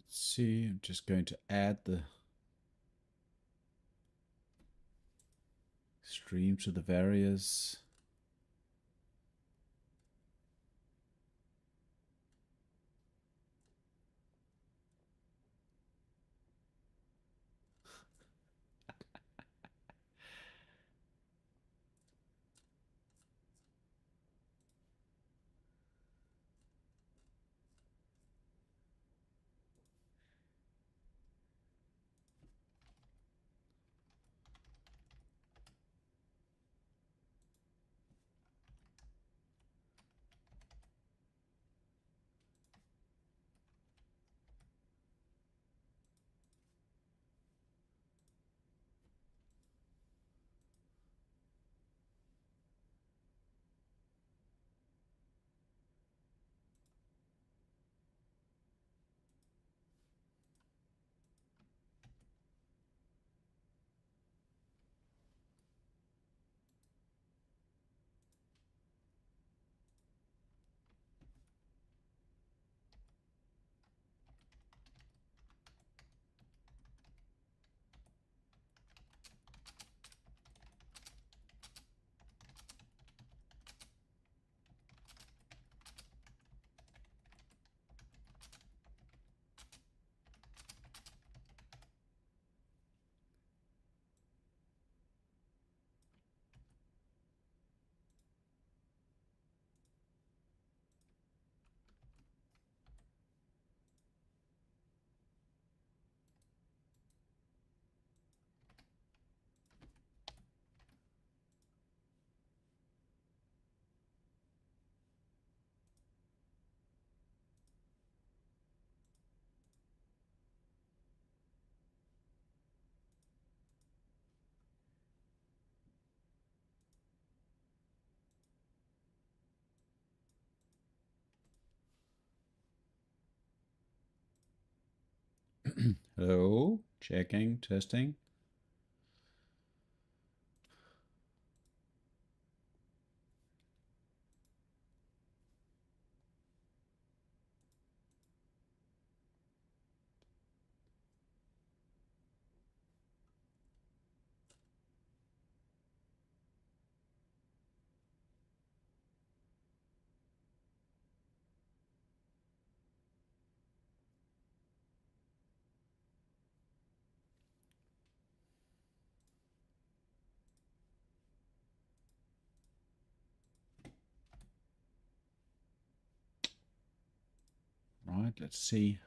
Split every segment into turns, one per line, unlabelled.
Let's see, I'm just going to add the stream to the various. Hello, checking, testing. Right, let's see.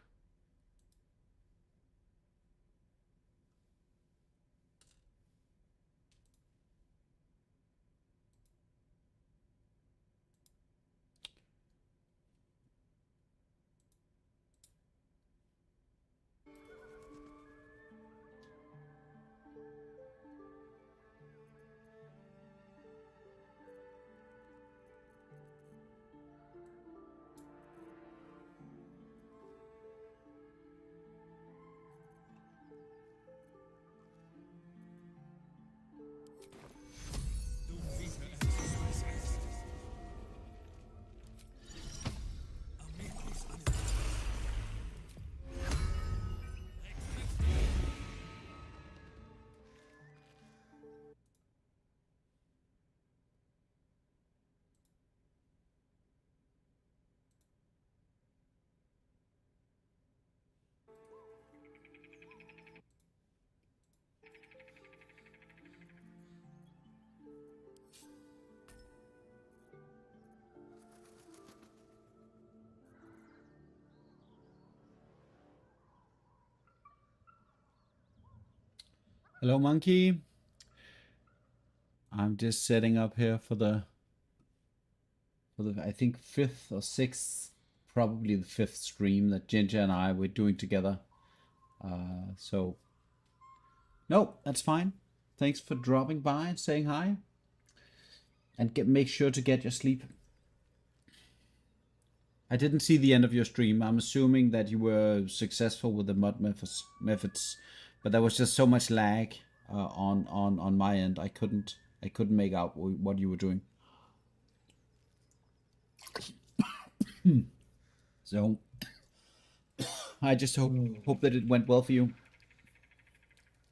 Hello, monkey. I'm just setting up here for the I think fifth or sixth, probably the fifth stream that Ginger and I were doing together. So no, that's fine. Thanks for dropping by and saying hi. And make sure to get your sleep. I didn't see the end of your stream. I'm assuming that you were successful with the mod methods, but there was just so much lag on my end. I couldn't make out what you were doing. So I just hope that it went well for you.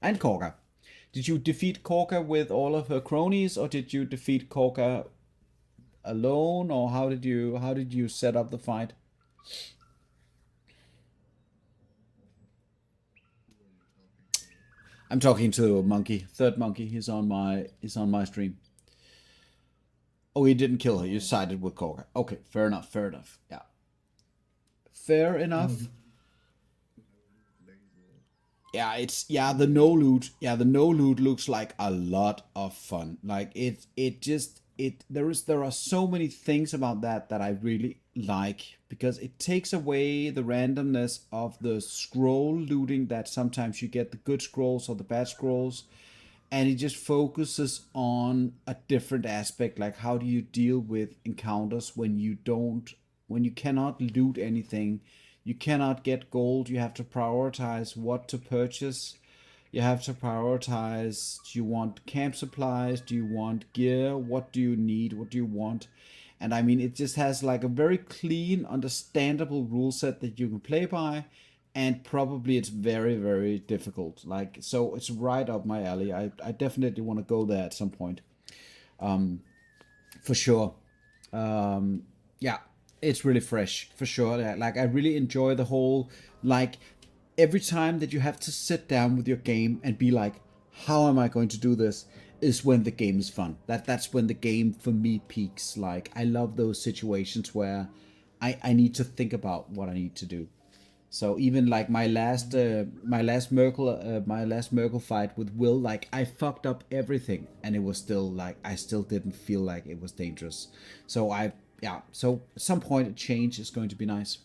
And Korka. Did you defeat Korka with all of her cronies, or did you defeat Korka alone, or how did you set up the fight? I'm talking to Monkey, third Monkey. He's on my stream. Oh, you didn't kill her. You sided with Korka. Okay, fair enough. Fair enough. Yeah, fair enough. Yeah, the no loot. Yeah, the no loot looks like a lot of fun. Like there are so many things about that I really like, because it takes away the randomness of the scroll looting, that sometimes you get the good scrolls or the bad scrolls, and it just focuses on a different aspect, like how do you deal with encounters when you cannot loot anything, you cannot get gold, you have to prioritize what to purchase, you have to prioritize, do you want camp supplies, do you want gear, what do you need, what do you want. And I mean, it just has like a very clean, understandable rule set that you can play by, and probably it's very, very difficult. Like, so it's right up my alley. I definitely want to go there at some point, for sure. Yeah, it's really fresh for sure. Like, I really enjoy the whole, like, every time that you have to sit down with your game and be like, how am I going to do this, is when the game is fun. That's when the game for me peaks. Like, I love those situations where I need to think about what I need to do. So even like my last Merkel fight with Will, like I fucked up everything, and it was still like I still didn't feel like it was dangerous. So yeah. So at some point a change is going to be nice.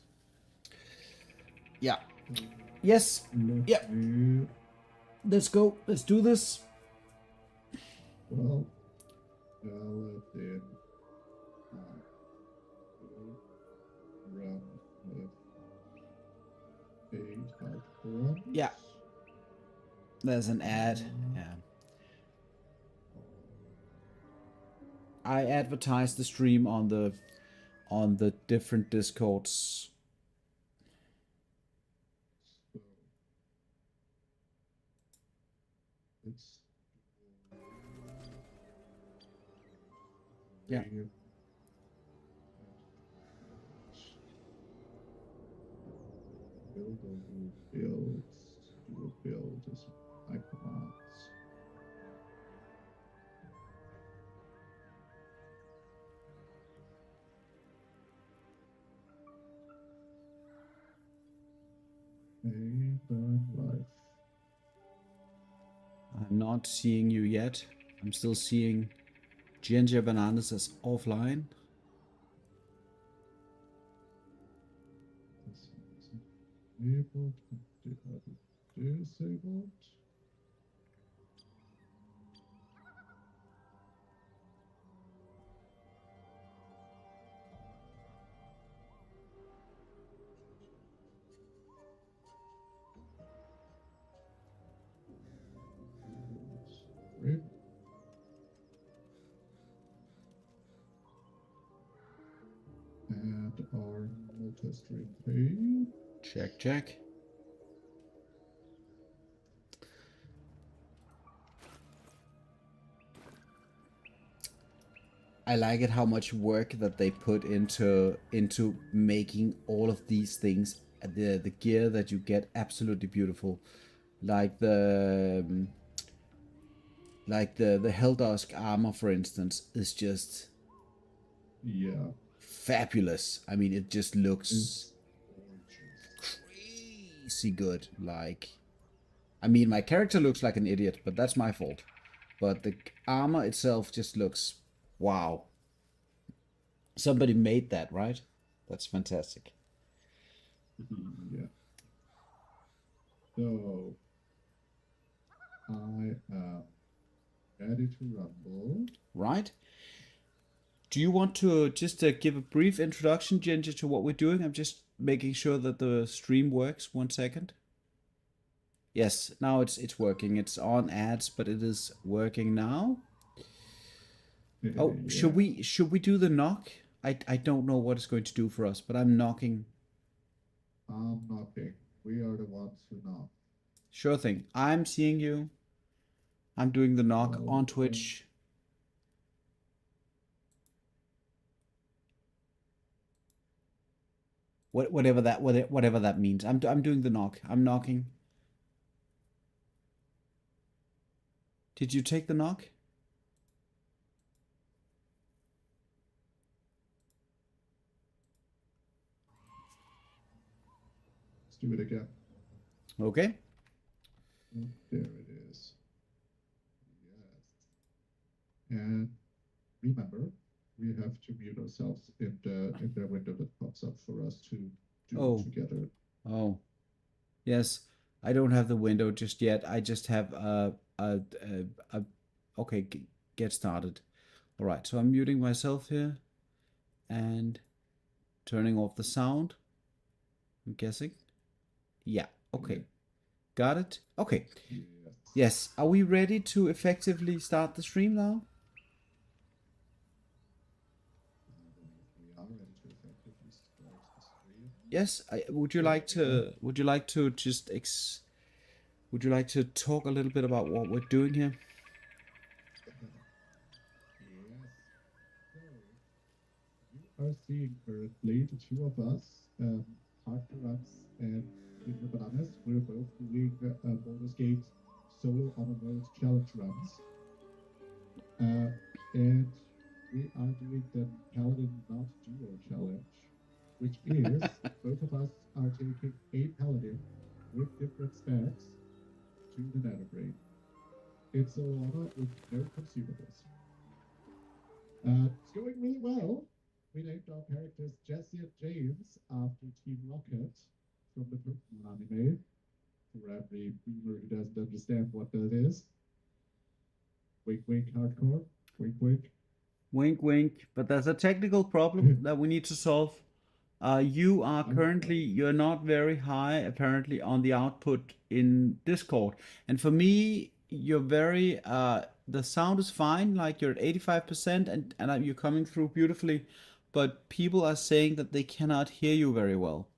Yeah. Yes. Yeah. Let's go. Let's do this.
Well, let it run with 8 hard
Yeah. There's an ad. Yeah. I advertised the stream on the different discords.
So let's
Yeah.
Build or build. You build is my commands. Life.
I'm not seeing you yet. I'm still seeing Gingerbanannes as offline.
Disabled. Disabled. Sorry. Add our multi-stream page.
Check. I like it how much work that they put into making all of these things. The gear that you get, absolutely beautiful. Like the Helldusk armor, for instance, is just fabulous. I mean, it just looks crazy good. Like, I mean, my character looks like an idiot, but that's my fault. But the armor itself just looks wow. Somebody made that, right? That's fantastic.
Yeah. So I am ready to rumble.
Right. Do you want to just give a brief introduction, Ginger, to what we're doing? I'm just making sure that the stream works. 1 second. Yes, now it's working. It's on ads, but it is working now. Oh, should we do the knock? I don't know what it's going to do for us, but I'm knocking.
I'm knocking. We are the ones who knock.
Sure thing. I'm seeing you. I'm doing the knock
Well,
on Twitch. Whatever that means. I'm doing the knock. I'm knocking. Did you take the knock?
let's do it again.
Okay.
There it is. Yes. And remember, we have to mute ourselves in the window that pops up for us to do together.
Oh. Yes. I don't have the window just yet. I just have okay, get started. All right. So I'm muting myself here and turning off the sound. I'm guessing. Yeah. Okay. Got it. Okay. Yes. Are we ready to effectively start the stream now? Yes. Would you like to talk a little bit about what we're doing here?
You are seeing currently the two of us, Arthurans and Gingerbanannes. We're both doing Baldur's Gate solo on a mode challenge runs. And we are doing the Paladin Not Duo challenge, which is both of us are taking a Paladin with different specs to the Nethergrade. It's a Solana with no consumables. It's going really well. We named our characters Jesse and James after Team Rocket from the Pokemon anime. For every boomer who doesn't understand what that is. Wink, wink, hardcore. Wink, wink.
Wink, wink. But there's a technical problem that we need to solve. You're not very high apparently on the output in Discord. And for me, you're very, the sound is fine, like you're at 85% and you're coming through beautifully. But people are saying that they cannot hear you very well.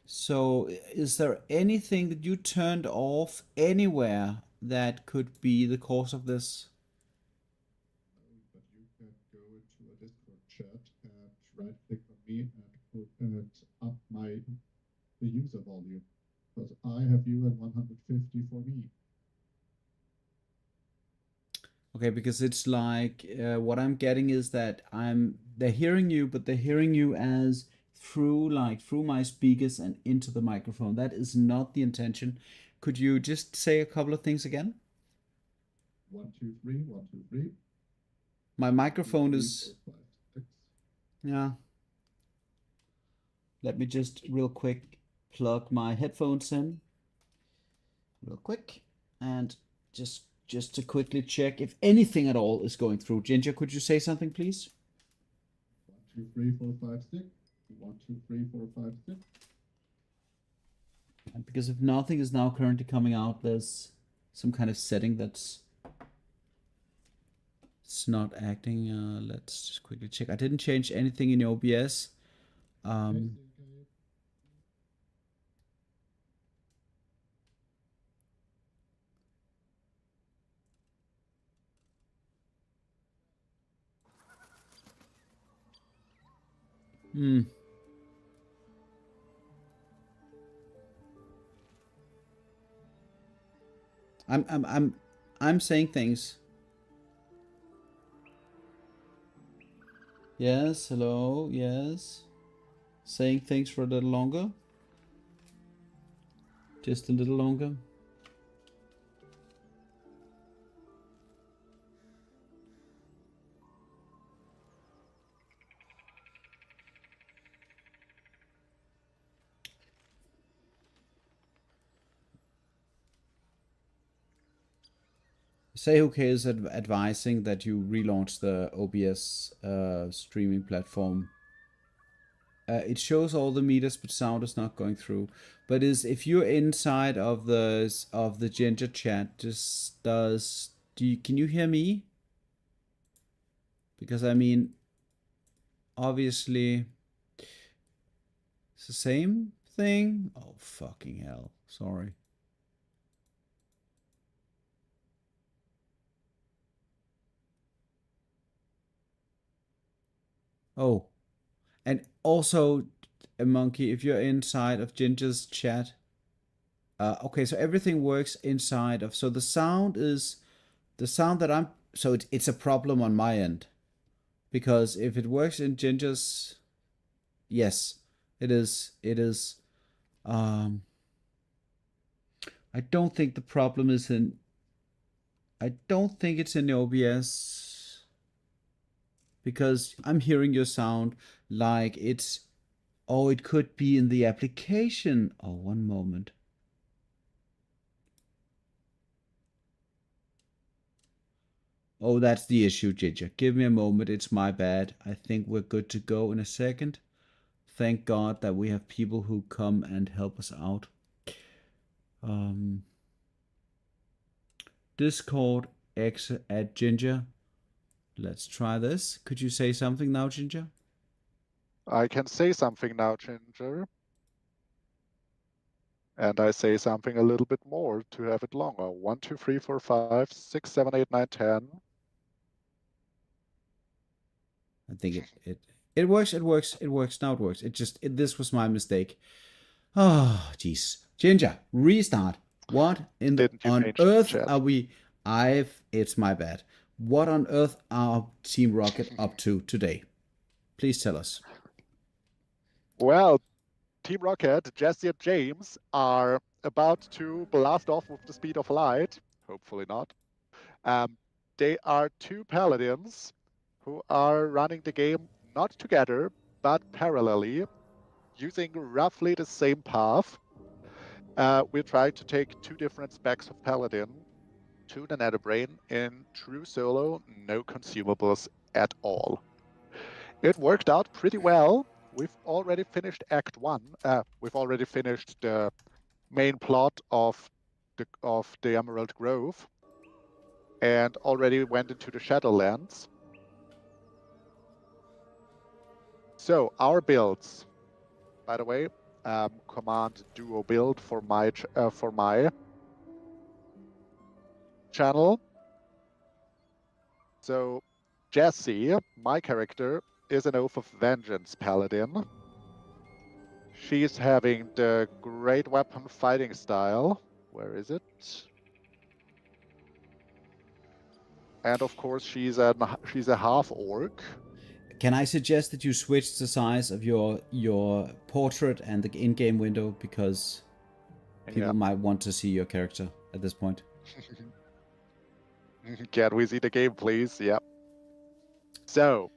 So, is there anything that you turned off anywhere that could be the cause of this?
But you can go into a Discord chat and right click on me and up the user volume. Because I have you at 150 for me.
Okay, because it's like what I'm getting is that they're hearing you, but they're hearing you as through my speakers and into the microphone. That is not the intention. Could you just say a couple of things again?
1, 2, 3, 1, 2, 3.
My microphone
2, 3,
is
4, 5, 6.
yeah. Let me just real quick plug my headphones in real quick and just to quickly check if anything at all is going through. Ginger, could you say something, please?
1, 2, 3, 4, 5, 6. 1, 2, 3, 4, 5, 6.
And because if nothing is now currently coming out, there's some kind of setting that's it's not acting. Let's just quickly check. I didn't change anything in OBS. Hmm. I'm saying things. Yes, hello, yes. Saying things for a little longer. Just a little longer. Seihuke is advising that you relaunch the OBS streaming platform. It shows all the meters, but sound is not going through. But if you're inside of the Ginger chat, can you hear me? Because I mean, obviously, it's the same thing? Oh, fucking hell. Sorry. Oh, and also, a monkey, if you're inside of Ginger's chat. Okay, so everything works inside of. So the sound that I'm. So it's a problem on my end. Because if it works in Ginger's. Yes, it is. It is. Um, I don't think the problem is in. I don't think it's in the OBS. Because I'm hearing your sound like it's. Oh, it could be in the application. Oh, one moment. Oh, that's the issue, Ginger. Give me a moment. It's my bad. I think we're good to go in a second. Thank God that we have people who come and help us out. Um, Discord X at Ginger. Let's try this. Could you say something now, Ginger?
I can say something now, Ginger. And I say something a little bit more to have it longer. 1, 2, 3, 4, 5, 6, 7, 8, 9, 10.
I think it works. It works. It works. Now it works. This was my mistake. Oh, jeez. Ginger, restart. What in the
Didn't you
on
change the
earth
chat?
are we? It's my bad. What on earth are Team Rocket up to today? Please tell us.
Well, Team Rocket, Jesse and James are about to blast off with the speed of light. Hopefully not. They are two paladins who are running the game not together, but parallelly, using roughly the same path. We're trying to take two different specs of paladin to the Netherbrain in true solo, no consumables at all. It worked out pretty well. We've already finished Act 1. We've already finished the main plot of the Emerald Grove and already went into the Shadowlands. So our builds, by the way, command duo build for my channel. So Jessie, my character, is an Oath of Vengeance paladin. She's having the great weapon fighting style. Where is it? And of course, she's a half orc.
Can I suggest that you switch the size of your portrait and the in-game window because people might want to see your character at this point?
Can we see the game, please? Yep. So,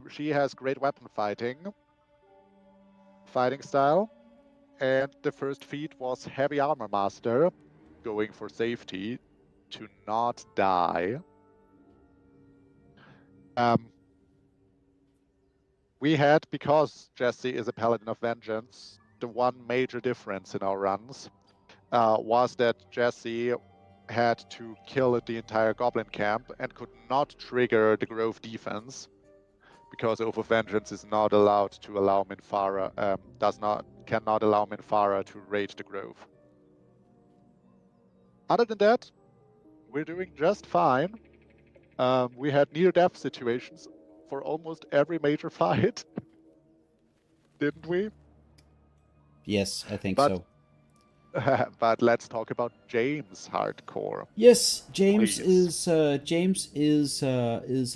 she has great weapon fighting style, and the first feat was Heavy Armor Master, going for safety to not die. We had, because Jesse is a Paladin of Vengeance, the one major difference in our runs was that Jesse had to kill the entire Goblin camp and could not trigger the Grove defense because Oath of Vengeance is not allowed to allow Minfara, cannot allow Minfara to raid the Grove. Other than that, we're doing just fine. We had near-death situations for almost every major fight, didn't we?
Yes, I think so.
But let's talk about James hardcore.
Yes, James
Please.
is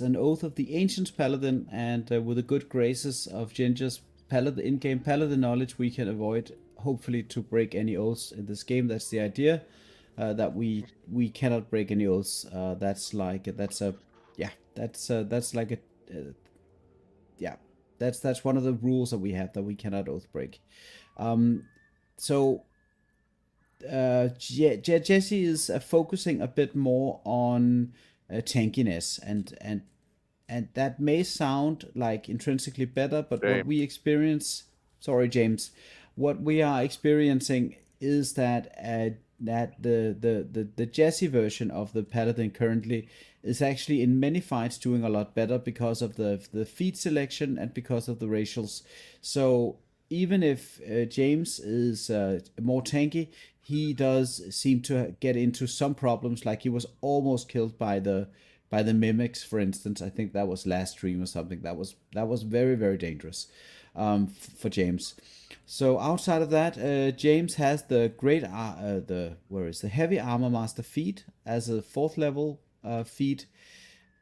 an Oath of the Ancients paladin, and with the good graces of Ginger's paladin in-game paladin knowledge, we can avoid hopefully to break any oaths in this game. That's the idea. That we cannot break any oaths. That's like that's one of the rules that we have, that we cannot oath break. So Jesse is focusing a bit more on tankiness, and that may sound like intrinsically better, but
James.
what we experience, sorry James, what we are experiencing is that the Jesse version of the paladin currently is actually in many fights doing a lot better because of the feat selection and because of the racials. So even if James is more tanky, he does seem to get into some problems. Like he was almost killed by the mimics, for instance. I think that was last stream or something. That was very very dangerous for James. So outside of that, James has the the heavy armor master feat as a fourth level feat,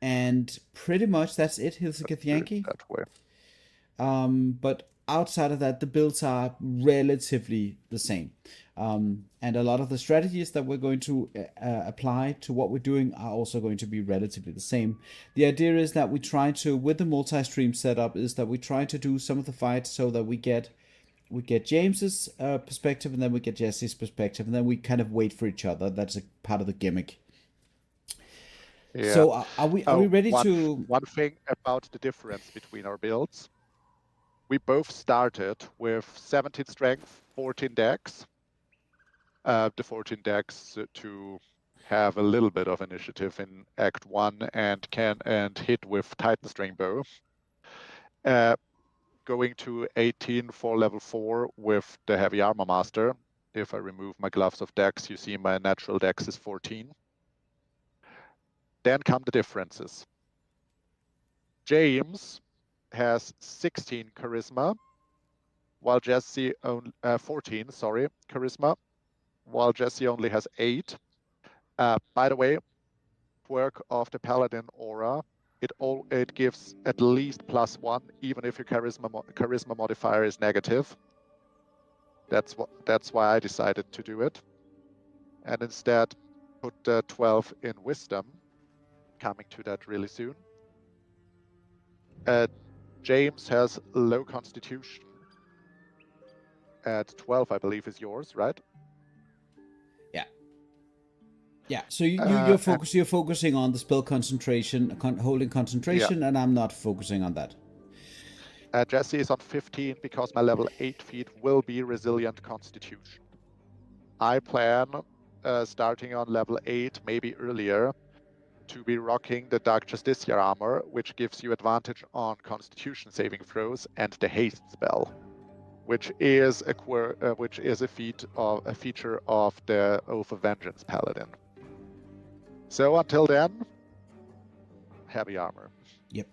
and pretty much that's it. He's a Githyanki.
That way.
But outside of that, the builds are relatively the same. And a lot of the strategies that we're going to apply to what we're doing are also going to be relatively the same. The idea is that we try to, with the multi-stream setup, is that we try to do some of the fights so that we get James's perspective, and then we get Jesse's perspective, and then we kind of wait for each other. That's a part of the gimmick.
Yeah.
So are we ready to?
One thing about the difference between our builds. We both started with 17 strength, 14 dex. The 14 dex to have a little bit of initiative in Act 1 and hit with Titan String Bow. Going to 18 for level 4 with the Heavy Armor Master. If I remove my gloves of dex, you see my natural dex is 14. Then come the differences. James has 16 charisma, while Jesse 14, sorry, charisma, while Jesse only has 8. By the way, quirk of the Paladin aura, it gives at least +1, even if your charisma modifier is negative. That's why I decided to do it, and instead put 12 in wisdom. Coming to that really soon. James has low constitution at 12, I believe, is yours, right?
Yeah, so you're focusing on the spell concentration, holding concentration, yeah. And I'm not focusing on that.
Jesse is on 15 because my level 8 feat will be resilient constitution. I plan, starting on level 8, maybe earlier, to be rocking the Dark Justiciar armor, which gives you advantage on constitution saving throws, and the haste spell, which is a feature of the Oath of Vengeance Paladin. So until then, heavy armor.
Yep.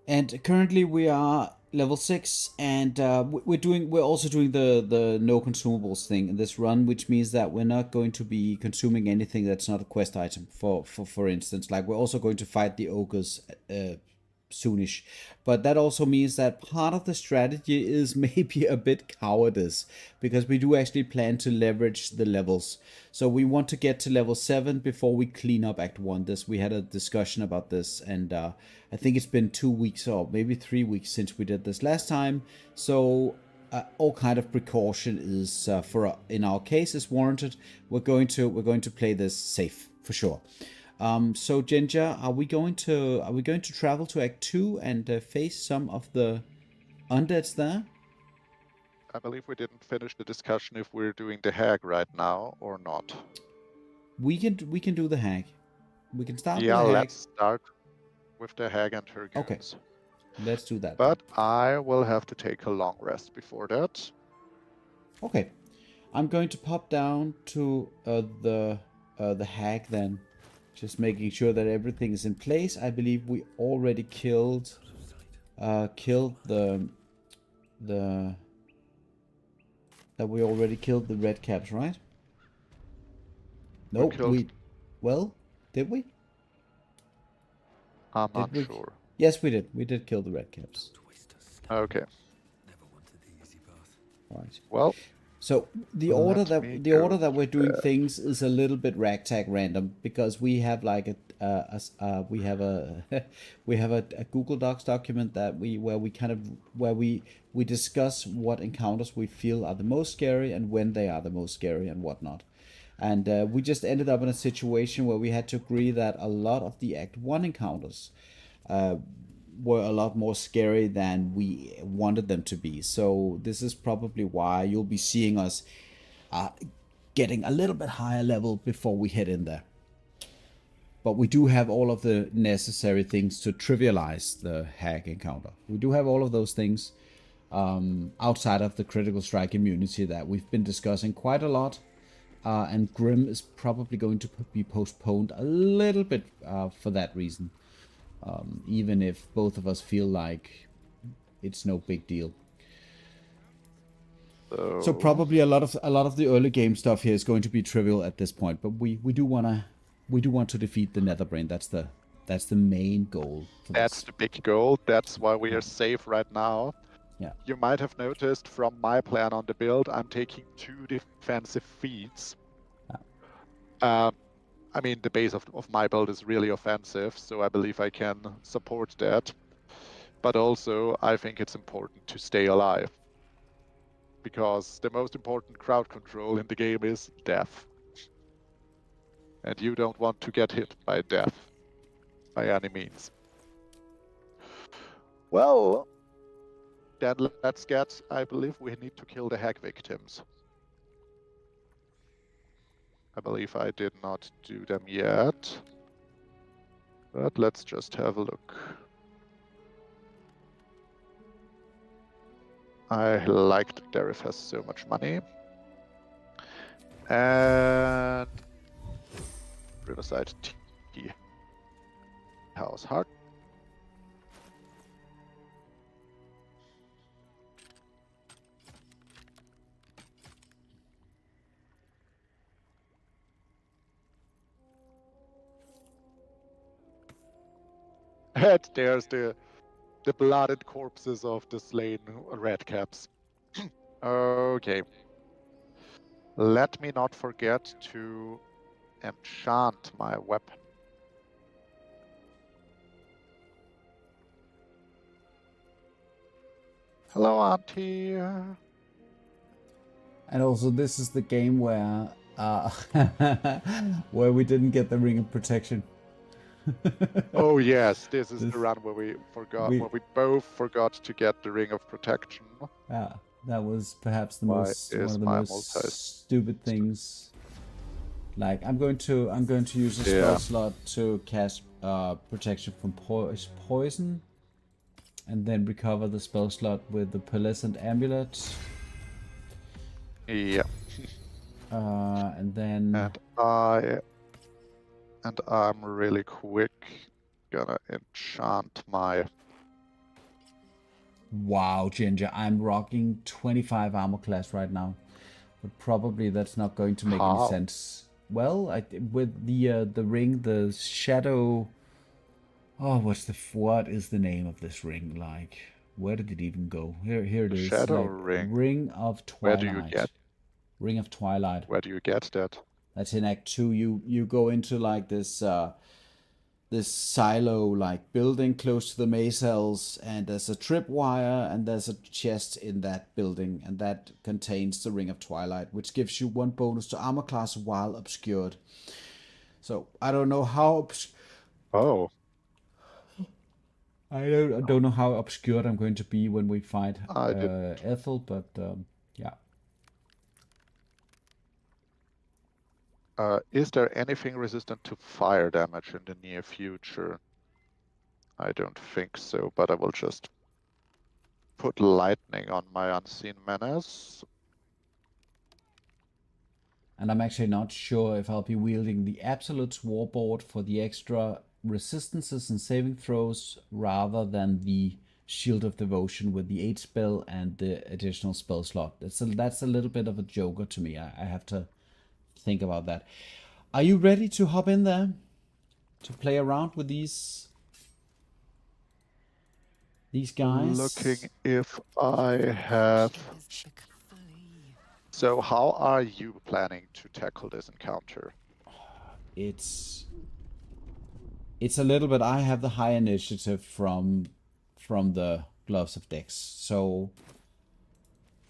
And currently we are level 6, and we're also doing the no consumables thing in this run, which means that we're not going to be consuming anything that's not a quest item. For instance, like we're also going to fight the ogres soonish, but that also means that part of the strategy is maybe a bit cowardice, because we do actually plan to leverage the levels. So we want to get to level 7 before we clean up Act 1. We had a discussion about this, and I think it's been 2 weeks or maybe 3 weeks since we did this last time. So all kind of precaution is in our case is warranted. We're going to play this safe for sure. So Ginger, are we going to travel to Act 2 and face some of the undeads there?
I believe we didn't finish the discussion if we're doing the hag right now or not.
We can do the hag. We can start with the hag.
Yeah, let's start with the hag and her goons.
Okay, let's do that.
But then I will have to take a long rest before that.
Okay, I'm going to pop down to the hag then. Just making sure that everything is in place. I believe we already killed the red caps, right? Nope. Did we?
I'm not sure.
Yes, we did. We did kill the red caps.
Okay.
All right.
Well.
So the order that we're doing things is a little bit ragtag random, because we have like we have a Google Docs document that where we discuss what encounters we feel are the most scary and when they are the most scary and whatnot. And we just ended up in a situation where we had to agree that a lot of the Act 1 encounters were a lot more scary than we wanted them to be. So this is probably why you'll be seeing us getting a little bit higher level before we head in there. But we do have all of the necessary things to trivialize the hag encounter. We do have all of those things outside of the critical strike immunity that we've been discussing quite a lot. And Grim is probably going to be postponed a little bit for that reason. Even if both of us feel like it's no big deal. So probably a lot of the early game stuff here is going to be trivial at this point, but we do want to defeat the Netherbrain. That's the main goal.
That's the big goal. That's why we are safe right now.
Yeah.
You might have noticed from my plan on the build, I'm taking 2 defensive feats. I mean, the base of my build is really offensive, so I believe I can support that. But also, I think it's important to stay alive. Because the most important crowd control in the game is death. And you don't want to get hit by death by any means. Well, then let's get, I believe we need to kill the hack victims. I believe I did not do them yet. But let's just have a look. I liked Darif has so much money. And Riverside Tea House Heart. And there's the blooded corpses of the slain redcaps. Okay. Let me not forget to enchant my weapon. Hello, Auntie.
And also, this is the game where where we didn't get the Ring of Protection.
Oh yes, this is the run where we both forgot to get the Ring of Protection.
Yeah, that was perhaps one of the most stupid things. Like I'm going to use a spell slot to cast protection from poison, and then recover the spell slot with the Pearlescent Amulet.
Yeah.
And then.
And I'm really quick gonna enchant my...
Wow, Ginger, I'm rocking 25 armor class right now. But probably that's not going to make any sense. Well, with the ring, the shadow... Oh, what is the name of this ring like? Where did it even go? Here it is.
Shadow ring.
Ring of Twilight.
Where do you get?
Ring of Twilight.
Where do you get that?
That's in Act 2. You go into like this this silo like building close to the maze cells, and there's a tripwire and there's a chest in that building, and that contains the Ring of Twilight, which gives you 1 bonus to armor class while obscured. So I don't know how I don't know how obscured I'm going to be when we fight Ethel, but yeah.
Is there anything resistant to fire damage in the near future? I don't think so, but I will just put lightning on my Unseen Menace.
And I'm actually not sure if I'll be wielding the Absolute's Warboard for the extra resistances and saving throws rather than the Shield of Devotion with the 8 spell and the additional spell slot. That's a little bit of a joker to me. I have to think about that. Are you ready to hop in there to play around with these guys?
Looking if I have... So how are you planning to tackle this encounter?
It's a little bit... I have the high initiative from the Gloves of Dex, so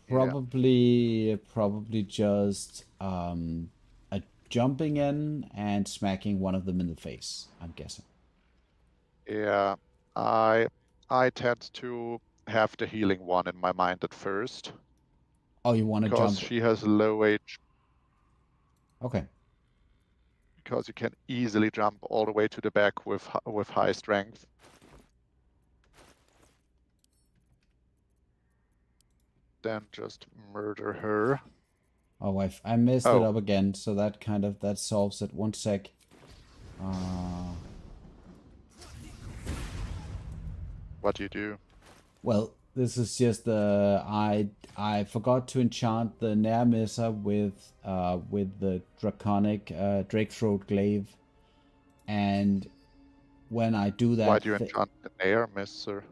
probably just jumping in and smacking one of them in the face, I'm guessing.
Yeah, I tend to have the healing one in my mind at first.
Oh, you want to jump?
Because she has low HP.
Okay.
because you can easily jump all the way to the back with high strength. Then just murder her.
Oh, I messed it
Oh.
up again, so that solves it. One sec.
What do you do?
Well, this is just I forgot to enchant the Nair Messer with the draconic Drakethroat glaive, and when I do that,
Why do you enchant the Nair Messer?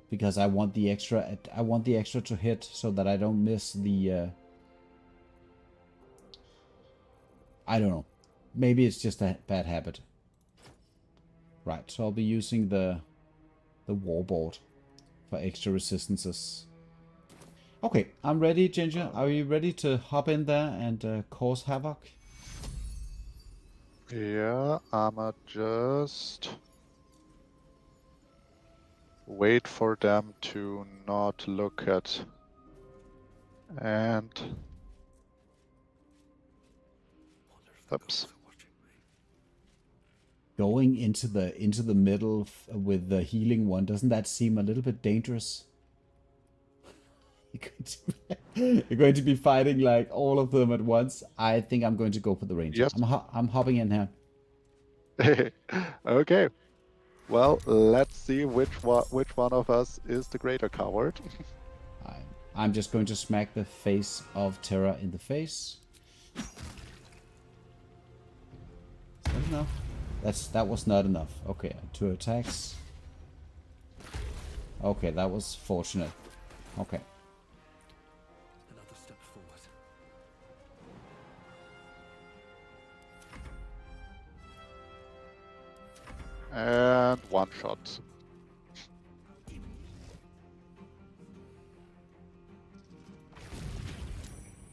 because I want the extra to hit so that I don't miss the. I don't know. Maybe it's just a bad habit. Right, so I'll be using the warboard for extra resistances. Okay, I'm ready, Ginger. Are you ready to hop in there and cause havoc?
Yeah, I'ma just wait for them to not look at and oops.
Going into the middle with the healing one, doesn't that seem a little bit dangerous? You're going to be fighting like all of them at once. I think I'm going to go for the ranger.
Yes.
I'm hopping in here.
Okay. Well, let's see which one of us is the greater coward.
I'm just going to smack the face of Terra in the face. Is that enough? That was not enough. Okay, 2 attacks. Okay, that was fortunate. Okay.
Another step forward.
And one shot.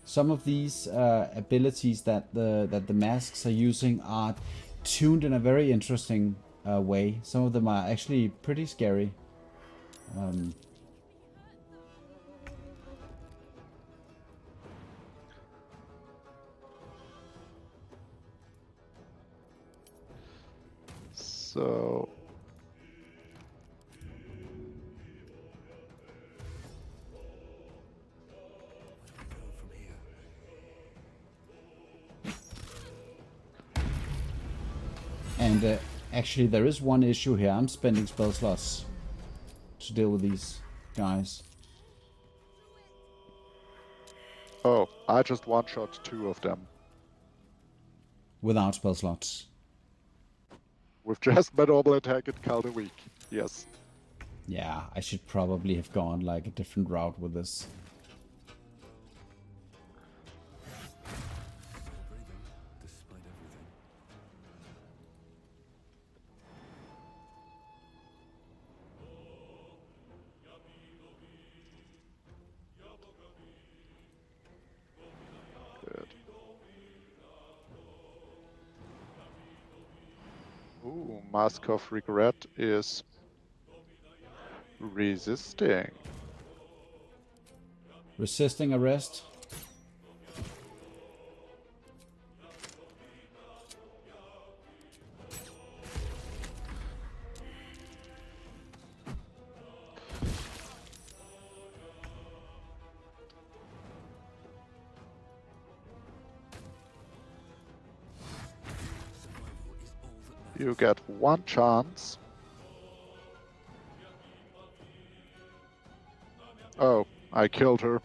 Some of these abilities that the masks are using are tuned in a very interesting way. Some of them are actually pretty scary.
So
And actually, there is one issue here. I'm spending spell slots to deal with these guys.
oh, I just one-shot 2 of them.
Without spell slots.
With just my normal attack and Calder weak. Yes.
Yeah, I should probably have gone like a different route with this.
Breathing, despite everything.
Good. Ooh, Mask of Regret is resisting.
Resisting arrest.
Survival is all that matters.
You get 1 chance. Oh, I killed her.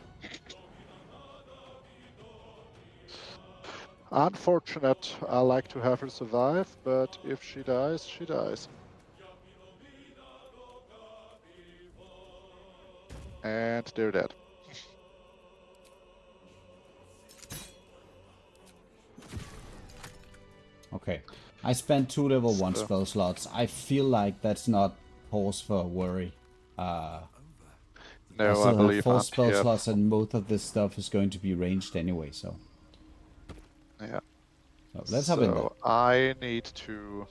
Unfortunate. I like to have her survive, but if she dies, she dies. And they're dead.
Okay. I spent 2 level 1
So-
spell slots. I feel like that's not cause for worry. I
No, I
still have
believe
4
Ant
spell
here.
slots and most of this stuff is going to be ranged anyway, so.
Yeah.
So let's hop in there.
So I need to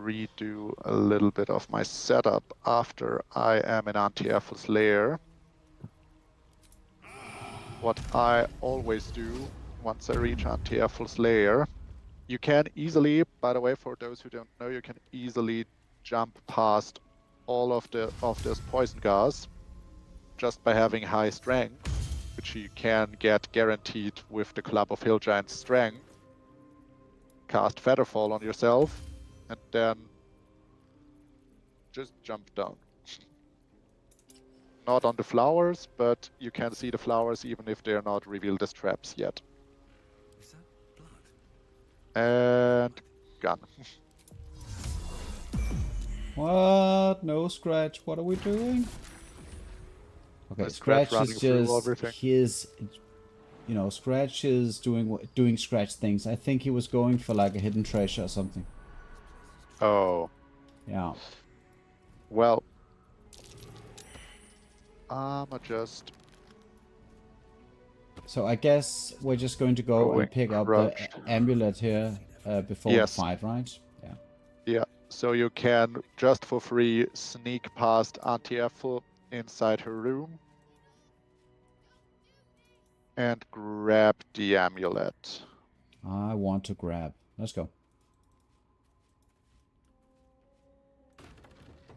redo a little bit of my setup after I am in Anti-Aphos lair. what I always do once I reach Anti-Airful's lair. You can easily, by the way, for those who don't know, you can easily jump past all of this poison gas just by having high strength, which you can get guaranteed with the Club of Hill Giants strength. Cast Featherfall on yourself, and then just jump down. Not on the flowers, but you can see the flowers even if they're not revealed as traps yet.
Is that blood?
And gun.
What? No Scratch. What are we doing? Okay,
The Scratch
Scratch is
running through
just
everything.
his. You know, Scratch is doing Scratch things. I think he was going for like a hidden treasure or something.
Oh,
Yeah.
well. I'ma just
So I guess we're just going to go
Going
and pick up
crouched.
the amulet here before
Yes.
the fight, right? Yeah.
Yeah, so you can just for free sneak past Anti-Airful inside her room and grab the amulet.
I want to grab. Let's go.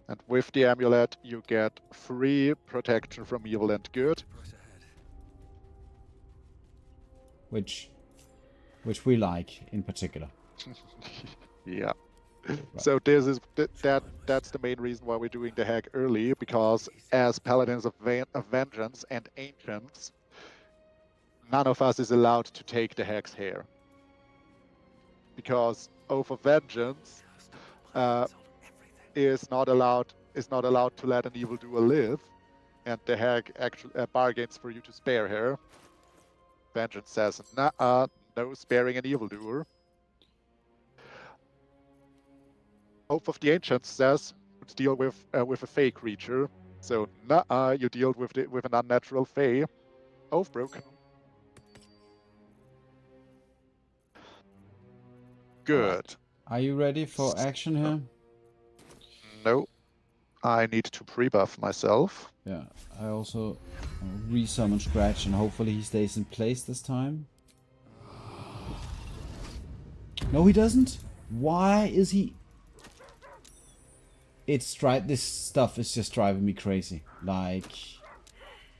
And with the amulet, you get free protection from evil and good.
Price ahead.
Which we like in particular.
Yeah. So this is that's the main reason why we're doing the hack early, because as paladins of vengeance and ancients, none of us is allowed to take the hag's hair. Because Oath of Vengeance is not allowed to let an evildoer live, and the hag actually bargains for you to spare her. Vengeance says, nah, no sparing an evildoer. Oath of the Ancients says to deal with a fey creature. So, nah, you deal with an unnatural fey. Oath broken. Good.
Are you ready for action here?
No, I need to pre-buff myself.
Yeah. I also resummon Scratch and hopefully he stays in place this time. No, he doesn't. Why is he? This stuff is just driving me crazy. Like,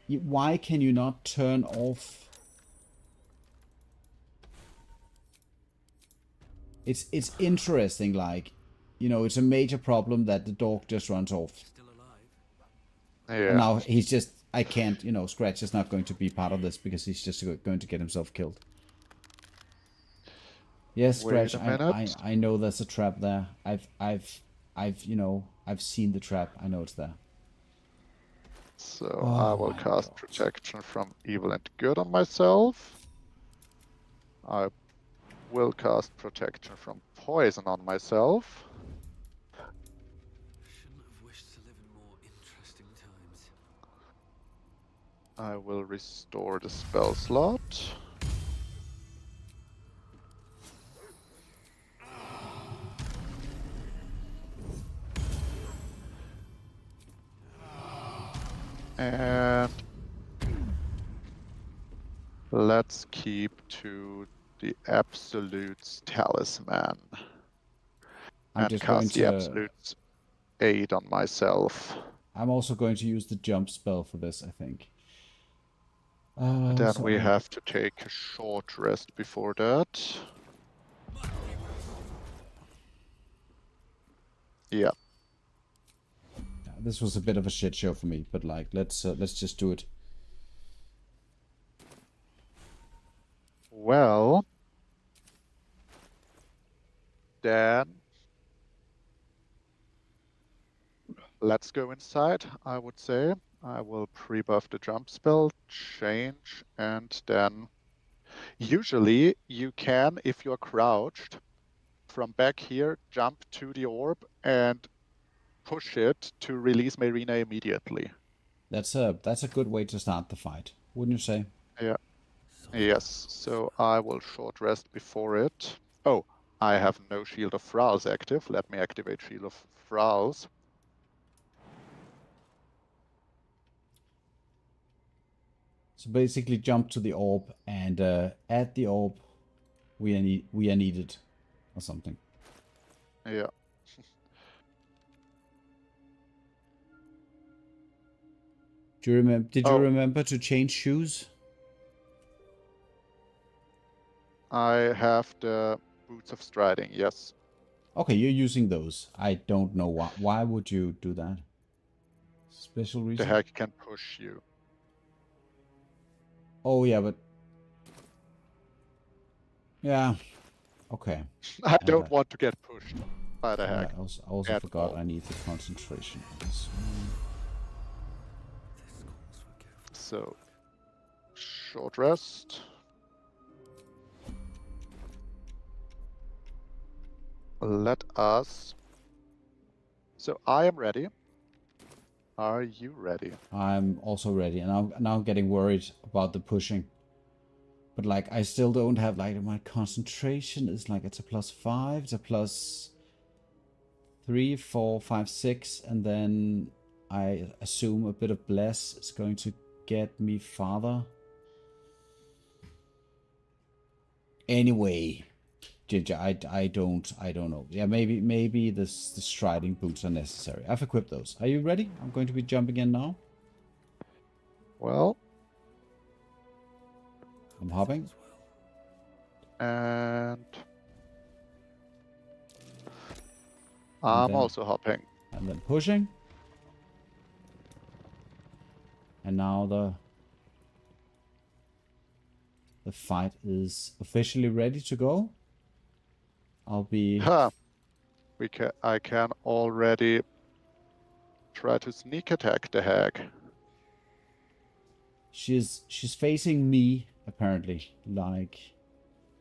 why can you not turn off? It's interesting. Like, you know, it's a major problem that the dog just runs off.
Still alive.
Yeah.
And now he's just. I can't. You know, Scratch is not going to be part of this because he's just going to get himself killed. Yes,
Wait
Scratch.
a minute.
I know there's a trap there. I've seen the trap. I know it's there.
So
Oh
I will
my
cast
God.
protection from evil and good on myself. I will cast protection from poison on myself.
Shouldn't have wished to live in more interesting times.
I will restore the spell slot. And let's keep to the Absolute's Talisman.
I'm
And
just going
cast the
to.
Absolute's Aid on myself.
I'm also going to use the jump spell for this, I think.
Then
So
we
I-
have to take a short rest before that. Yeah.
This was a bit of a shit show for me, but like, let's just do it.
Well, then let's go inside, I would say. I will pre-buff the jump spell, change, and then usually you can, if you're crouched, from back here, jump to the orb and push it to release Marina immediately.
That's a good way to start the fight, wouldn't you say?
Yeah. Yes, so I will short rest before it. Oh, I have no Shield of Thralls active. Let me activate Shield of Thralls.
So basically jump to the orb, and at the orb we are needed or something.
Yeah.
Do you remember? Did you
Oh.
remember to change shoes?
I have the boots of striding, yes.
Okay, you're using those. I don't know why. Why would you do that? Special
The
reason?
hag can push you.
Oh yeah, but yeah. Okay.
I
And
don't want to get pushed by the
and
hag.
I also
at
forgot
all.
I need the concentration on this one.
This calls for careful
So, short rest. Let us. So I am ready. Are you ready?
I'm also ready, and I'm now getting worried about the pushing. But like, I still don't have like my concentration is like it's a +5, it's a +3, 4, 5, 6, and then I assume a bit of bless is going to get me farther. Anyway, Ginger, I don't know. Yeah, maybe the striding boots are necessary. I've equipped those. Are you ready? I'm going to be jumping in now.
Well,
I'm hopping.
as well.
and
And
I'm
then-
also hopping.
And then pushing. And now the fight is officially ready to go. I'll be
Ha! I can already try to sneak attack the hag.
she's facing me apparently. Like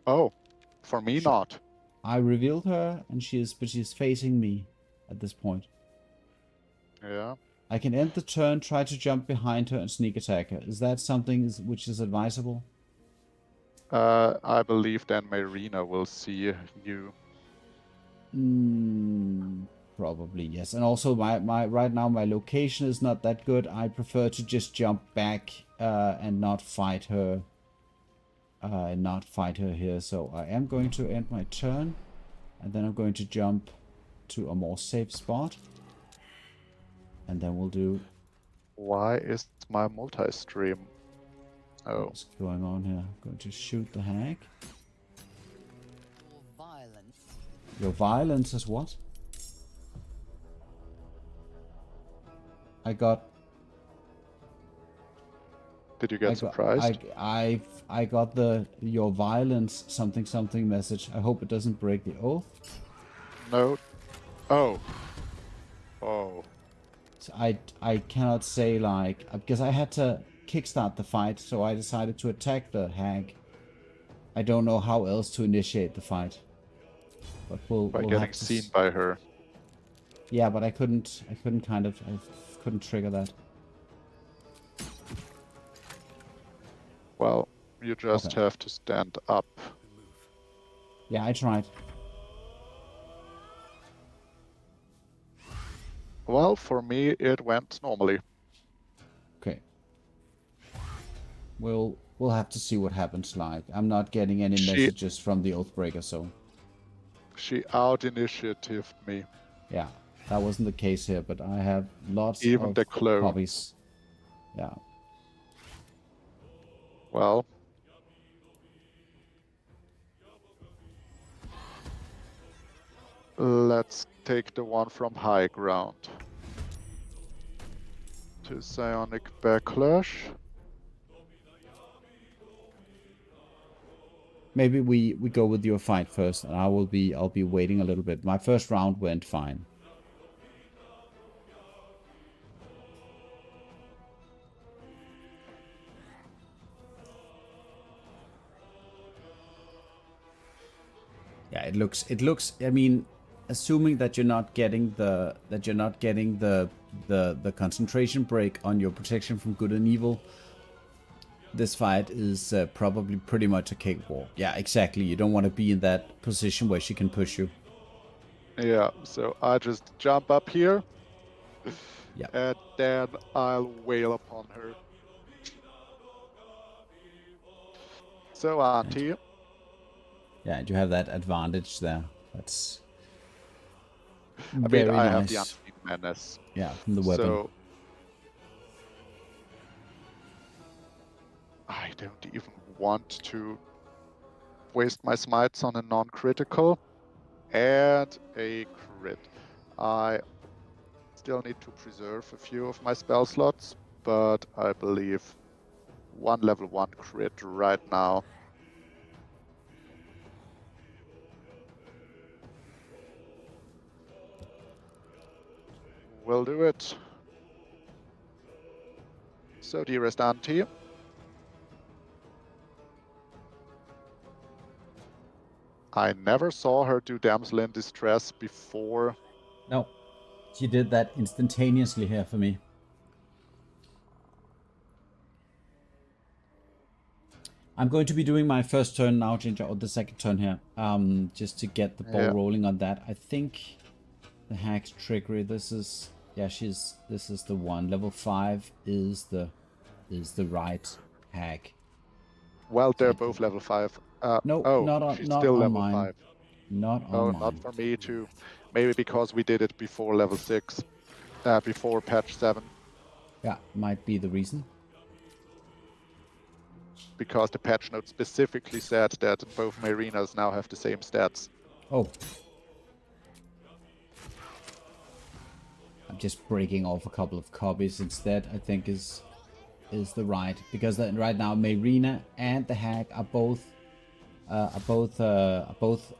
Oh, for me not.
I revealed her and but she's facing me at this point.
Yeah.
I can end the turn, try to jump behind her and sneak attack her. Is that something which is advisable?
I believe then Marina will see you.
Probably yes. And also my right now my location is not that good. I prefer to just jump back and not fight her. Here. So I am going to end my turn, and then I'm going to jump to a more safe spot, and then we'll do.
Why is my multi-stream? Oh,
What's going on here? I'm going to shoot the hag.
Your violence.
Your violence is what? I got.
did you get surprised?
I got your violence something message. I hope it doesn't break the oath.
No. Oh. Oh.
So I cannot say like because I had to kickstart the fight, so I decided to attack the hag. I don't know how else to initiate the fight, but we'll
By
have
getting
to
seen by her.
Yeah, but I couldn't couldn't trigger that.
Well, you just
Okay.
have to stand up.
Yeah, I tried.
Well, for me, it went normally.
Okay. We'll have to see what happens. Like, I'm not getting any messages from the Oathbreaker, so
She out-initiatived me.
yeah, that wasn't the case here. But I have lots
Even
of
the clone.
copies. Yeah.
Well. Let's take the one from high ground. To Psionic Backlash.
Maybe we go with your fight first, and I'll be waiting a little bit. My first round went fine. Yeah, it looks. I mean, assuming that you're not getting the concentration break on your protection from good and evil, this fight is probably pretty much a cakewalk. Yeah, exactly. You don't want to be in that position where she can push you.
Yeah, so I just jump up here.
Yeah.
And then I'll wail upon her. So, Auntie,
Yeah, you have that advantage there. That's
I mean,
very
I have the
nice.
Unseen Menace.
Yeah, from the weapon.
So, I don't even want to waste my smites on a non-critical and a crit. I still need to preserve a few of my spell slots, but I believe one level 1 crit right now. Will do it. So, dearest Auntie, I never saw her do damsel in distress before.
No, she did that instantaneously here for me. I'm going to be doing my first turn now, Ginger, or the second turn here, just to get the ball
Yeah.
rolling on that. I think the hack's trickery. This is this is the one. Level 5 is the right hack.
Well, they're
Exactly.
both level 5.
No,
Oh,
not
she's
on
still level
mine.
5.
Not on
Oh,
mine.
not for me too. Maybe because we did it before level 6, before patch 7,
Yeah, might be the reason.
because the patch note specifically said that both Marinas now have the same stats.
Oh. I'm just breaking off a couple of copies instead, I think is the right, because right now Marina and the hack are both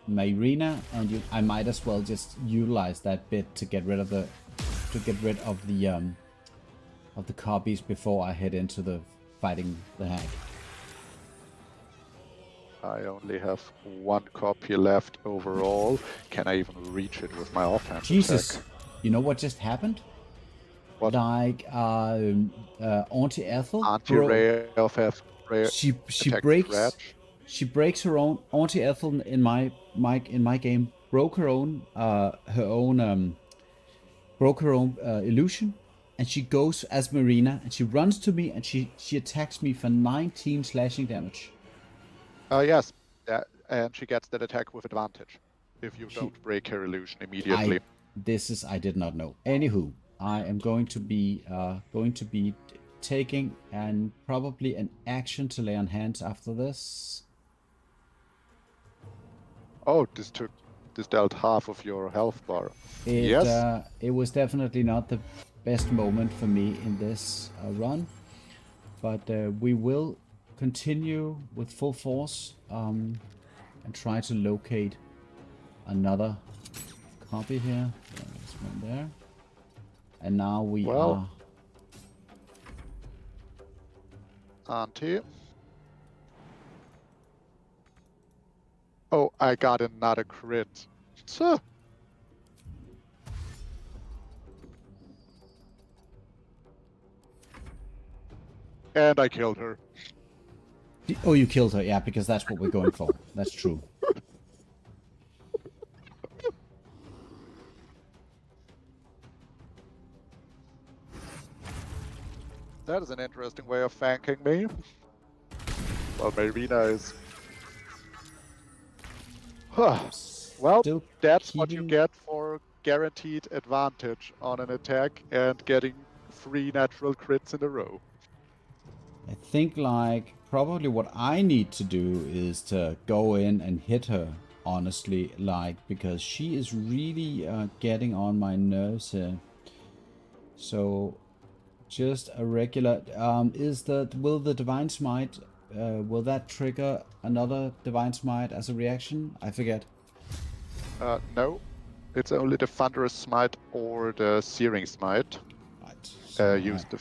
Marina, and I might as well just utilize that bit to get rid of the copies before I head into the fighting the hack.
I only have 1 copy left overall. Can I even reach it with my offhand
Jesus,
attack?
you know what just happened?
What?
Like Auntie Ethel
Anti-ray of F.
she
attack
breaks
scratch.
she breaks her own. Auntie Ethel in my game broke her own illusion, and she goes as Marina and she runs to me and she attacks me for 19 slashing damage.
Yes, and she gets that attack with advantage if you don't break her illusion immediately.
I did not know. Anywho, I am going to be taking probably an action to lay on hands after this.
Oh, this dealt half of your health bar. Yes.
It was definitely not the best moment for me in this run, but we will continue with full force and try to locate another copy here. There's one there. And now we are...
Auntie. Oh, I got another crit. So. And I killed her.
Oh, you killed her. Yeah, because that's what we're going for. That's true.
That is an interesting way of thanking me. Well, Marina is... Well, that's what you get for guaranteed advantage on an attack and getting 3 natural crits in a row.
I think, like, probably what I need to do is to go in and hit her, honestly, like, because she is really getting on my nerves here. So, just a regular... will the Divine Smite, will that trigger another Divine Smite as a reaction? I forget.
No. It's only the Thunderous Smite or the Searing Smite.
Right. So
Use the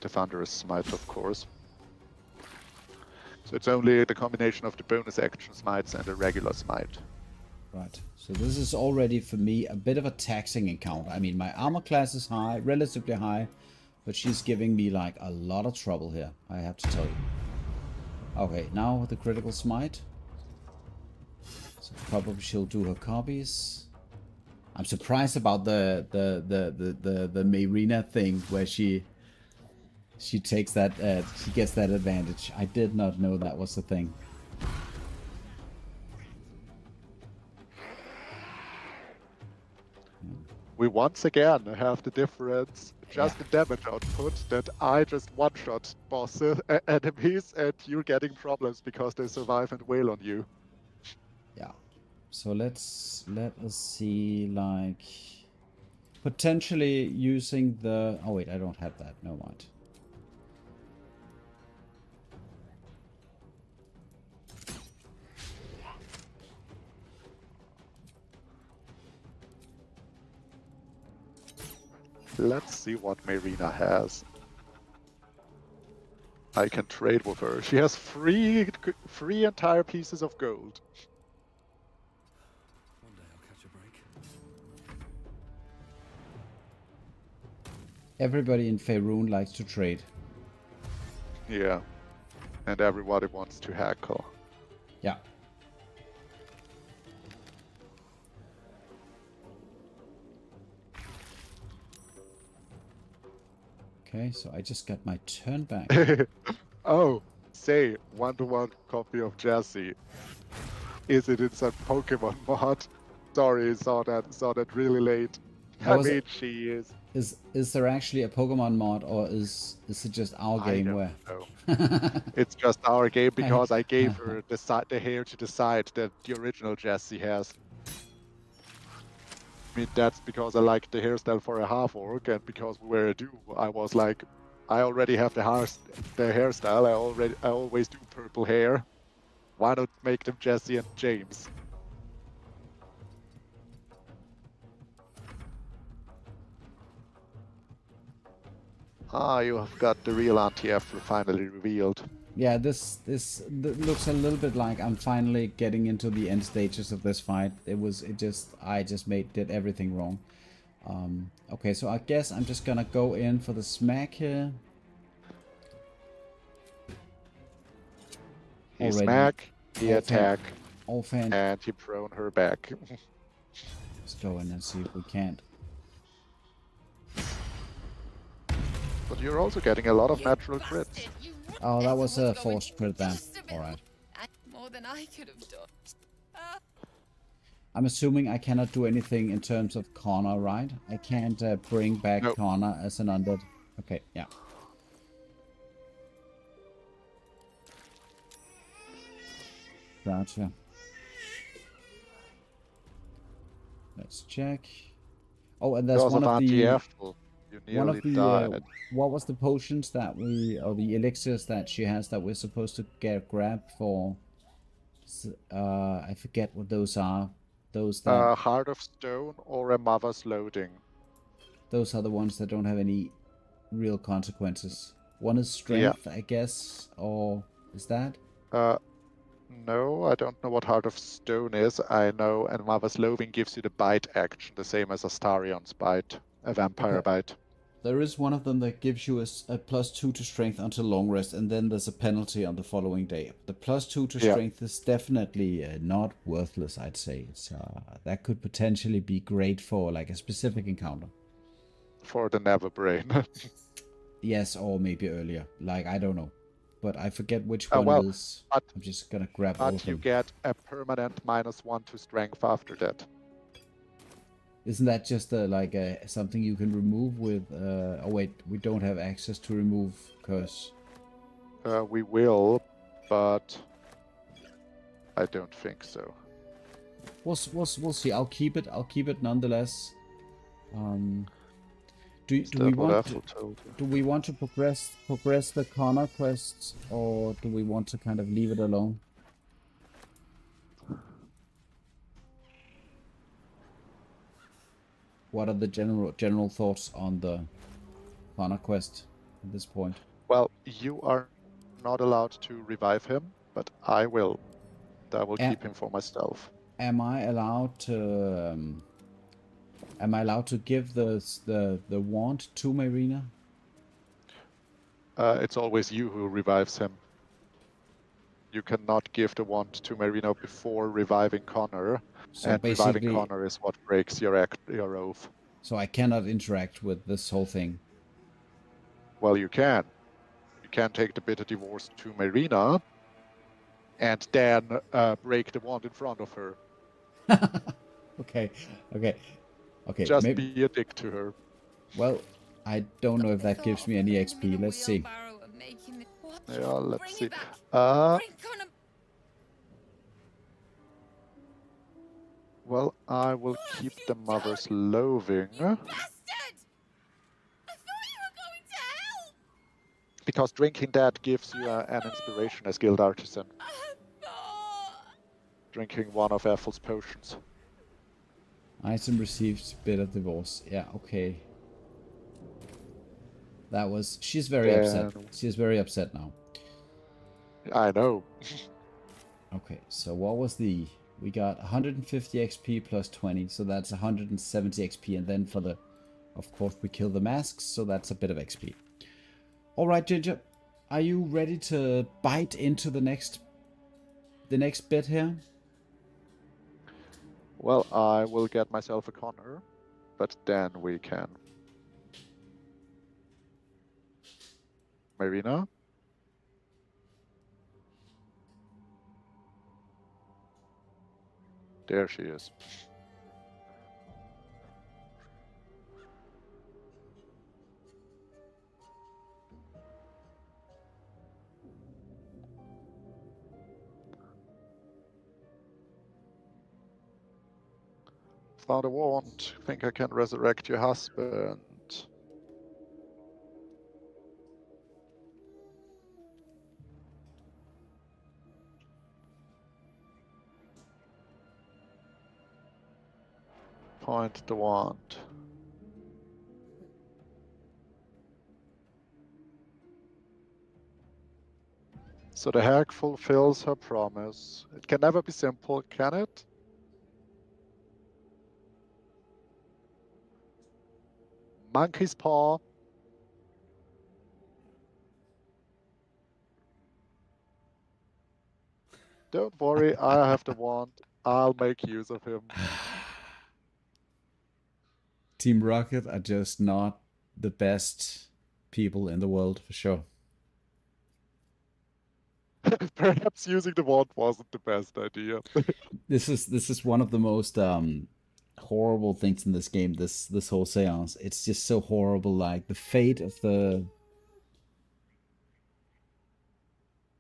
Thunderous Smite, of course. So it's only the combination of the bonus action smites and the regular smite.
Right. So this is already, for me, a bit of a taxing encounter. I mean, my armor class is high, relatively high, but she's giving me, like, a lot of trouble here, I have to tell you. Okay, now with the critical smite. So probably she'll do her copies. I'm surprised about the Marina thing where she she takes that. She gets that advantage. I did not know that was a thing.
We once again have the difference, just the damage output, that I just one-shot bosses, enemies, and you're getting problems because they survive and wail on you.
Yeah. So let us see, like, potentially using the. Oh wait, I don't have that. No mind.
Let's see what Marina has. I can trade with her. She has three entire pieces of gold.
One day I'll catch a break.
Everybody in Faerun likes to trade.
Yeah. And everybody wants to heckle.
Yeah. Okay, so I just got my turn back.
Oh, say, 1-to-1 copy of Jessie. Is it in some Pokemon mod? Sorry, saw that really late.
How
I
was
mean,
it?
she is.
Is there actually a Pokemon mod, or is it just our game
I
where?
don't know. It's just our game because I gave
I-
her the hair to decide that the original Jessie has. I mean, that's because I like the hairstyle for a half orc, and because we were a duo, I was like, I already have the hairstyle. I always do purple hair. Why not make them Jesse and James? Ah, you have got the real anti-F finally revealed.
Yeah, this looks a little bit like I'm finally getting into the end stages of this fight. I just did everything wrong. Okay, so I guess I'm just gonna go in for the smack here.
He
Already.
smack, he attack,
Offhand.
and he prone her back.
Let's go in and see if we can't.
But you're also getting a lot of natural crits.
Oh, that was a forced crit then. Alright.
More than I could have done.
I'm assuming I cannot do anything in terms of Connor, right? I can't bring back
Nope.
Connor as an undead. Okay, yeah. Gotcha. Let's check. Oh, and there's
Because
one
of
of the
anti-F, you
one
nearly
of the
died.
what was the potions that or the elixirs that she has that we're supposed to grab for? I forget what those are. Those that
Heart of Stone or a Mother's Loading.
those are the ones that don't have any real consequences. One is strength, I guess, or is that?
No, I don't know what Heart of Stone is. I know and Mother's Loathing gives you the bite action, the same as Astarion's bite, a vampire
Okay.
bite.
There is one of them that gives you a +2 to strength until long rest, and then there's a penalty on the following day. The +2 to
Yeah.
strength is definitely not worthless, I'd say. It's that could potentially be great for like a specific encounter.
For the Neverbrain.
Yes, or maybe earlier. Like, I don't know. But I forget which
Oh,
one
well,
it is.
but-
I'm just gonna grab all
But
of
you
them.
get a permanent -1 to strength after that.
Isn't that just like something you can remove with... oh wait, we don't have access to remove curse.
We will, but I don't think so.
We'll see. I'll keep it. I'll keep it nonetheless. Do
Is
we
that what
want
Ethel told you?
do we want to progress the Connor quests, or do we want to kind of leave it alone? What are the general thoughts on the Connor quest at this point?
Well, you are not allowed to revive him, but I will. I will keep him for myself.
Am I allowed to? Am I allowed to give the wand to Marina?
It's always you who revives him. You cannot give the wand to Marina before reviving Connor,
So
and reviving
basically,
Connor is what breaks your oath.
so I cannot interact with this whole thing.
Well, you can. can take the bitter divorce to Marina and then break the wand in front of her.
Okay.
Just
Maybe.
be a dick to her.
Well, I don't know if
The
that gives
thought
me
of
any
putting him in
XP.
a
Let's see.
wheelbarrow and making it- What?
Yeah, let's
Bring
see.
it back.
Uh,
Bring Connor.
well, I will
What have
keep
you
the mother's
done?
loathing.
You bastard! I thought you were going to help.
Because drinking that gives you an inspiration as guild artisan.
I thought.
Drinking one of Ethel's potions.
Item received bitter divorce. Yeah, okay. That was... She's very upset.
Then
She's very upset now.
I know.
Okay, so what was the... We got 150 XP plus 20, so that's 170 XP. And then for the... Of course, we kill the masks, so that's a bit of XP. Alright, Ginger. Are you ready to bite into the next bit here?
Well, I will get myself a Connor, but then we can. Marina? There she is. Father won't think I can resurrect your husband. Point the wand. So the hag fulfills her promise. It can never be simple, can it? Monkey's paw. Don't worry, I have the wand. I'll make use of him.
Team Rocket are just not the best people in the world, for sure.
Perhaps using the wand wasn't the best idea.
This is one of the most horrible things in this game. This whole seance. It's just so horrible. Like the fate of the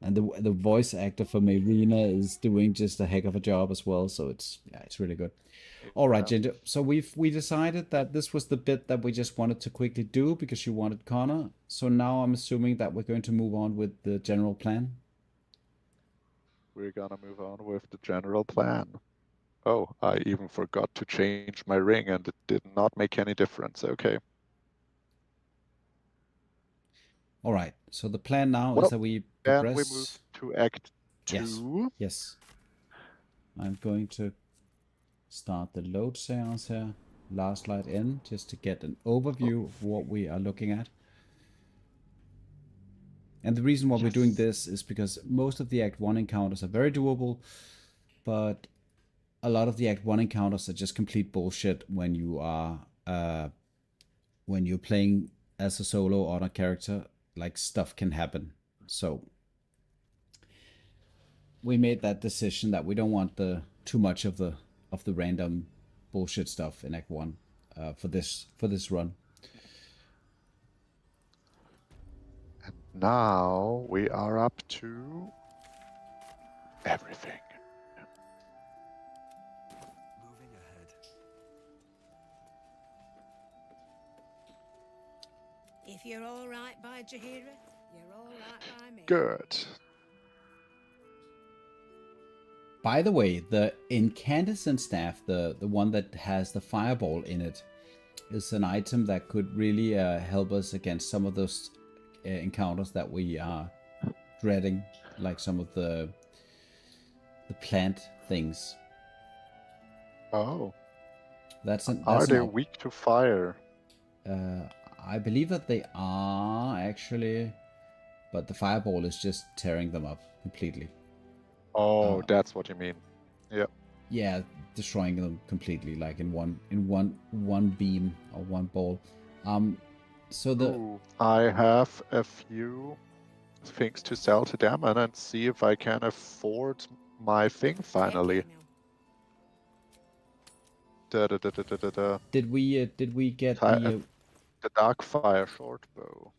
and the voice actor for Marina is doing just a heck of a job as well. So it's really good. All right, Ginger. So we decided that this was the bit that we just wanted to quickly do because you wanted Connor. So now I'm assuming that we're going to move on with the general plan.
We're gonna move on with the general plan. Oh, I even forgot to change my ring and it did not make any difference. Okay.
All right. So the plan now is that we progress.
Then we move to Act 2.
Yes. I'm going to start the load seance here. Last light in, just to get an overview of what we are looking at. And the reason why we're doing this is because most of the Act 1 encounters are very doable, but a lot of the Act 1 encounters are just complete bullshit when you are when you're playing as a solo or a character. Like, stuff can happen. So we made that decision that we don't want too much of the random bullshit stuff in Act 1 for this run.
And now we are up to everything.
Moving ahead.
If you're all right by Jaheira, you're all right by me.
Good.
By the way, the incandescent staff, the one that has the fireball in it, is an item that could really help us against some of those encounters that we are dreading, like some of the plant things.
Oh.
That's
Are they weak to fire?
I believe that they are actually, but the fireball is just tearing them up completely.
Oh, that's what you mean. Yeah.
Yeah, destroying them completely, like in one beam or one ball. So the
Ooh, I have a few things to sell to them and see if I can afford my thing finally.
Take care now.
The
Did we get the
Darkfire short bow.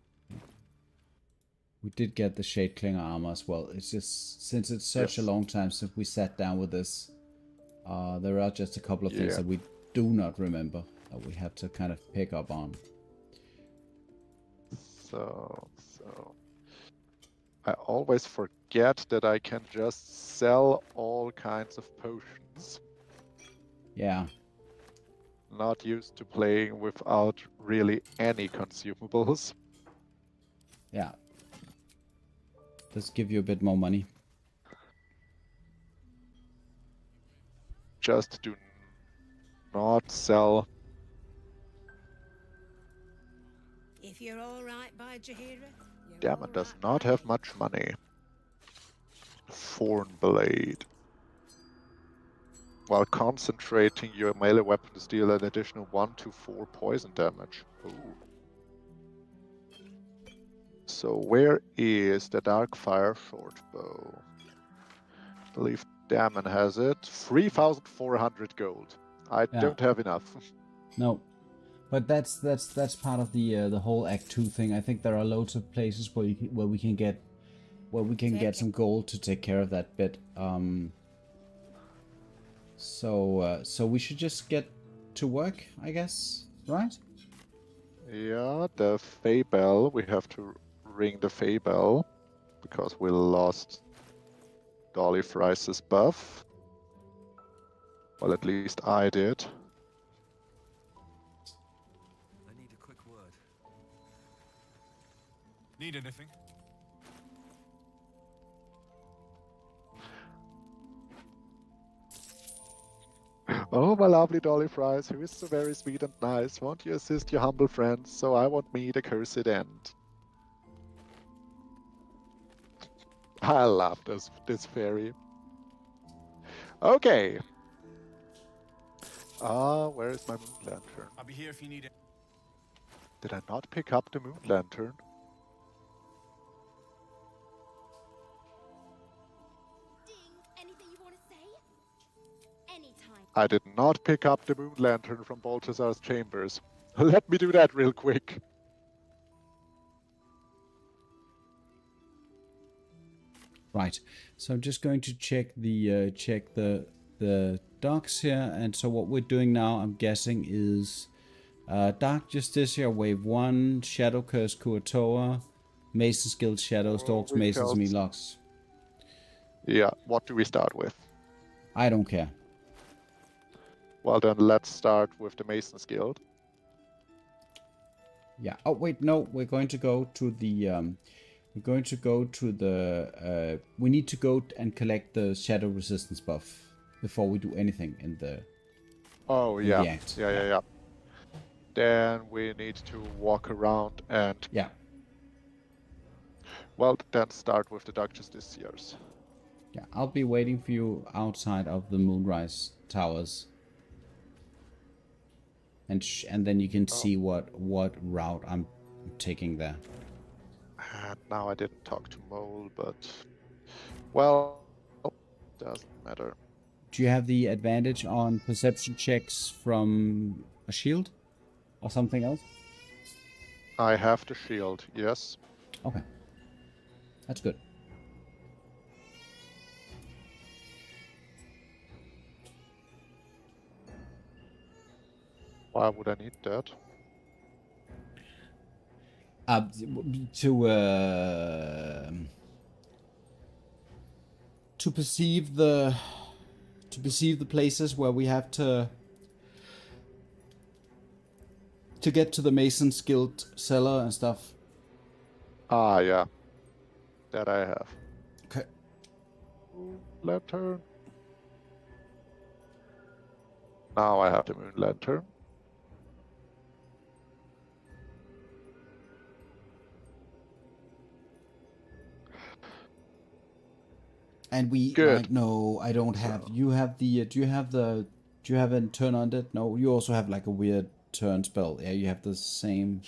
we did get the Shade Clinger armor as well. It's just since it's such a
Yes.
long time since we sat down with this, there are just a couple of things
Yeah.
that we do not remember that we have to kind of pick up on.
So I always forget that I can just sell all kinds of potions.
Yeah.
Not used to playing without really any consumables.
Yeah. Does give you a bit more money.
Just do not sell.
If you're all right by Jahira, you're
Damon
all
does
right
not
by
have
me.
much money. Thornblade. While concentrating your melee weapon to deal an additional 1 to 4 poison damage. Ooh. So where is the Darkfire short bow? I believe Damon has it. 3,400 gold. I
Yeah.
don't have enough.
No. But that's part of the whole Act 2 thing. I think there are loads of places where we can get some gold to take care of that bit. So we should just get to work, I guess, right?
Yeah, the Fey Bell. We have to ring the Fey Bell because we lost Dolly Fries' buff. Well, at least I did.
I need a quick word. Need anything?
Oh, my lovely Dolly Fries, who is so very sweet and nice, won't you assist your humble friends so I won't meet a cursed end? I love this fairy. Okay. Where is my moon lantern?
I'll be here if you need it.
Did I not pick up the moon lantern?
Ding, anything you want to say? Anytime.
I did not pick up the moon lantern from Balthazar's chambers. Let me do that real quick.
Right. So I'm just going to check the docks here, and so what we're doing now, I'm guessing, is Dark Justicia Wave 1, Shadow Curse Kuatoa, Mason's Guild Shadows, Dogs,
we
Masons,
killed-
Mealocks.
Yeah, what do we start with?
I don't care.
Well then, let's start with the Mason's Guild.
Yeah. Oh wait, no, we're going to go to the we need to go and collect the shadow resistance buff before we do anything in the
Oh
in
yeah.
the act.
Yeah. Then we need to walk around and
Yeah.
well, then start with the Dark Justiciars.
Yeah, I'll be waiting for you outside of the Moonrise Towers. And then you can see what route I'm taking there.
And now I didn't talk to Mole, but well, doesn't matter.
Do you have the advantage on perception checks from a shield or something else?
I have the shield, yes.
Okay. That's good.
Why would I need that?
To perceive the places where we have to get to the Mason's Guild cellar and stuff.
Ah, yeah. That I have.
Okay.
Lantern. Now I have the moon lantern.
And we
Good.
like, no, I don't have. You have the. Do you have a turn on it? No, you also have like a weird turn spell. Yeah, you have the same.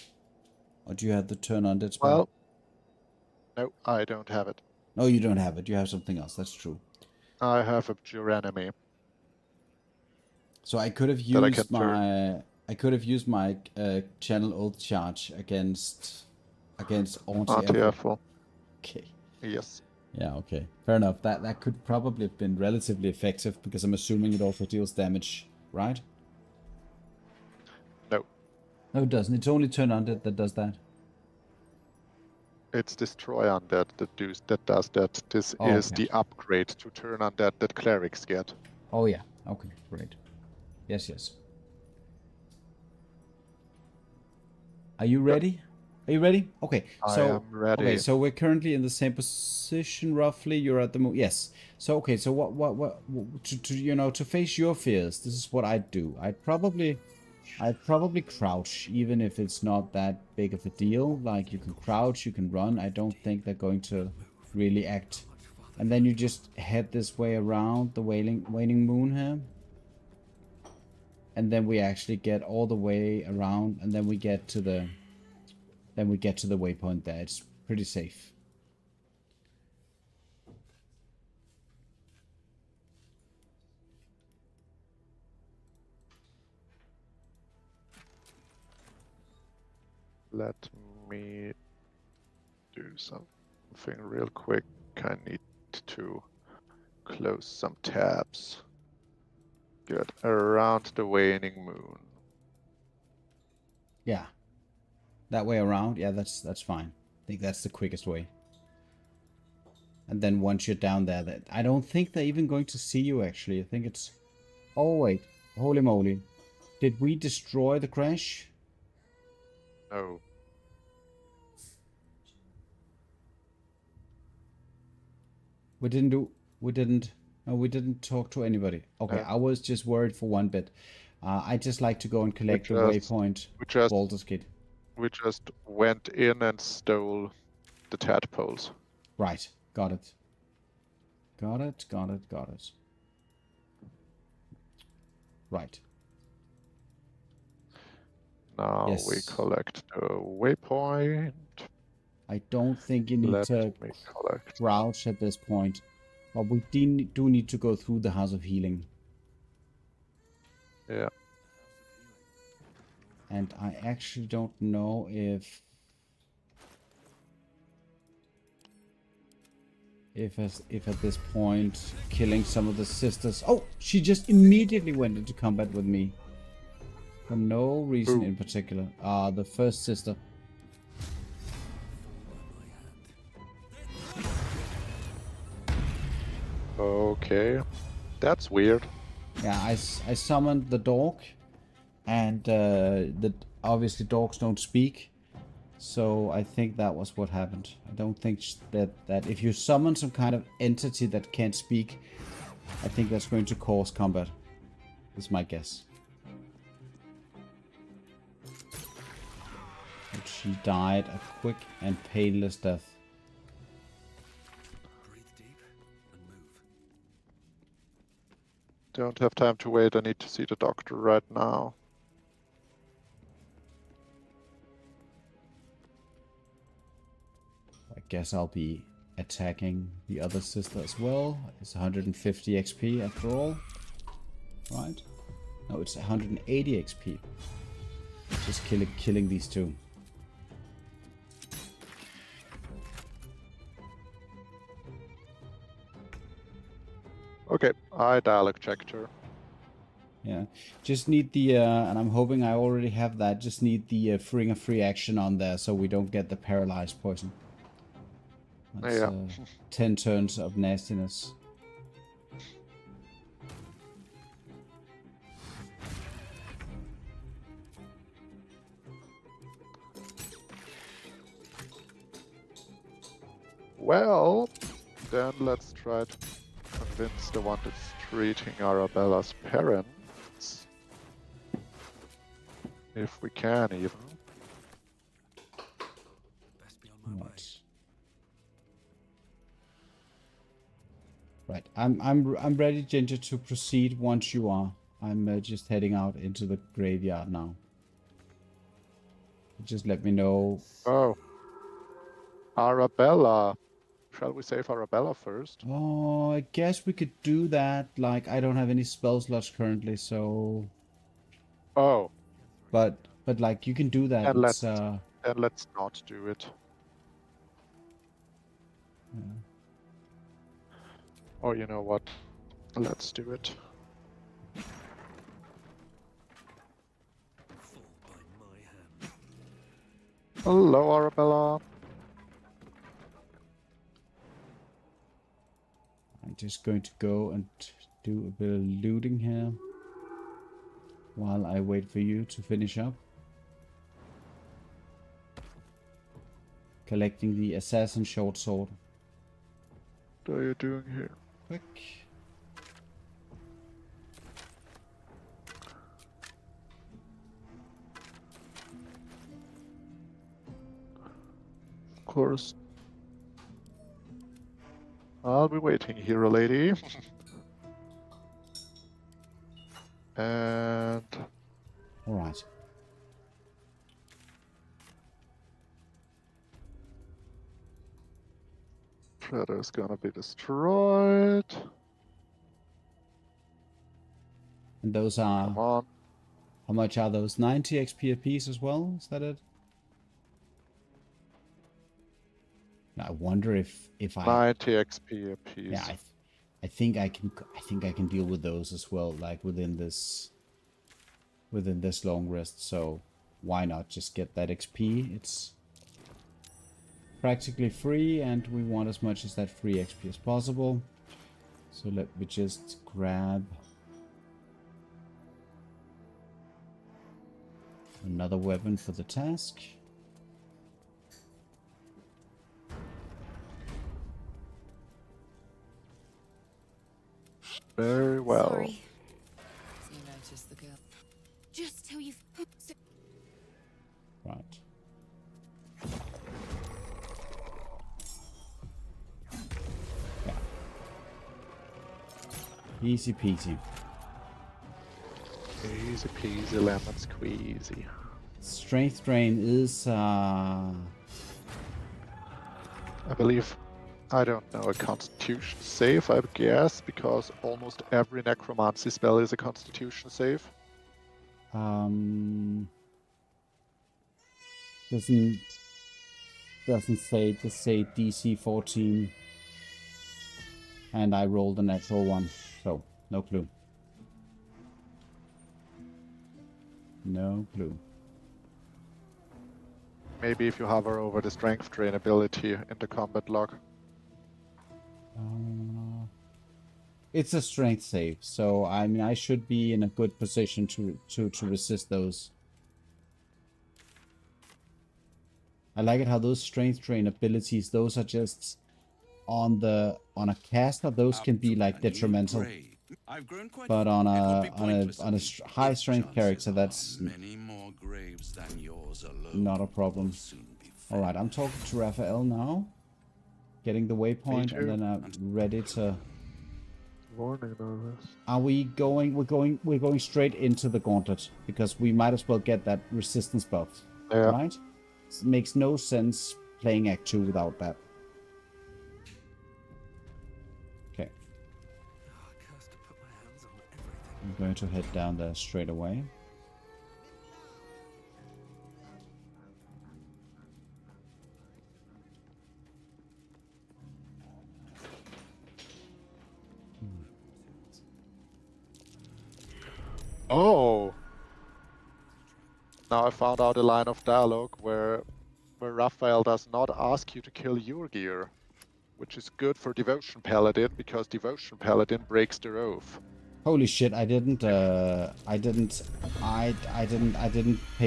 Or do you have the turn on it spell?
Well, No, I don't have it.
No, you don't have it. You have something else. That's true.
I have a pure enemy
So I could have
that I can
used
turn.
my channel oath charge against anti-airful.
Anti-airful.
Okay.
Yes.
Yeah. Okay. Fair enough. That could probably have been relatively effective because I'm assuming it also deals damage, right?
No,
No, it doesn't. It's only turn undead that does that.
it's destroy undead that does that. This
Oh,
is
okay.
the upgrade to turn undead that clerics get.
Oh yeah. Okay. Great. Yes. Yes. Are you ready? Are you ready? Okay.
I
So
am ready.
okay. So we're currently in the same position, roughly. You're at the yes. So okay. So what to face your fears? This is what I'd do. I'd probably crouch, even if it's not that big of a deal. Like, you can crouch, you can run. I don't think they're going to really act. And then you just head this way around the waning moon here. And then we actually get all the way around, and then we get to the waypoint there. It's pretty safe.
Let me do something real quick. I need to close some tabs. Get around the waning moon.
Yeah. That way around? Yeah, that's fine. I think that's the quickest way. And then once you're down there, I don't think they're even going to see you, actually. I think it's... Oh, wait. Holy moly. Did we destroy the crash?
No.
We didn't talk to anybody. Okay, I was just worried for one bit. I just like to go and collect the waypoint, Baldur's Gate.
We just went in and stole the tadpoles.
Right, got it. Got it. Right.
Now
Yes.
we collect the waypoint.
I don't think you need
Let
to
me collect.
crouch at this point. But we do need to go through the House of Healing.
Yeah.
And I actually don't know if at this point killing some of the sisters. Oh, she just immediately went into combat with me. For no reason in particular. The first sister.
Okay. That's weird.
Yeah, I summoned the dog, and obviously dogs don't speak, so I think that was what happened. I don't think that if you summon some kind of entity that can't speak, I think that's going to cause combat. Is my guess. But she died a quick and painless death.
Don't have time to wait. I need to see the doctor right now.
I guess I'll be attacking the other sister as well. It's 150 XP after all. Right? No, it's 180 XP. Just killing these two.
Okay, I dialog checked her.
Yeah, just need the, and I'm hoping I already have that, just need the freeing a free action on there so we don't get the paralyzed poison. That's,
Yeah.
10 turns of nastiness.
Well, then let's try to convince the one that's treating Arabella's parents. If we can, even.
Best be on my way.
Right, I'm ready, Ginger, to proceed once you are. I'm just heading out into the graveyard now. Just let me know.
Oh. Arabella. Shall we save Arabella first?
Oh, I guess we could do that. Like, I don't have any spell slots currently, so...
Oh,
But like, you can do that.
then
It's,
let's not do it.
yeah.
Or you know what? Let's do it.
Fall by my hand.
Hello, Arabella.
I'm just going to go and do a bit of looting here while I wait for you to finish up. Collecting the assassin short sword.
What are you doing here?
Quick.
Of course. I'll be waiting here, lady. And
All right.
Shredder's gonna be destroyed.
And those
Come
are...
on.
How much are those? 90 XP a piece as well? Is that it? I wonder if I...
90 XP a piece.
Yeah, I think I can deal with those as well, like within this long rest. So why not just get that XP? It's practically free, and we want as much as that free XP as possible. So let me just grab another weapon for the task.
Very well.
Sorry.
You noticed the girl.
Just how you've...
Right. Yeah. Easy peasy.
Easy peasy lemon squeezy.
Strength drain is
I believe, I don't know, a constitution save, I guess, because almost every necromancy spell is a constitution save.
doesn't say, just say DC 14, and I rolled a natural one, so no clue. No clue.
Maybe if you hover over the strength drain ability in the combat log.
It's a strength save, so I mean I should be in a good position to resist those. I like it how those strength drain abilities, those are just on a caster, those can be like detrimental.
I've grown quite
But on
It would
a
be pointless of me.
high
Its
strength
chances
character,
are
that's
many more graves than yours alone
not a problem.
will soon be
All right, I'm talking to Raphael now, getting the waypoint,
too.
and then I'm ready to.
Warning nervous.
Are we going? We're going straight into the gauntlet because we might as well get that resistance buff,
Yeah.
right? It makes no sense playing Act 2 without that. Okay,
Oh, cursed to put my hands on everything.
I'm going to head down there straight away.
Oh! Now I found out a line of dialogue where Raphael does not ask you to kill your gear, which is good for Devotion Paladin because Devotion Paladin breaks their oath.
Holy shit! I didn't pay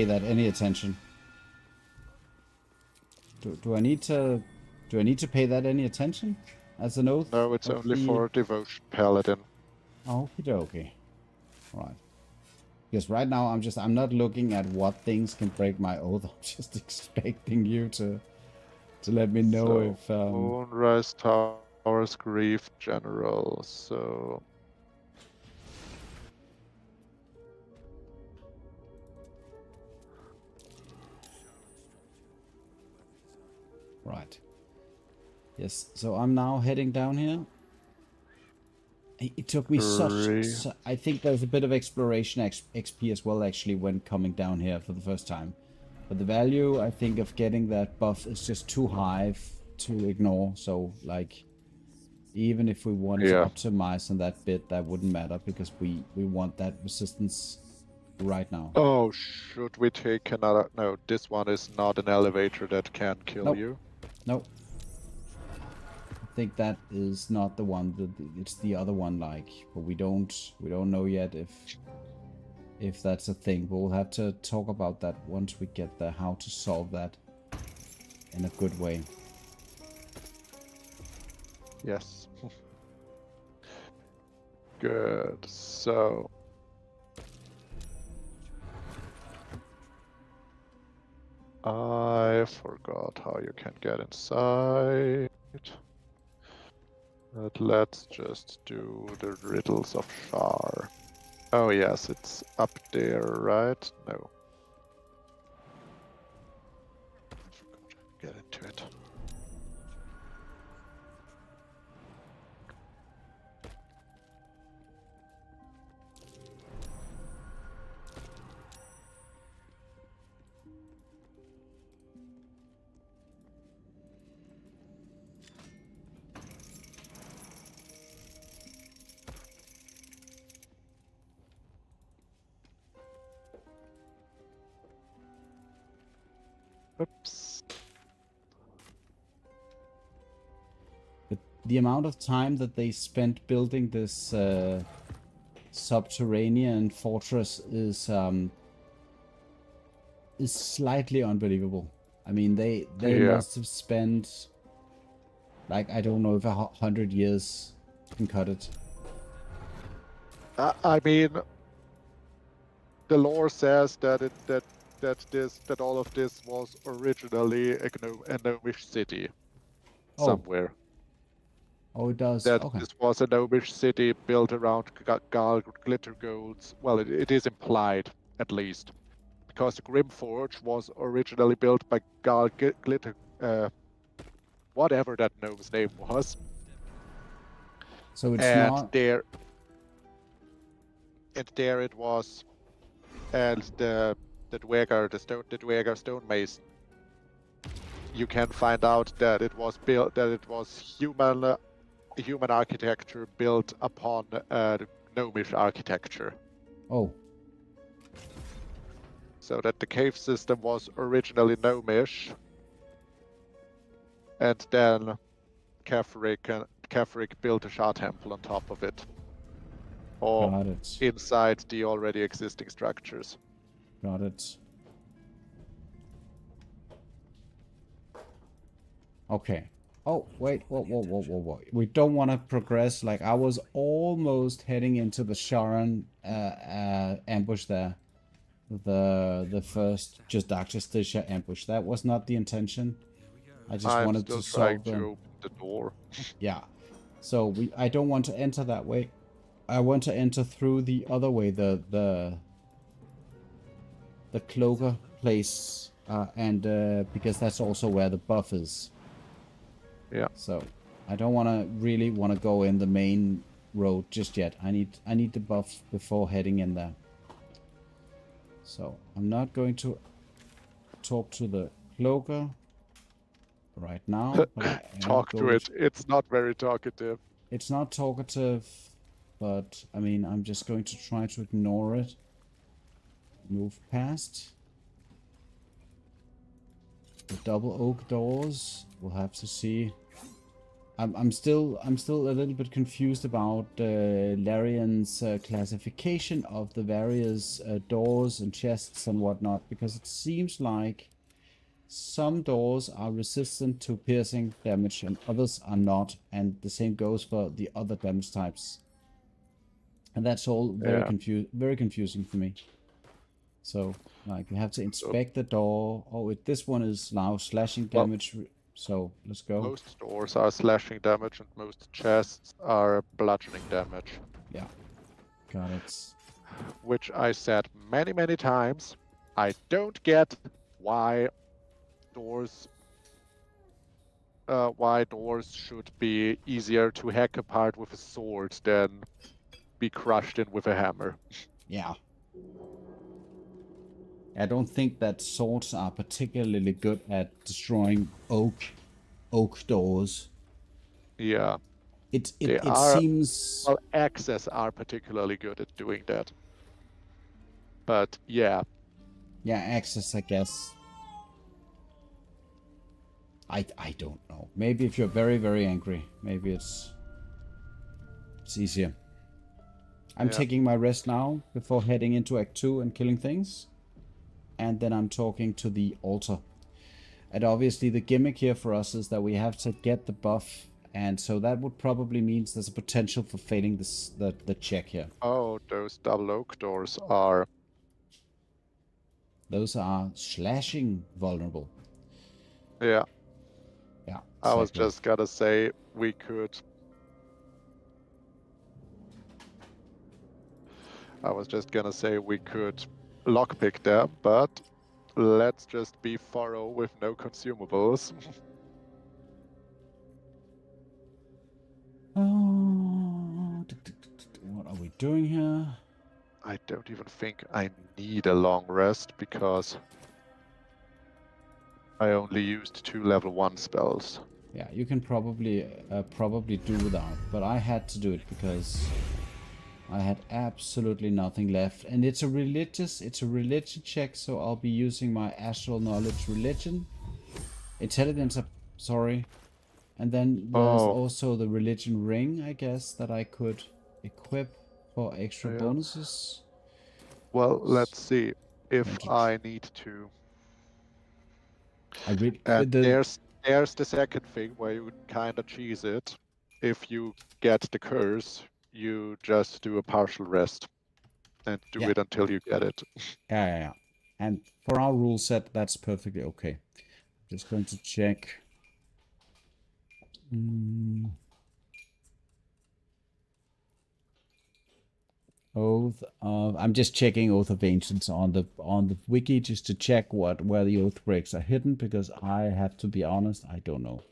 that any attention. Do I need to pay that any attention as an oath?
No, it's
of
only
the-
for Devotion Paladin.
Okie dokie. Right. Because right now I'm not looking at what things can break my oath. I'm just expecting you to let me know
So,
if
Moonrise Towers Grief General, so...
right. Yes, so I'm now heading down here. It took me
Three.
I think there's a bit of exploration XP as well, actually, when coming down here for the first time. But the value, I think, of getting that buff is just too high to ignore. So, like, even if we wanted to
Yeah.
optimize on that bit, that wouldn't matter because we want that resistance right now.
Oh, should we take another? No, this one is not an elevator that can kill
Nope.
you.
Nope. I think that is not the one. It's the other one, like, but we don't know yet if that's a thing. We'll have to talk about that once we get there, how to solve that in a good way.
Yes. Good. So. I forgot how you can get inside. But let's just do the riddles of Shar. Oh yes, it's up there, right? No. I forgot to get into it. Oops.
The amount of time that they spent building this subterranean fortress is slightly unbelievable. I mean, they
Yeah.
must have spent, like, I don't know if 100 years can cut it.
I mean, the lore says that all of this was originally a gnomish city
Oh.
somewhere.
Oh, it does.
That
Okay.
this was a gnomish city built around Gal glitter golds. Well, it is implied, at least, because the Grimforge was originally built by Gal glitter, whatever that gnome's name was.
So it's
And
not.
there it was, and the Dweger stonemason. You can find out that it was human architecture built upon gnomish architecture.
Oh.
So that the cave system was originally gnomish, and then Kefrik built a Shah temple on top of it, or
Got it.
inside the already existing structures.
Got it. Okay. Oh, wait. Whoa. We don't want to progress. Like, I was almost heading into the Sharon ambush there. The first just Dark Justicia ambush. That was not the intention. I just
I'm
wanted
still
to
trying
solve
to
them.
open the door.
Yeah. So I don't want to enter that way. I want to enter through the other way, the cloaker place, and because that's also where the buff is.
Yeah.
So I don't really want to go in the main road just yet. I need the buff before heading in there. So I'm not going to talk to the cloaker right now. But I am
Talk to
going
it. It's not very talkative.
It's not talkative, but I mean, I'm just going to try to ignore it. Move past. The double oak doors. We'll have to see. I'm still a little bit confused about Larian's classification of the various doors and chests and whatnot, because it seems like some doors are resistant to piercing damage and others are not, and the same goes for the other damage types. And that's all very confusing for me. So, like, you have to inspect the door. Oh, this one is now slashing damage. So, let's go.
Most doors are slashing damage and most chests are bludgeoning damage.
Yeah. Got it.
Which I said many, many times. I don't get why doors why doors should be easier to hack apart with a sword than be crushed in with a hammer.
Yeah. I don't think that swords are particularly good at destroying oak doors.
Yeah,
It
they
it it
are.
seems
Well, axes are particularly good at doing that. But yeah,
yeah, access, I guess. I don't know. Maybe if you're very, very angry, maybe it's easier. I'm
yeah.
taking my rest now before heading into Act 2 and killing things. And then I'm talking to the altar. And obviously the gimmick here for us is that we have to get the buff. And so that would probably means there's a potential for failing the check here.
Oh, those double oak doors are.
Those are slashing vulnerable.
Yeah,
Yeah,
I was
exactly.
just gonna say we could. I was just gonna say we could lockpick them, but let's just be thorough with no consumables.
Oh, what are we doing here?
I don't even think I need a long rest because I only used 2 level 1 spells.
Yeah, you can probably do without, but I had to do it because I had absolutely nothing left, and it's a religion check, so I'll be using my astral knowledge religion, intelligence. Sorry, and then there's
Oh,
also the religion ring, I guess, that I could equip for extra
yeah.
bonuses.
Well, let's see if
Going to
I need to.
I really
And
the
there's the second thing where you kind of cheese it. If you get the curse, you just do a partial rest and do
yeah
it until you get it.
yeah. And for our rule set, that's perfectly okay. Just going to check. Oath of I'm just checking Oath of Ancients on the wiki just to check where the oath breaks are hidden, because I have to be honest, I don't know.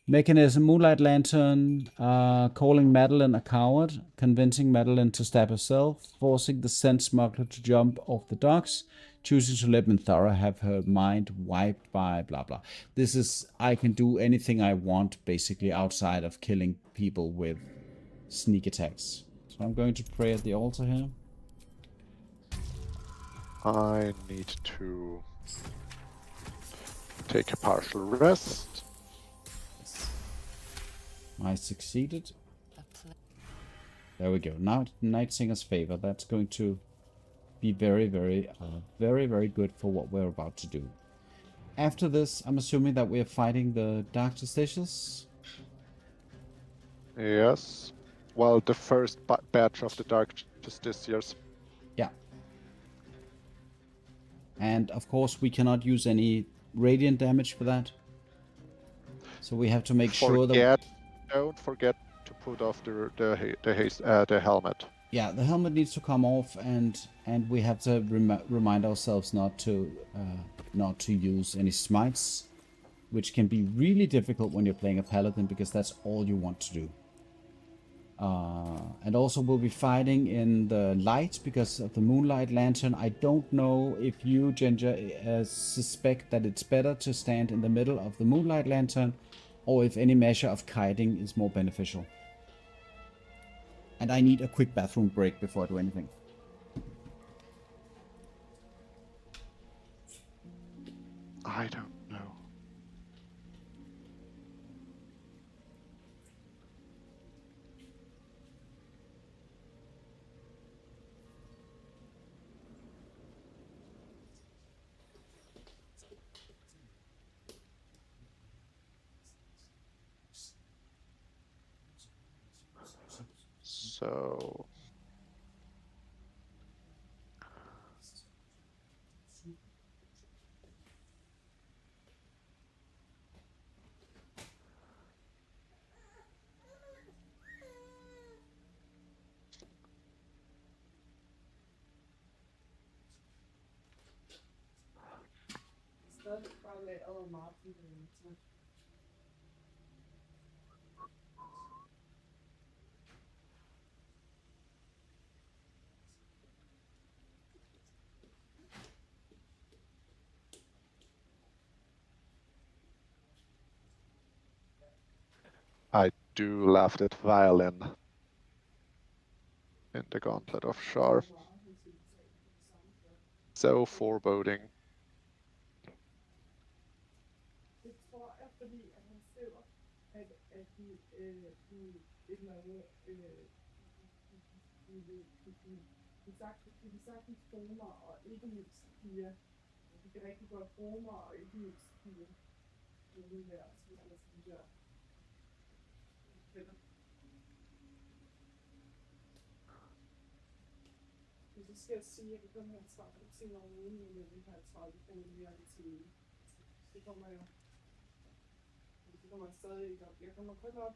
Mechanism: Moonlight Lantern, calling Madeline a coward, convincing Madeline to stab herself, forcing the scent smuggler to jump off the docks, choosing to let Minthara have her mind wiped by blah blah. This is, I can do anything I want basically outside of killing people with sneak attacks. So I'm going to pray at the altar here.
I need to take a partial rest.
I succeeded. There we go. Now Night Singer's favor. That's going to be very, very good for what we're about to do. After this, I'm assuming that we're fighting the Dark Justiciars.
Yes. Well, the first batch of the Dark Justiciars.
Yeah. And of course, we cannot use any radiant damage for that. So we have to make sure that...
Don't forget to put off the helmet.
Yeah, the helmet needs to come off, and we have to remind ourselves not to use any smites, which can be really difficult when you're playing a paladin, because that's all you want to do. And also we'll be fighting in the light because of the Moonlight Lantern. I don't know if you, Ginger, suspect that it's better to stand in the middle of the Moonlight Lantern, or if any measure of kiting is more beneficial. And I need a quick bathroom break before I do anything.
I don't know. So... I do love that violin in the Gauntlet of Shar. So foreboding.
Det tror jeg, fordi at han skriver, at de et eller andet, de sagtens bruge mig, og ikke mindst piger. De kan rigtig godt bruge mig, og ikke mindst piger. Det er det her, synes jeg. Så skal jeg sige, at jeg kan komme her 30 timer om ugen, men jeg vil have 30 kroner mere i timen. Det kommer jeg. Det kommer jeg stadig ikke op. Jeg kommer kun op.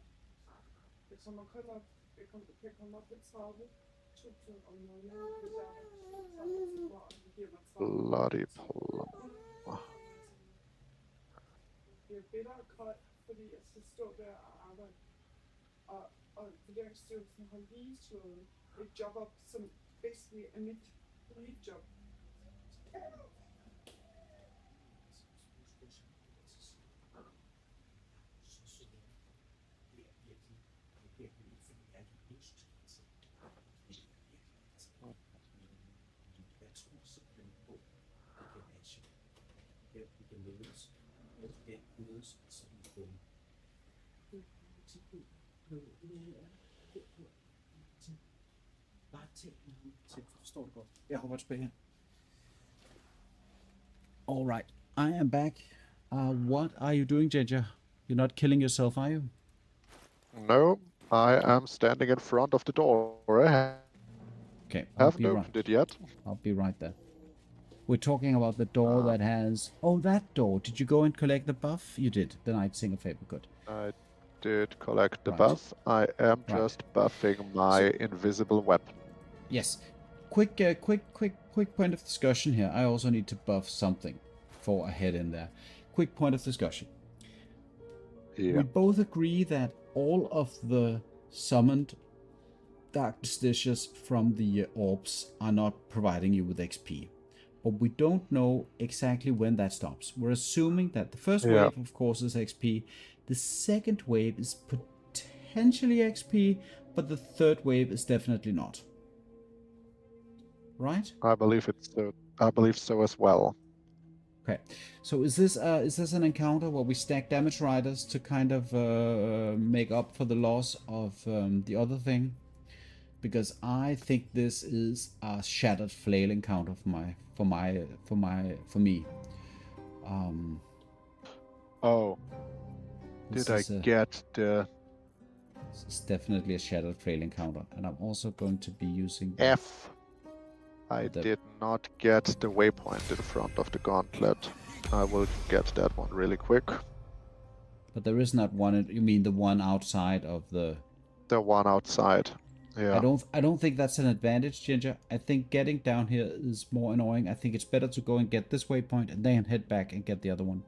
Jeg kommer op på 30.000 om måneden, hvis jeg har 30 timer, og det giver mig 30.
Bloody plum.
Det er bitter og koldt, fordi jeg skal stå der og arbejde. Og Vurderingsstyrelsen har lige slået et job op, som basically er mit lead job.
All right, I am back. What are you doing, Ginger? You're not killing yourself, are you?
No, I am standing in front of the door. I
Okay,
haven't opened it yet.
I'll be right there. We're talking about the door that has... Oh, that door. Did you go and collect the buff? You did. The Night Singer favor. Good.
I did collect the
Right.
buff. I am
Right.
just buffing my invisible weapon.
Yes. Quick point of discussion here. I also need to buff something for a head in there. Quick point of discussion.
Yeah.
We both agree that all of the summoned dark stitches from the orbs are not providing you with XP. But we don't know exactly when that stops. We're assuming that the first
Yeah.
wave, of course, is XP. The second wave is potentially XP, but the third wave is definitely not. Right?
I believe it's so. I believe so as well.
Okay. So is this an encounter where we stack damage riders to kind of make up for the loss of the other thing? Because I think this is a shattered flail encounter for me.
Oh,
This
did I
is
get the
This is definitely a shattered flail encounter, and I'm also going to be using
F? I did not get the waypoint in front of the gauntlet. I will get that one really quick.
But there is not one. You mean the one outside of the?
The one outside. Yeah.
I don't think that's an advantage, Ginger. I think getting down here is more annoying. I think it's better to go and get this waypoint and then head back and get the other one.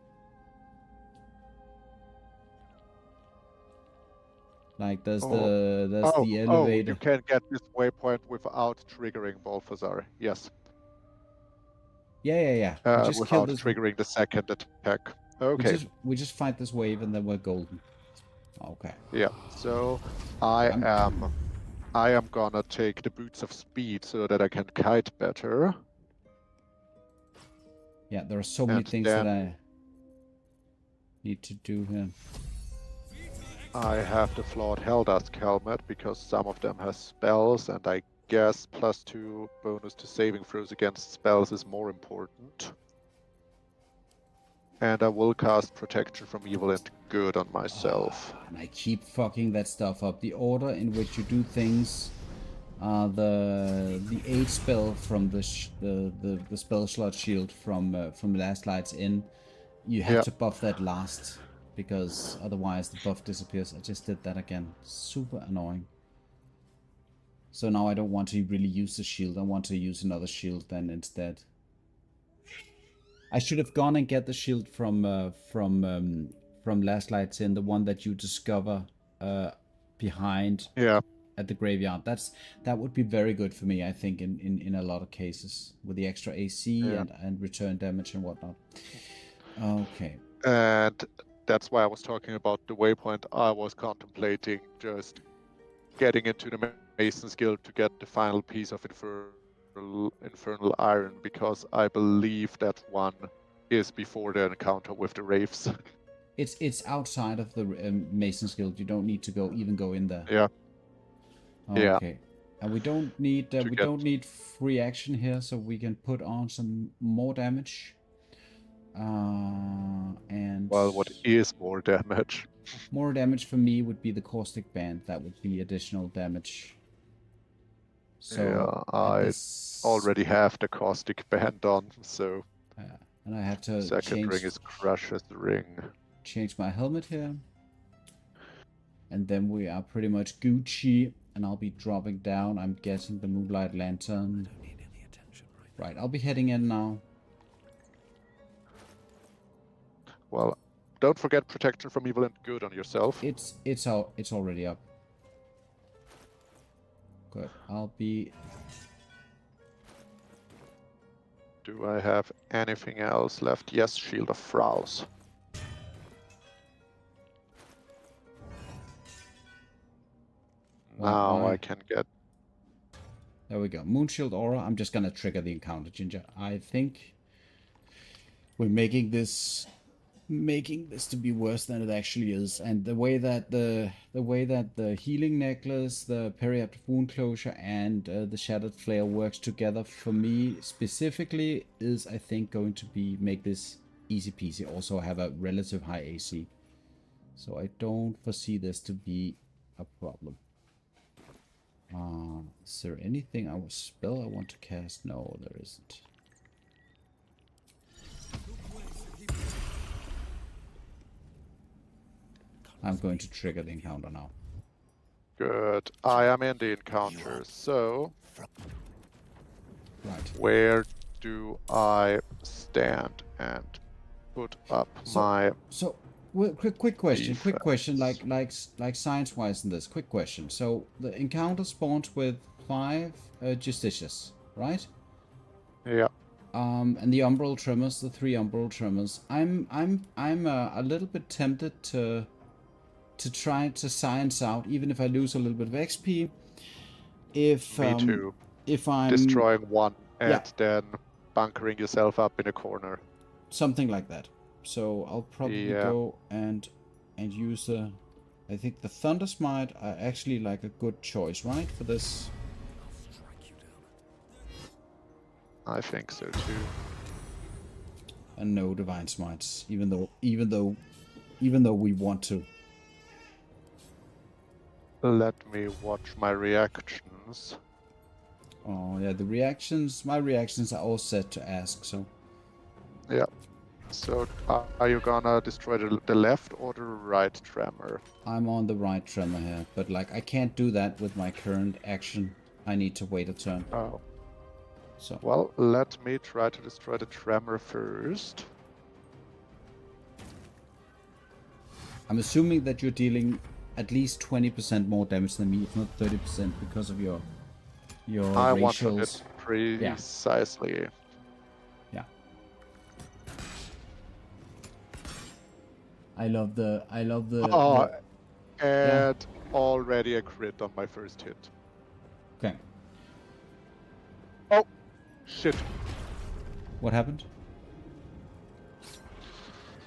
Like there's the elevator.
Oh, you can get this waypoint without triggering Balthazar. Yes.
Yeah. We just kill
Without
this.
triggering the second attack. Okay.
We just fight this wave and then we're golden. Okay.
Yeah. So I am gonna take the boots of speed so that I can kite better.
Yeah, there are so many
And
things
then-
that I need to do here.
I have the flawed Helldusk helmet because some of them has spells, and I guess +2 bonus to saving throws against spells is more important. And I will cast Protection from Evil and Good on myself.
And I keep fucking that stuff up. The order in which you do things, the aid spell from the spell slot shield from Last Lights In, you have
Yeah.
to buff that last because otherwise the buff disappears. I just did that again. Super annoying. So now I don't want to really use the shield. I want to use another shield then instead. I should have gone and get the shield from Last Lights In, the one that you discover behind
Yeah.
at the graveyard. That would be very good for me, I think, in a lot of cases with the extra AC
Yeah.
and return damage and whatnot. Okay.
And that's why I was talking about the waypoint. I was contemplating just getting into the Mason's Guild to get the final piece of infernal iron, because I believe that one is before the encounter with the wraiths.
It's outside of the Mason's Guild. You don't need to go in there.
Yeah. Yeah.
Okay. And we don't need
To get-
don't need free action here, so we can put on some more damage. And
Well, what is more damage?
more damage for me would be the caustic band. That would be additional damage. So
Yeah, I already have the caustic band on, so
and I have to
second ring is Crush's ring.
change my helmet here. And then we are pretty much Gucci, and I'll be dropping down. I'm guessing the Moonlight Lantern.
Don't need any attention
Right, I'll be heading in now.
Well, don't forget protection from evil and good on yourself.
It's already up. Good. I'll be.
Do I have anything else left? Yes, Shield of Thralls. Now I can get.
There we go. Moonshield Aura. I'm just gonna trigger the encounter, Ginger. I think we're making this to be worse than it actually is. And the way that the healing necklace, the periaptic wound closure, and the shattered flare works together for me specifically is, I think, going to be make this easy peasy. Also have a relative high AC, so I don't foresee this to be a problem. Is there anything spell I want to cast? No, there isn't. I'm going to trigger the encounter now.
Good. I am in the encounter, so
Right.
where do I stand and put up my...
So, well, quick question. Quick
defense?
question. Like science-wise in this. Quick question. So the encounter spawns with 5 justiciars, right?
Yeah.
And the umbral tremors, the 3 umbral tremors. I'm a little bit tempted to try to science out, even if I lose a little bit of XP. If
Me too.
If I'm
Destroying one and
Yeah.
then bunkering yourself up in a corner.
something like that. So I'll probably
Yeah.
go and use the. I think the Thunder Smite are actually like a good choice, right, for this.
I'll strike you down.
I think so too.
And no Divine Smites, even though we want to.
Let me watch my reactions.
Oh yeah, my reactions are all set to ask. So
Yeah. So are you gonna destroy the left or the right tremor?
I'm on the right tremor here, but like I can't do that with my current action. I need to wait a turn.
Oh.
So
Well, let me try to destroy the tremor first.
I'm assuming that you're dealing at least 20% more damage than me, if not 30%, because of your
I want to
ratios.
hit precisely.
Yeah. I love the
Oh, and already a crit on my first hit.
Okay.
Oh, shit.
What happened?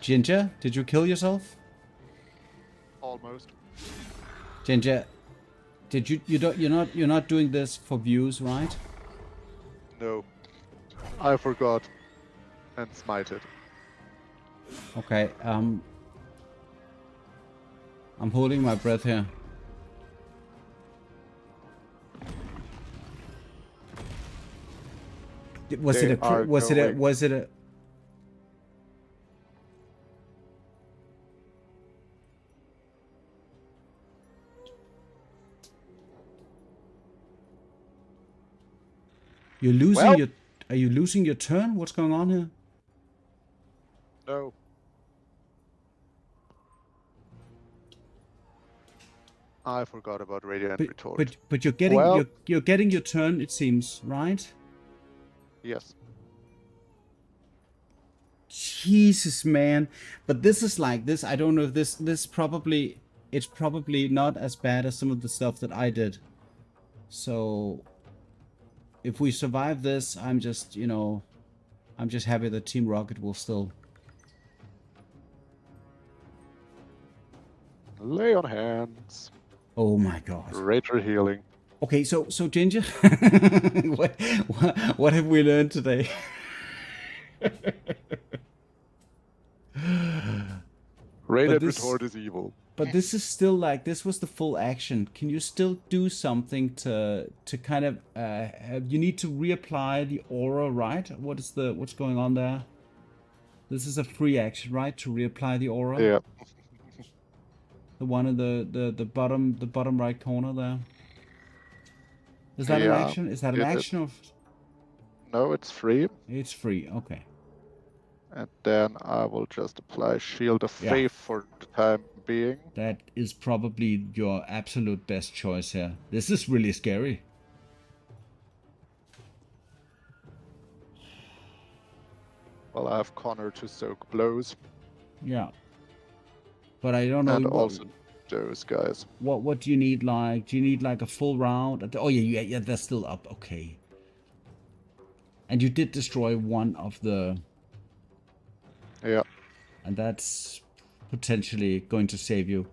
Ginger, did you kill yourself?
Almost.
Ginger, you're not doing this for views, right?
No. I forgot. And smited.
Okay, I'm holding my breath here. Was
They
it a
are
was it a
going-
was it a You're losing
Well-
your are you losing your turn? What's going on here?
No. I forgot about Radiant Retort.
But you're getting
Well-
you're getting your turn, it seems, right?
Yes.
Jesus, man. But this is like this. I don't know if this probably it's probably not as bad as some of the stuff that I did. So if we survive this, I'm just, you know, I'm just happy that Team Rocket will still.
Lay on hands.
Oh my god.
Greater healing.
Okay, so Ginger, what have we learned today?
Radiant
this-
retort is evil.
But this is still like, this was the full action. Can you still do something to kind of you need to reapply the aura, right? What's going on there? This is a free action, right? To reapply the aura.
Yeah.
The one in the bottom right corner there. Is that an
Yeah,
action? Is that an
it is.
action of?
No, it's free.
It's free. Okay.
And then I will just apply Shield of
Yeah.
Faith for the time being.
That is probably your absolute best choice here. This is really scary.
Well, I have Connor to soak blows.
Yeah. But I don't know.
And
what,
also those guys.
what do you need? Like, do you need like a full round? Oh yeah, they're still up. Okay. And you did destroy one of the.
Yeah.
And that's potentially going to save you.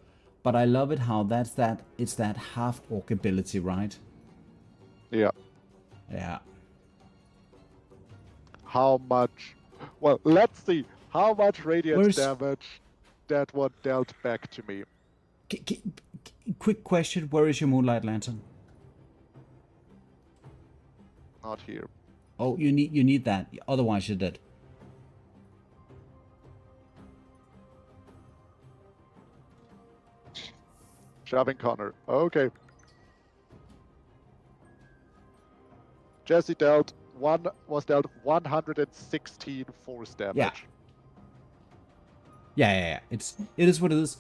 But I love it how it's that half orc ability, right?
Yeah.
Yeah.
How much? Well, let's see. How much radiant
Where's-
damage that one dealt back to me?
Quick question: where is your Moonlight Lantern?
Not here.
Oh, you need that. Otherwise, you're dead.
Shoving Connor. Okay. Jesse was dealt 116 force damage.
Yeah. It is what it is.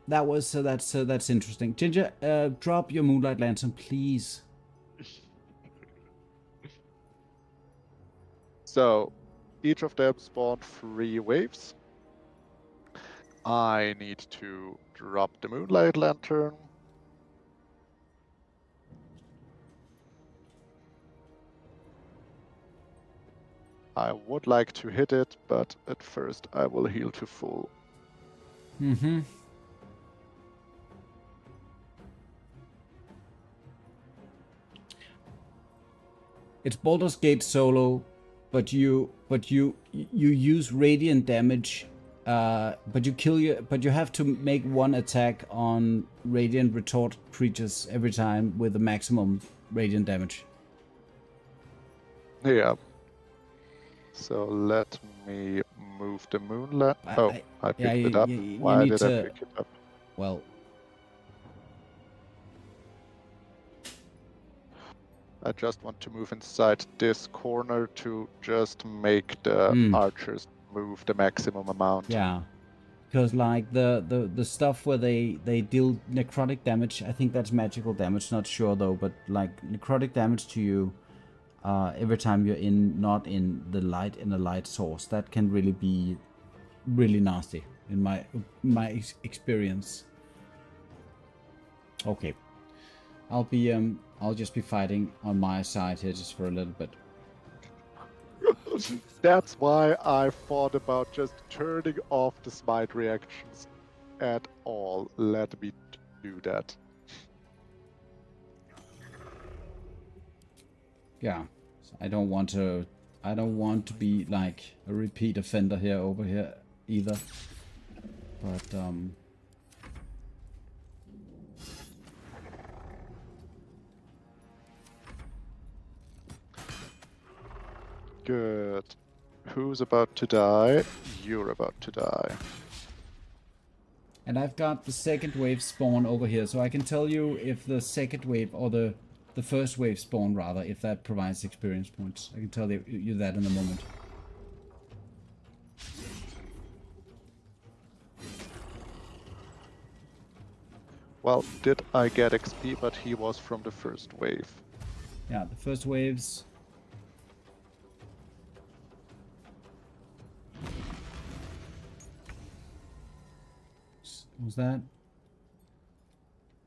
That's interesting. Ginger, drop your Moonlight Lantern, please.
So, each of them spawn 3 waves. I need to drop the Moonlight Lantern. I would like to hit it, but at first I will heal to full.
Mm-hmm. It's Baldur's Gate solo, but you use radiant damage, but you have to make one attack on radiant retort creatures every time with the maximum radiant damage.
Yeah. So let me move the Moonlight. I picked it up. Why
need
did
to-
I pick it up?
Well,
I just want to move inside this corner to just make the archers move the maximum amount.
yeah, because like the stuff where they deal necrotic damage, I think that's magical damage. Not sure though, but like necrotic damage to you every time you're not in the light source, that can really be really nasty in my experience. Okay, I'll just be fighting on my side here just for a little bit.
That's why I thought about just turning off the smite reactions at all. Let me do that.
Yeah, so I don't want to be like a repeat offender over here either. But
Good. Who's about to die? You're about to die.
and I've got the second wave spawn over here, so I can tell you if the second wave or the first wave spawn rather, if that provides experience points. I can tell you that in a moment.
Well, did I get XP, but he was from the first wave.
Yeah, the first waves. Was that?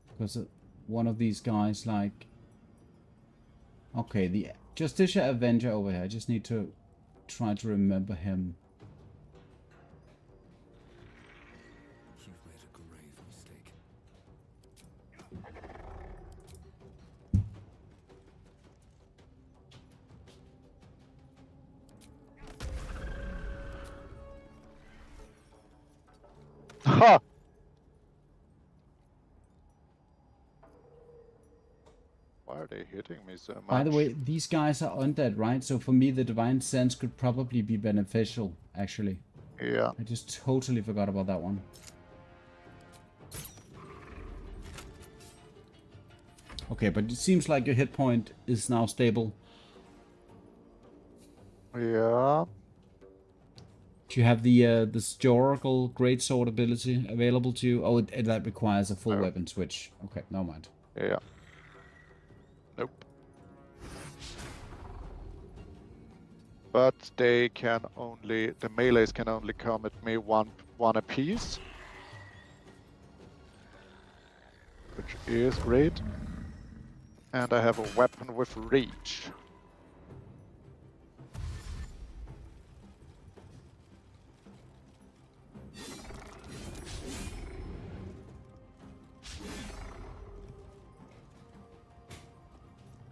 Because one of these guys, like... Okay, the Justicia Avenger over here. I just need to try to remember him.
You've made a grave mistake.
Ha! Why are they hitting me so much?
By the way, these guys are undead, right? So for me, the Divine Sense could probably be beneficial, actually.
Yeah.
I just totally forgot about that one. Okay, but it seems like your hit point is now stable.
Yeah.
Do you have the historical greatsword ability available to you? Oh, that requires a full
No.
weapon switch. Okay, no mind.
Yeah. Nope. But they can only, the melees can only come at me one apiece, which is great. And I have a weapon with reach.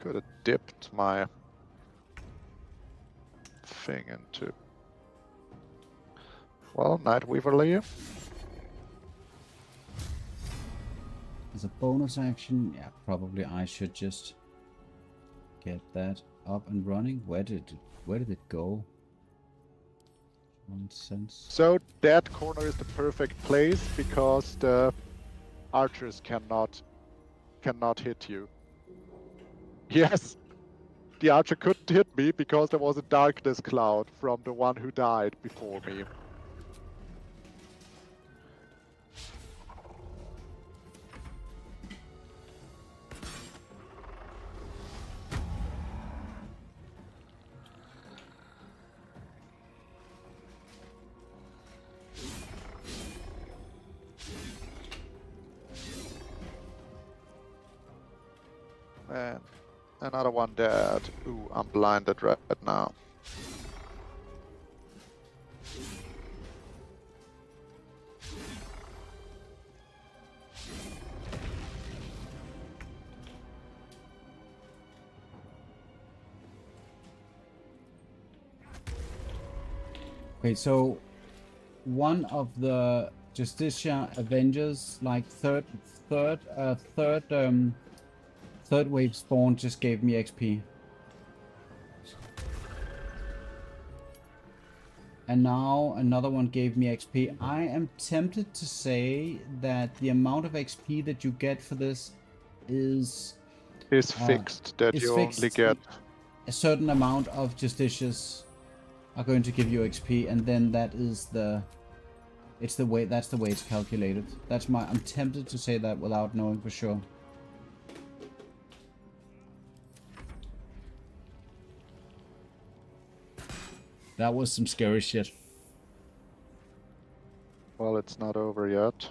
Could have dipped my thing into. Well, Night Weaverly.
As a bonus action, yeah, probably I should just get that up and running. Where did it go? Nonsense.
So that corner is the perfect place because the archers cannot hit you. Yes, the archer couldn't hit me because there was a darkness cloud from the one who died before me. And another one dead. Ooh, I'm blinded right now.
Okay, so one of the Justicia Avengers, like third wave spawn, just gave me XP. And now another one gave me XP. I am tempted to say that the amount of XP that you get for this is
Fixed, that
is
you
fixed.
only get.
A certain amount of Justicias are going to give you XP, and then that is that's the way it's calculated. I'm tempted to say that without knowing for sure. That was some scary shit.
Well, it's not over yet.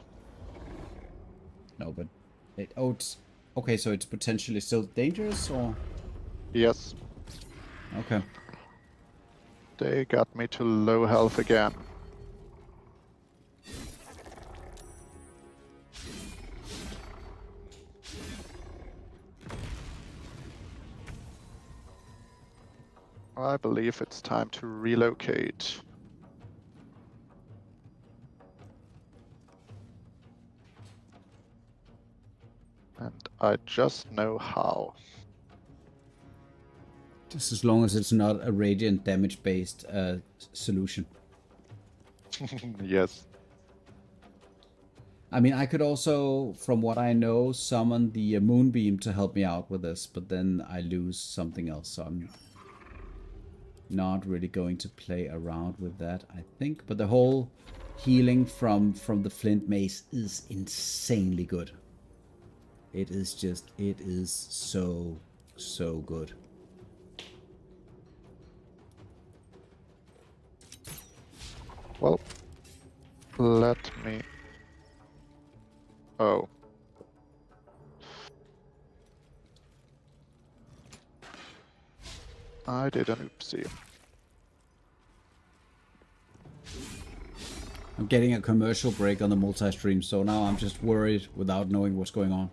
No, but it's okay. So it's potentially still dangerous, or
Yes,
okay.
they got me to low health again. I believe it's time to relocate. And I just know how.
Just as long as it's not a radiant damage based solution.
Yes.
I mean, I could also, from what I know, summon the moonbeam to help me out with this, but then I lose something else, so I'm not really going to play around with that, I think. But the whole healing from the flint mace is insanely good. It is so good.
Well, let me Oh. I did an oopsie.
I'm getting a commercial break on the multi-stream, so now I'm just worried without knowing what's going on.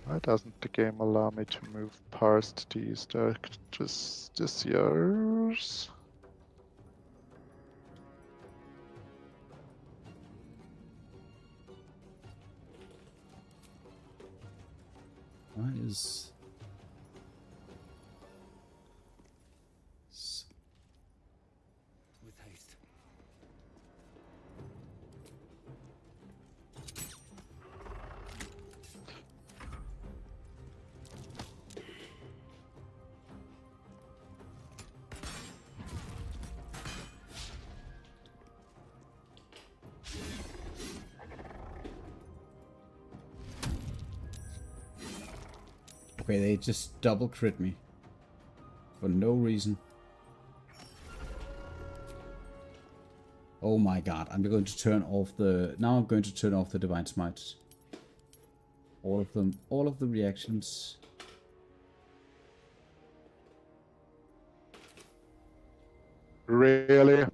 Why doesn't the game allow me to move past these just yours?
Why is...
With haste.
Okay, they just double crit me. For no reason. Oh my god, I'm going to turn off the... Now I'm going to turn off the Divine Smites. All of them. All of the reactions.
Really?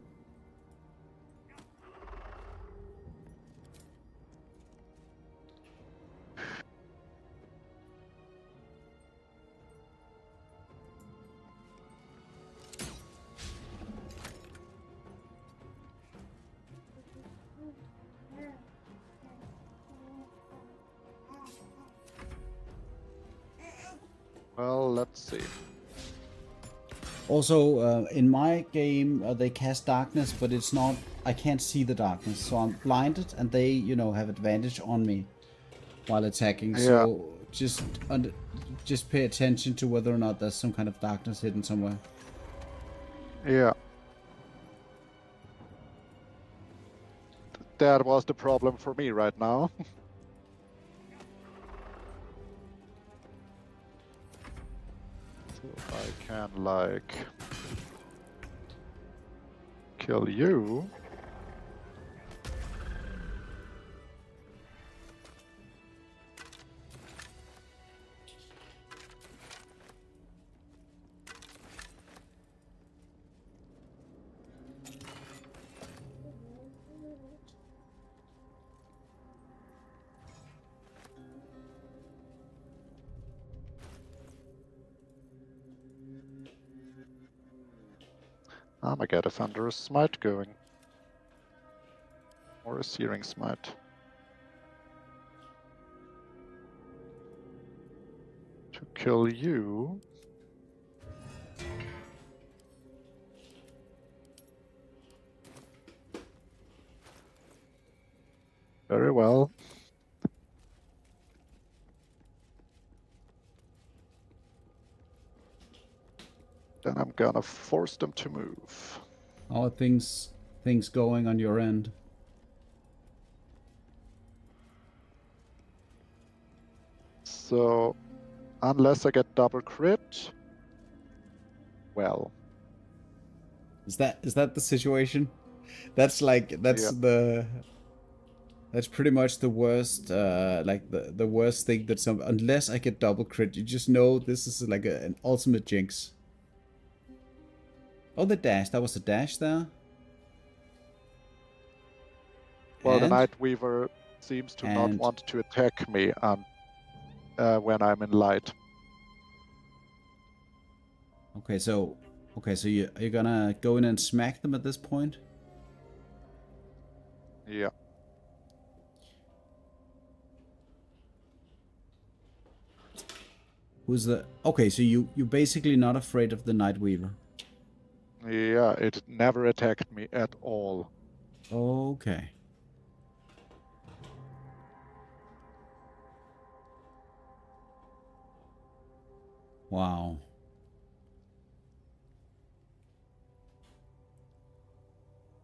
Well, let's see.
Also, in my game, they cast darkness, but it's not... I can't see the darkness, so I'm blinded, and they, you know, have advantage on me while attacking.
Yeah.
So just pay attention to whether or not there's some kind of darkness hidden somewhere.
Yeah. That was the problem for me right now. So I can, like, kill you. I'm gonna get a Thunderous Smite going. Or a Searing Smite. To kill you. Very well. Then I'm gonna force them to move.
How are things going on your end?
So, unless I get double crit, well,
Is that the situation? That's pretty much the worst, like the worst thing that unless I get double crit, you just know this is like an ultimate jinx. Oh, the dash. That was a dash there.
well, the
And?
Night Weaver seems to not want to attack me when I'm in light.
Okay, so you're gonna go in and smack them at this point?
Yeah.
Who's the... Okay, so you're basically not afraid of the Night Weaver.
Yeah, it never attacked me at all.
Okay. Wow.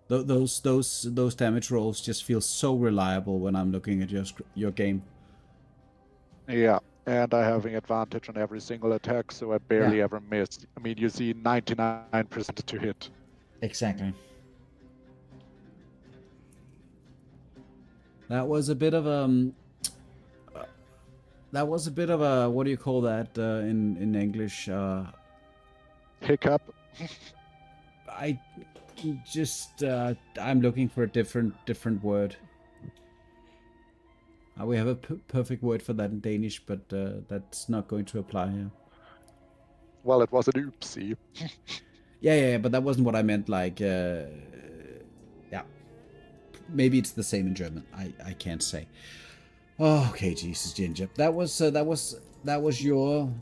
Those damage rolls just feel so reliable when I'm looking at your game.
Yeah, and I having advantage on every single attack, so I barely ever missed. I mean, you see 99% to hit.
Exactly. That was a bit of a what do you call that in English?
Hiccup.
I just I'm looking for a different word. We have a perfect word for that in Danish, but that's not going to apply here.
Well, it was an oopsie.
Yeah, but that wasn't what I meant. Like, yeah, maybe it's the same in German. I can't say. Oh, okay, Jesus, Ginger. That was your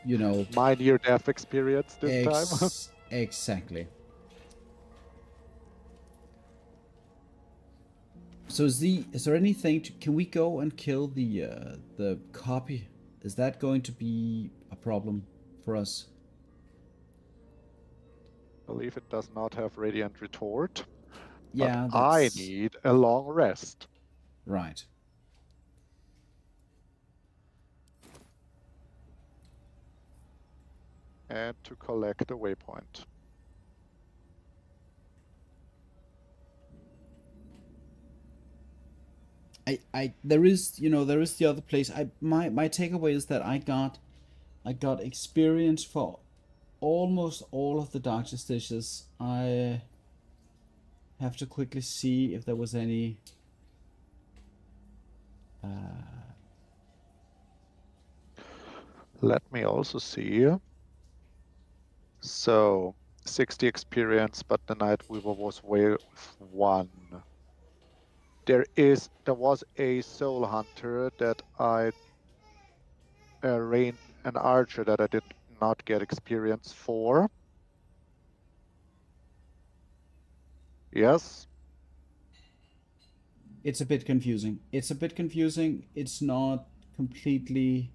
you know,
My near-death experience this time.
exactly. So is there anything can we go and kill the copy? Is that going to be a problem for us?
I believe it does not have Radiant Retort.
Yeah,
but I
that's
need a long rest.
right.
And to collect a waypoint.
There is the other place. My takeaway is that I got experience for almost all of the dark justiciars. I have to quickly see if there was any
Let me also see. So 60 experience, but the Night Weaver was wave 1. There was a Soul Hunter that I an archer that I did not get experience for. Yes.
It's a bit confusing. It's not completely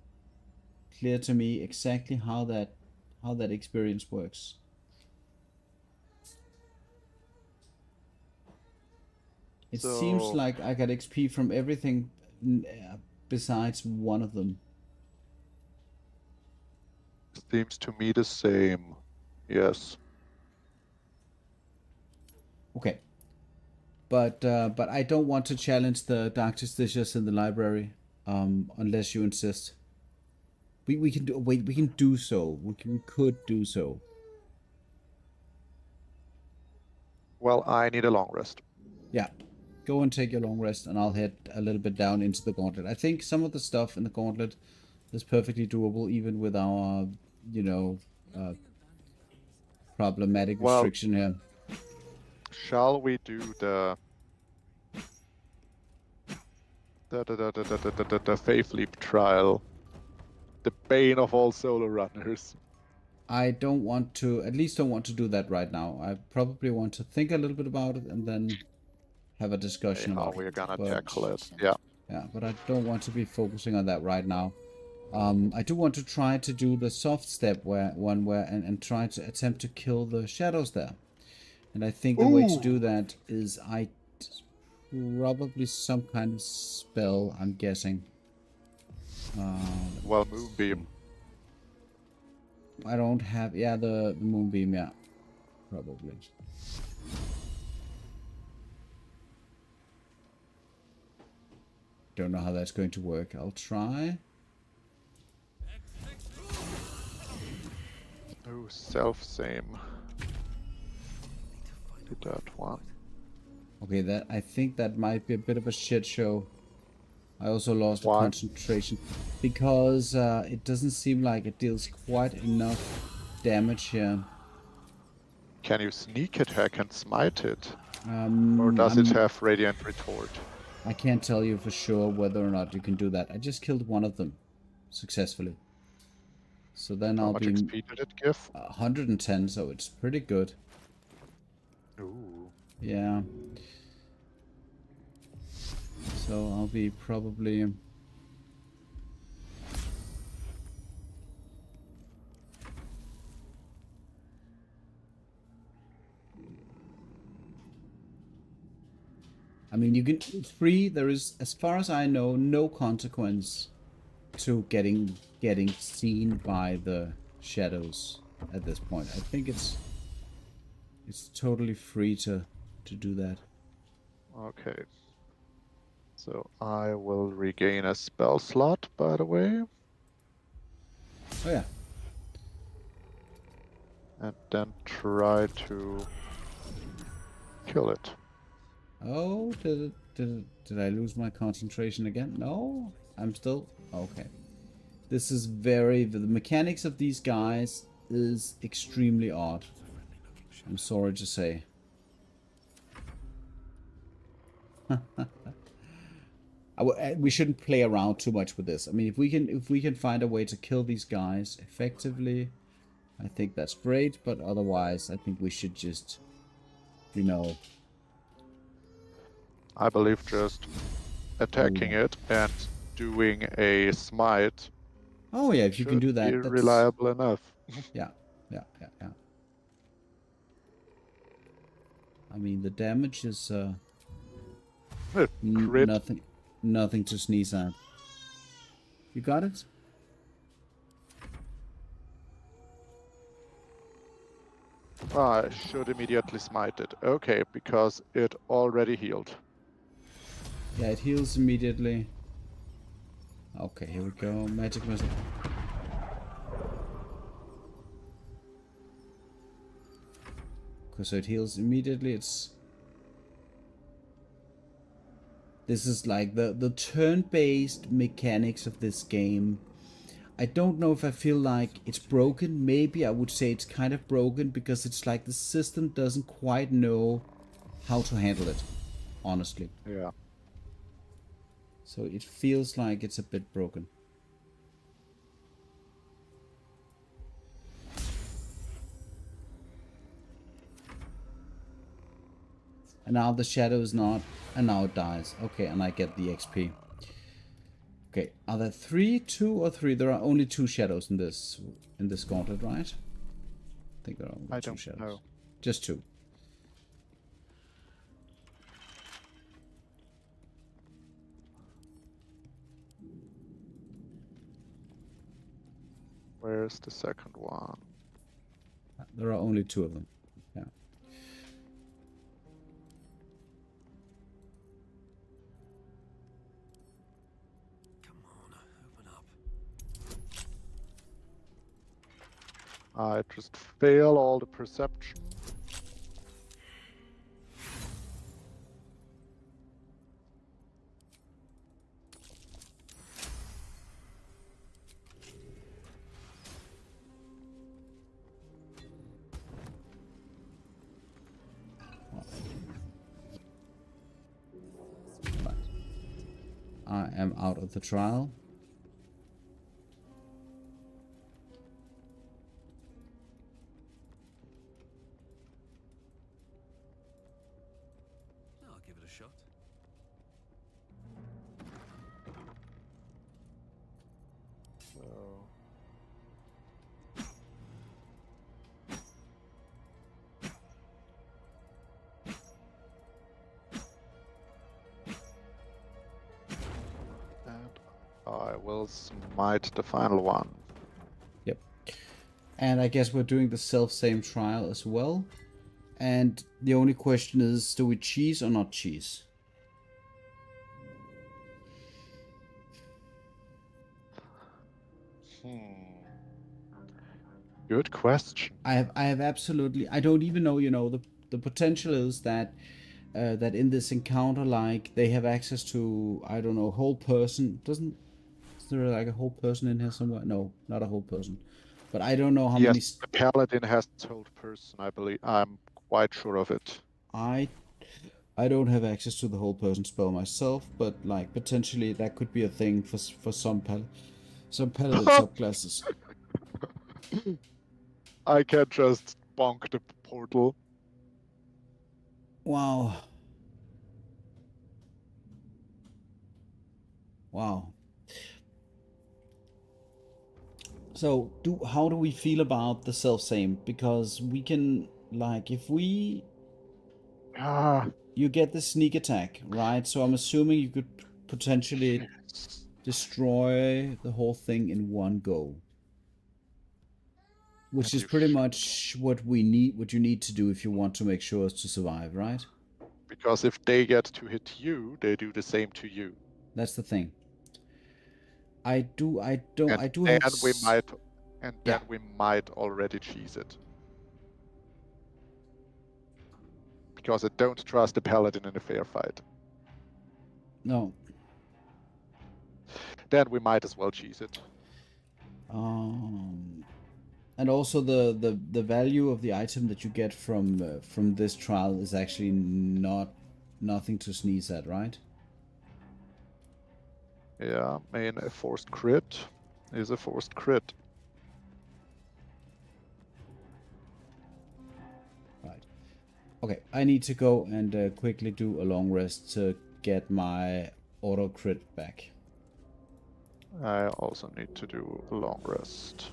clear to me exactly how that experience works. It seems
So
like I got XP from everything besides one of them.
seems to me the same. Yes.
Okay. But I don't want to challenge the Dark Justiciars in the library, unless you insist. We can do we can do so. We could do so.
Well, I need a long rest.
Yeah. Go and take your long rest, and I'll head a little bit down into the gauntlet. I think some of the stuff in the gauntlet is perfectly doable, even with our, problematic
Well,
restriction here.
shall we do the Faith Leap trial? The bane of all solo runners.
I don't want to, at least don't want to do that right now. I probably want to think a little bit about it and then have a discussion
How
about
we're
it.
gonna
But
tackle it. Yeah.
yeah, but I don't want to be focusing on that right now. I do want to try to do the soft step and try to attempt to kill the shadows there. And I think the way to do that is probably some kind of spell, I'm guessing.
Well, Moonbeam.
I don't have, yeah, the moonbeam, yeah, probably. Don't know how that's going to work. I'll try.
Oh, self-same. Did that one.
Okay, I think that might be a bit of a shit show. I also lost
Why?
concentration because it doesn't seem like it deals quite enough damage here.
Can you sneak attack and smite it? Or does it have Radiant Retort?
I can't tell you for sure whether or not you can do that. I just killed one of them successfully. So then
How
I'll
much
be
XP did it give?
110, so it's pretty good.
Ooh.
Yeah. So I'll be probably... I mean, you can. It's free. There is, as far as I know, no consequence to getting seen by the shadows at this point. I think it's totally free to do that.
Okay. So I will regain a spell slot, by the way,
Oh yeah.
and then try to kill it.
Oh, did I lose my concentration again? No, I'm still okay. This is the mechanics of these guys is extremely odd. I'm sorry to say. We shouldn't play around too much with this. I mean, if we can find a way to kill these guys effectively, I think that's great. But otherwise, I think we should just, you know,
I believe just attacking it and doing a smite.
Oh yeah, if you can do
should
that,
be
that's
reliable enough.
yeah. I mean, the damage is
Crit.
nothing to sneeze at. You got it?
I should immediately smite it. Okay, because it already healed.
Yeah, it heals immediately. Okay, here we go. Magic missile. Okay, so it heals immediately. This is like the turn-based mechanics of this game. I don't know if I feel like it's broken. Maybe I would say it's kind of broken because it's like the system doesn't quite know how to handle it, honestly.
Yeah.
So it feels like it's a bit broken. And now the shadow is not, and now it dies. Okay, and I get the XP. Okay, are there 3, 2, or 3? There are only 2 shadows in this gauntlet, right? I think there are only 2 shadows.
Know.
Just 2.
Where's the second one?
There are only 2 of them. Yeah.
Come on, open up.
I just fail all the perception.
I am out of the trial.
I'll give it a shot.
So and I will smite the final one.
Yep. And I guess we're doing the self-same trial as well. And the only question is, do we cheese or not cheese?
Good question.
I have absolutely. I don't even know. You know, the potential is that that in this encounter, like they have access to, I don't know, whole person. Is there like a whole person in here somewhere? No, not a whole person. But I don't know how many.
Yes, the paladin has told person, I believe. I'm quite sure of it.
I don't have access to the whole person spell myself, but like potentially that could be a thing for some paladin subclasses.
I can just bonk the portal.
Wow. So, how do we feel about the self-same? Because we can, like, if we... you get the sneak attack, right? So I'm assuming you could potentially destroy the whole thing in one go. Which
And
is
you
pretty much what you need to do if you want to make sure to survive, right?
because if they get to hit you, they do the same to you.
That's the thing. I do
And
have
then we might, and
Yeah.
then we might already cheese it. Because I don't trust the paladin in a fair fight.
No.
Then we might as well cheese it.
And also the value of the item that you get from this trial is actually nothing to sneeze at, right?
Yeah, I mean, a forced crit is a forced crit.
Right. Okay, I need to go and quickly do a long rest to get my auto crit back.
I also need to do a long rest.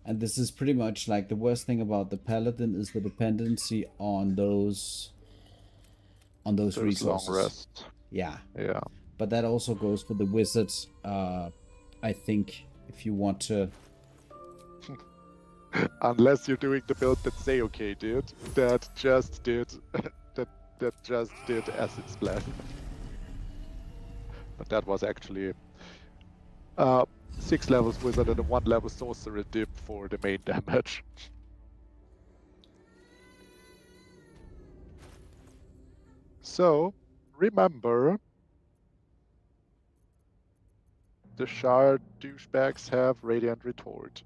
And this is pretty much like the worst thing about the paladin is the dependency on those resources.
Long rest.
Yeah.
Yeah.
But that also goes for the wizards. I think if you want to.
Unless you're doing the build that Seoke did, that just did that just did acid splash. But that was actually 6 levels wizard and a 1 level sorcerer dip for the main damage. So remember, the shard douchebags have Radiant Retort.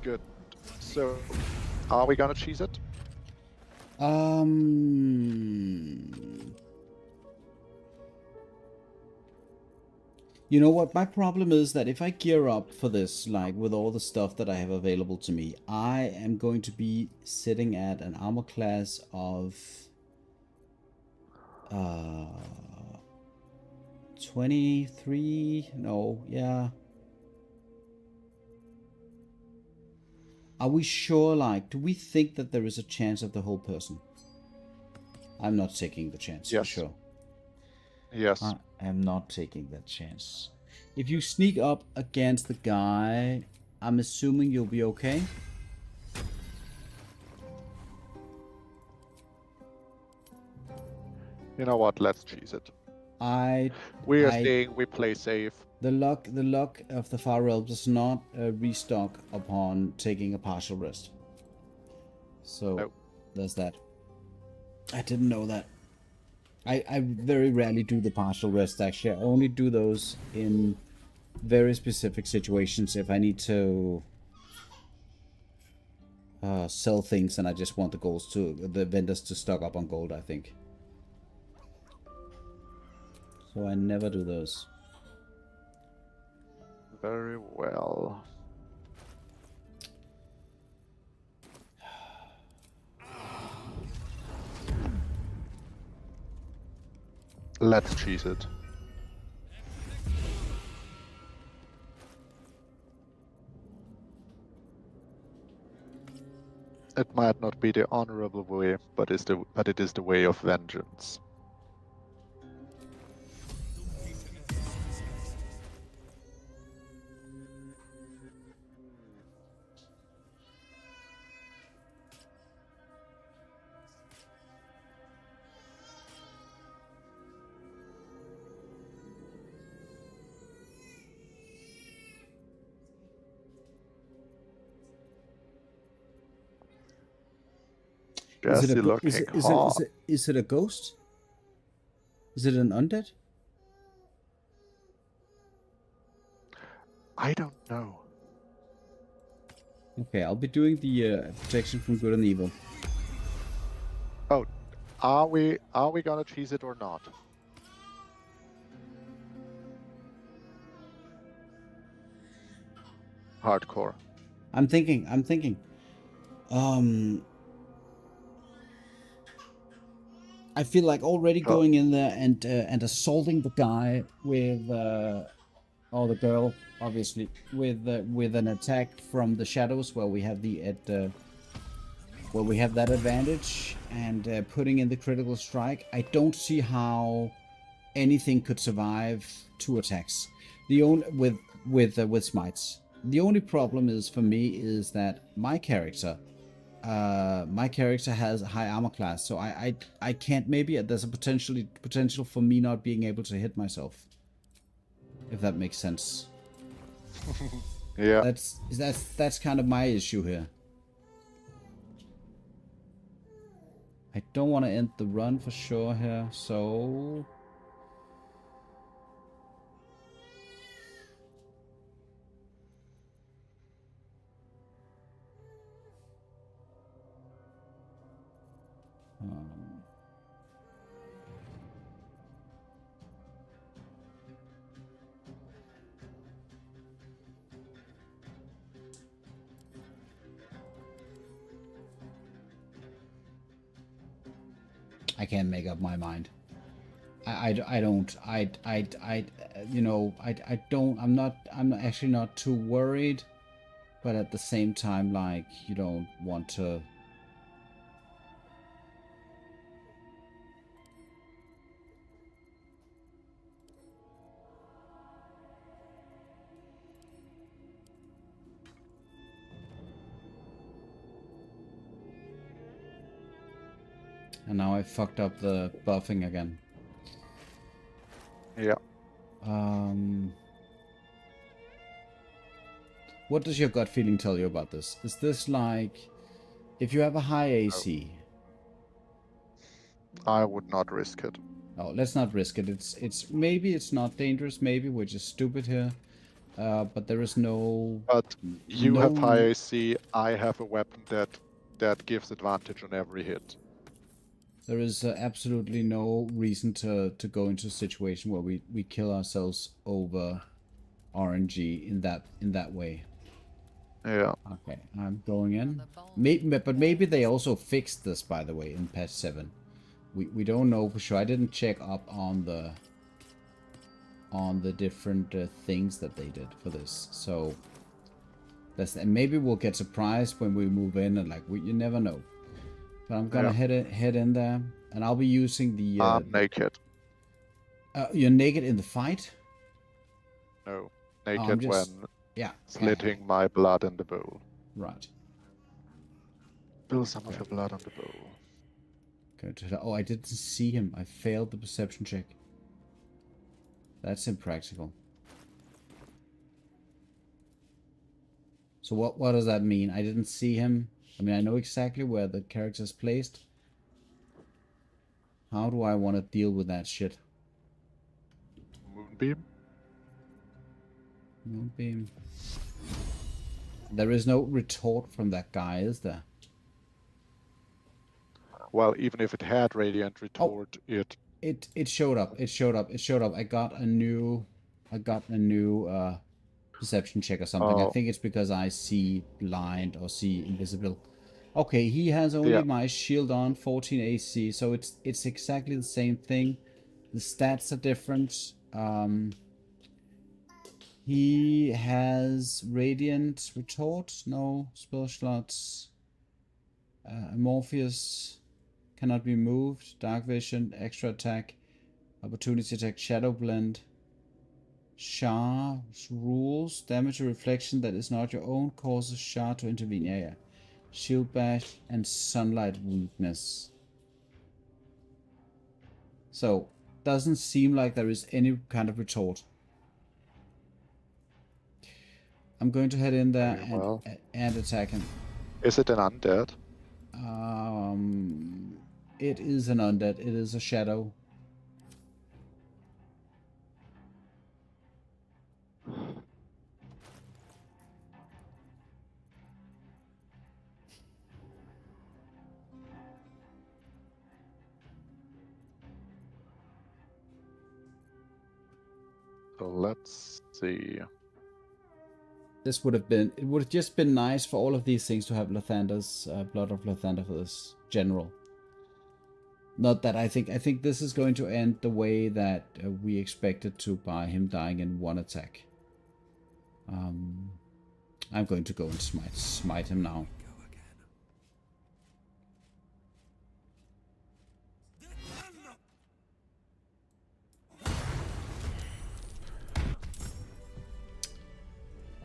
Good. So, are we gonna cheese it?
You know what? My problem is that if I gear up for this, like with all the stuff that I have available to me, I am going to be sitting at an armor class of 23. No, yeah. Are we sure? Like, do we think that there is a chance of the whole person? I'm not taking the chance,
Yes.
for sure.
Yes.
I am not taking that chance. If you sneak up against the guy, I'm assuming you'll be okay.
You know what? Let's cheese it.
We
are saying we play safe.
The luck of the Far Realms does not restock upon taking a partial rest. So
Nope.
There's that. I didn't know that. I very rarely do the partial rest, actually. I only do those in very specific situations if I need to sell things and I just want the vendors to stock up on gold, I think. So I never do those.
Very well. Let's cheese it. It might not be the honorable way, but it is the way of vengeance.
Is it a ghost? Is it an undead?
I don't know.
Okay, I'll be doing the protection from good and evil.
Oh, are we gonna cheese it or not? Hardcore.
I'm thinking. I feel like already
Oh.
going in there and assaulting the guy with or the girl, obviously, with an attack from the shadows where we have where we have that advantage, and putting in the critical strike. I don't see how anything could survive 2 attacks. The only with smites. The only problem is for me is that my character has a high armor class, so I can't. Maybe there's a potential for me not being able to hit myself, if that makes sense.
Yeah.
That's kind of my issue here. I don't want to end the run for sure here, so I can't make up my mind. I don't, you know, I don't, I'm actually not too worried, but at the same time, like, you don't want to. And now I fucked up the buffing again.
Yeah.
What does your gut feeling tell you about this? Is this like, if you have a high AC?
I would not risk it.
Oh, let's not risk it. It's maybe it's not dangerous. Maybe we're just stupid here. But there is no.
But you
no,
have high AC, I have a weapon that gives advantage on every hit.
There is absolutely no reason to go into a situation where we kill ourselves over RNG in that way.
Yeah.
Okay, I'm going in. But maybe they also fixed this, by the way, in patch 7. We don't know for sure. I didn't check up on the different things that they did for this. So and maybe we'll get surprised when we move in, and like you never know. But I'm gonna head in there, and I'll be using the.
I'm naked.
You're naked in the fight?
No, naked when slitting
okay.
my blood in the bowl.
Right.
Spill some of your blood on the bowl.
Oh, I didn't see him. I failed the perception check. That's impractical. So what does that mean? I didn't see him. I mean, I know exactly where the character's placed. How do I want to deal with that shit?
Moonbeam?
Moonbeam. There is no retort from that guy, is there?
Well, even if it had radiant retort,
it showed up. It showed up. I got a new perception check or something. I think it's because I see blind or see invisible. Okay, he has only my shield on, 14 AC, so it's exactly the same thing. The stats are different. He has radiant retort, no spell slots. Morpheus cannot be moved. Dark vision, extra attack, opportunity attack, shadow blend. Shard's rules. Damage or reflection that is not your own causes Shard to intervene. Yeah. Shield bash and sunlight weakness. So, doesn't seem like there is any kind of retort. I'm going to head in there and attack him.
Is it an undead?
It is an undead. It is a shadow.
So let's see.
This would have been, it would have just been nice for all of these things to have Lathander's Blood of Lathander for this general. Not that I think this is going to end the way that we expected to, by him dying in one attack. I'm going to go and smite him now.
Go again.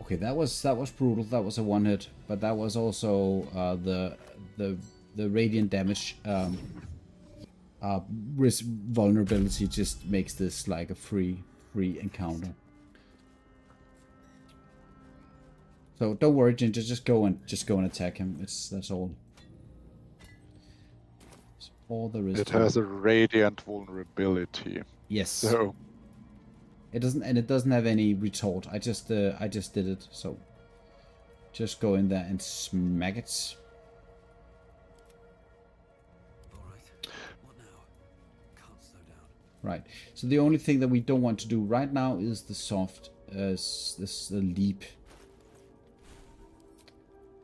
Okay, that was brutal. That was a one hit, but that was also the radiant damage risk vulnerability just makes this like a free encounter. So don't worry, Ginger. Just go and attack him. That's all. That's all there is.
It has a radiant vulnerability.
Yes.
So
It doesn't have any retort. I just did it. So just go in there and smack it.
All right. What now? Can't slow down.
Right. So the only thing that we don't want to do right now is the soft this leap.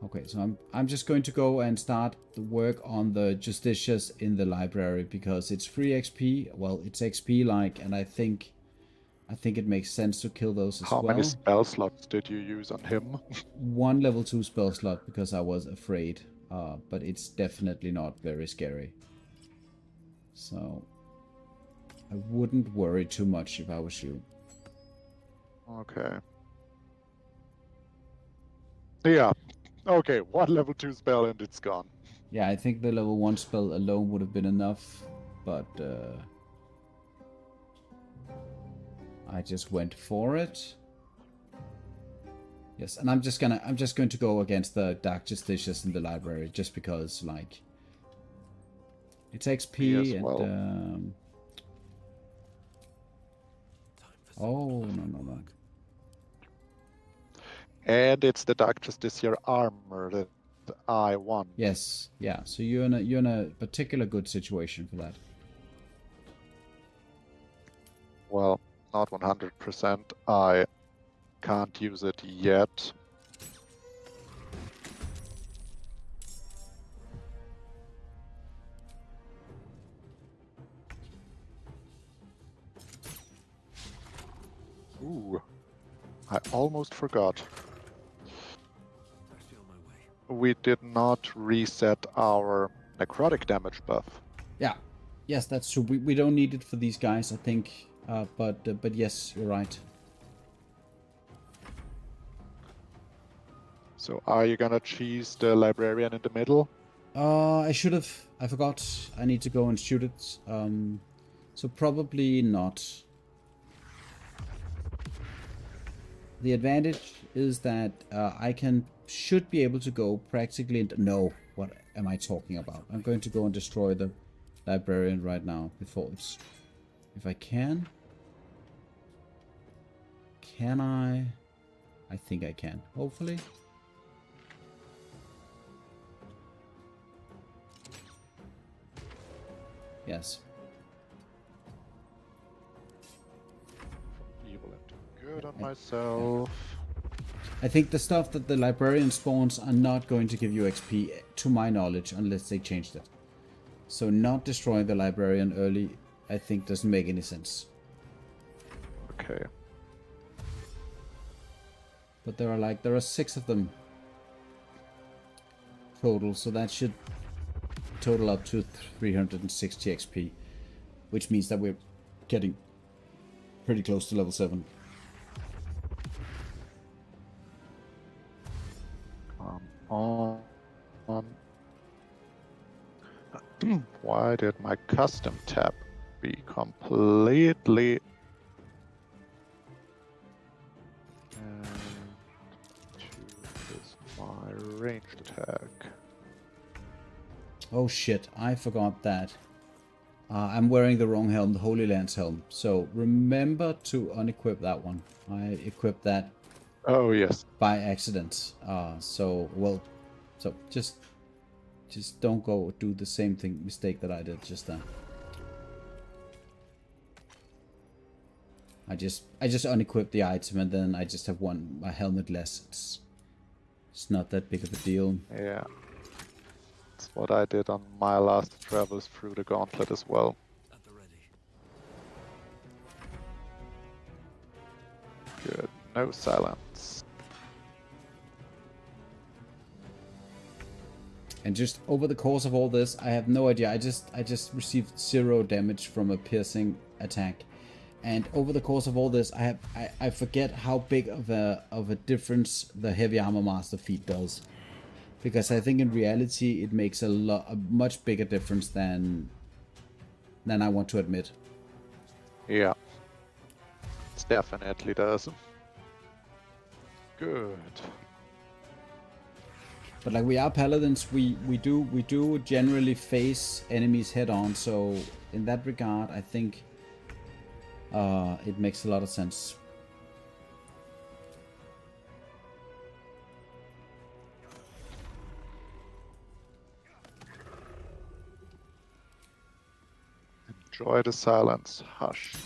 Okay, so I'm just going to go and start the work on the Justitias in the library because it's free XP. Well, it's XP like, and I think it makes sense to kill those as
how
well.
many spell slots did you use on him?
One level 2 spell slot because I was afraid, but it's definitely not very scary. So I wouldn't worry too much if I was you.
Okay. Yeah. Okay, one level 2 spell and it's gone.
Yeah, I think the level 1 spell alone would have been enough, but I just went for it. Yes, and I'm just going to go against the Dark Justitias in the library just because like it's XP
Me as
and
well.
Time for
oh no.
And it's the Dark Justiciar armor that I won.
Yes, yeah. So you're in a particular good situation for that.
Well, not 100%. I can't use it yet. Ooh, I almost forgot.
Actually on my way.
We did not reset our necrotic damage buff.
Yeah. Yes, that's true. We don't need it for these guys, I think. But yes, you're right.
So are you gonna cheese the librarian in the middle?
I should have. I forgot. I need to go and shoot it. So probably not. The advantage is that I should be able to go practically into... No, what am I talking about? I'm going to go and destroy the librarian right now before it's... If I can. Can I? I think I can. Hopefully. Yes.
Evil and good on myself.
I think the stuff that the librarian spawns are not going to give you XP, to my knowledge, unless they changed it. So not destroying the librarian early, I think, doesn't make any sense.
Okay.
But there are 6 of them total, so that should total up to 360 XP, which means that we're getting pretty close to level 7.
Why did my custom tab be completely... And choose my ranged attack.
Oh shit, I forgot that. I'm wearing the wrong helm, the Holy Lance helm. So remember to unequip that one. I equipped that
Oh yes.
by accident. So just don't go do the same mistake that I did just then. I just unequipped the item and then I just have a helmet less. It's not that big of a deal.
Yeah. It's what I did on my last travels through the gauntlet as well.
At the ready.
Good. No silence.
And just over the course of all this, I have no idea. I just received 0 damage from a piercing attack. And over the course of all this, I forget how big of a difference the heavy armor master feat does. Because I think in reality it makes a much bigger difference than I want to admit.
Yeah. It definitely does. Good.
But like we are paladins, we do generally face enemies head on, so in that regard I think it makes a lot of sense.
Enjoy the silence. Hush.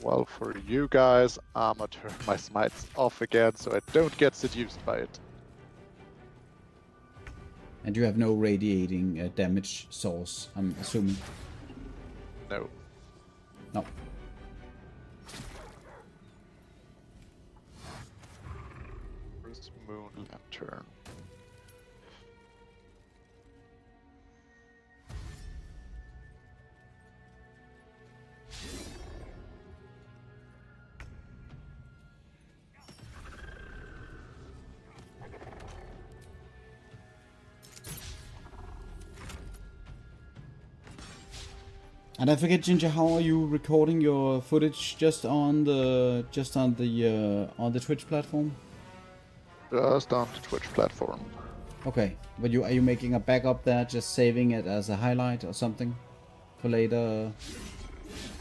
Well, for you guys, I'm gonna turn my smites off again so I don't get seduced by it.
And you have no radiating damage source, I'm assuming.
No.
No.
First moon lantern.
And I forget, Ginger, how are you recording your footage? Just on the Twitch platform?
Just on the Twitch platform.
Okay, but are you making a backup there, just saving it as a highlight or something for later?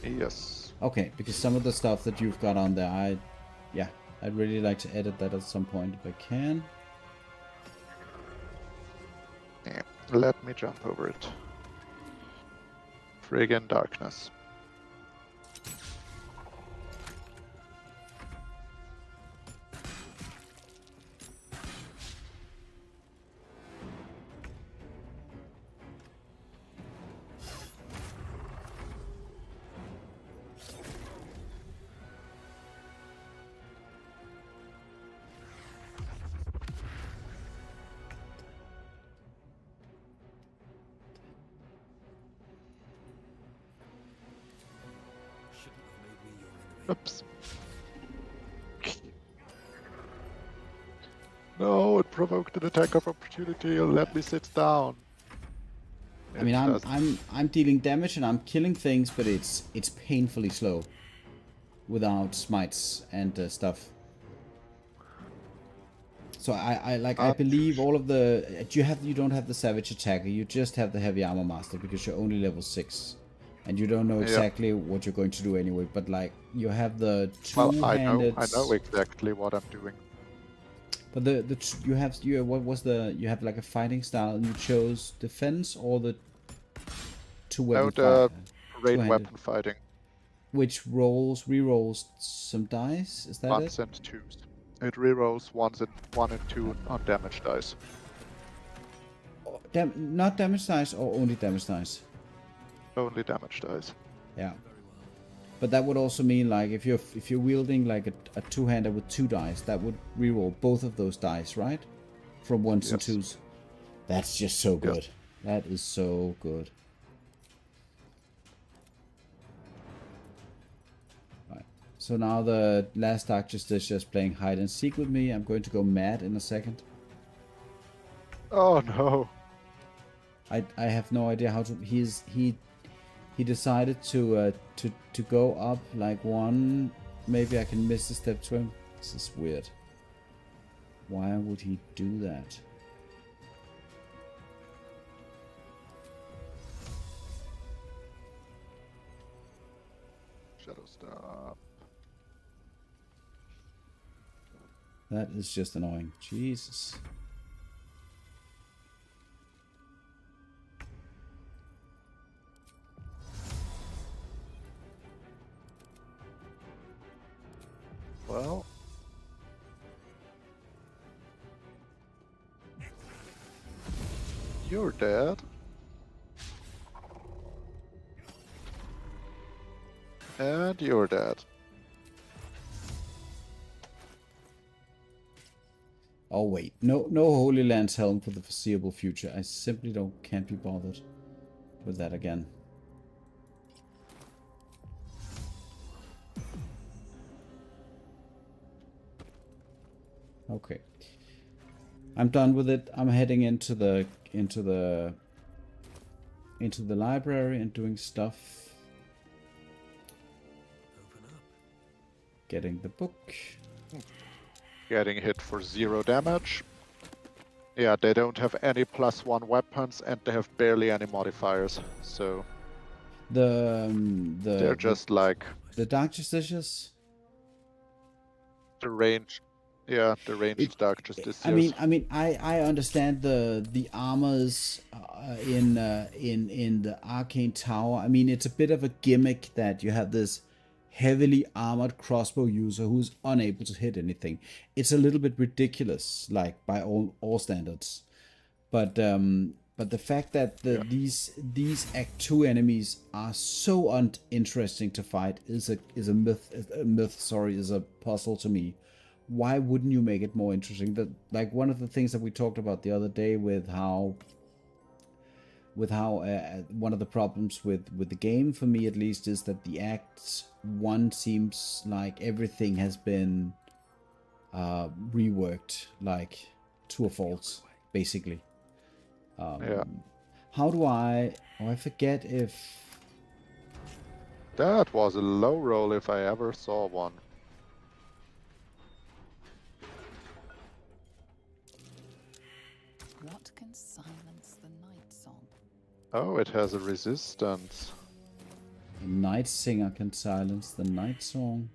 Yes.
Okay, because some of the stuff that you've got on there, I'd really like to edit that at some point if I can.
Yeah. Let me jump over it. Friggin' darkness.
Shouldn't have made me your enemy.
Oops. No, it provoked an attack of opportunity. Let me sit down.
I mean,
It doesn't.
I'm dealing damage and I'm killing things, but it's painfully slow without smites and stuff. So I believe all of the you don't have the savage attacker, you just have the heavy armor master because you're only level 6, and you don't know exactly what you're going to do anyway. But like you have the two-handed.
Well, I know exactly what I'm doing.
But you have like a fighting style, and you chose defense or the two-weapon
Raid
two-handed,
weapon fighting.
which re-rolls some dice. Is that
Ones
it?
and twos. It rerolls 1 and 2 on damage dice.
Not damage dice or only damage dice.
Only damage dice.
Yeah. But that would also mean like if you're wielding like a two-hander with 2 dice, that would reroll both of those dice, right? From 1s and
Yes.
2s. That's just so good.
Yes.
That is so good. Right. So now the last Darkness is just playing hide and seek with me. I'm going to go mad in a second.
Oh no.
I have no idea how to. He decided to go up like 1. Maybe I can miss the step to him. This is weird. Why would he do that?
Shadow stop.
That is just annoying. Jesus.
Well. You're dead. And you're dead.
Oh wait, no Holy Land's helm for the foreseeable future. I simply can't be bothered with that again. Okay, I'm done with it. I'm heading into the library and doing stuff.
Open up.
Getting the book.
Getting hit for 0 damage. Yeah, they don't have any +1 weapons and they have barely any modifiers. So they're just like
the Dark Justiciars.
the range. Yeah, the ranged Dark Justiciars.
I mean, I understand the armors in the Arcane Tower. I mean, it's a bit of a gimmick that you have this heavily armored crossbow user who's unable to hit anything. It's a little bit ridiculous, like by all standards. But the fact that these Act 2 enemies are so uninteresting to fight is a puzzle to me. Why wouldn't you make it more interesting? That, like, one of the things that we talked about the other day with how one of the problems with the game, for me at least, is that the Act 1 seems like everything has been reworked, like, to a fault, basically.
Yeah.
How do I forget if...
That was a low roll if I ever saw one.
What can silence the night song?
Oh, it has a resistance.
The Night Singer can silence the night song.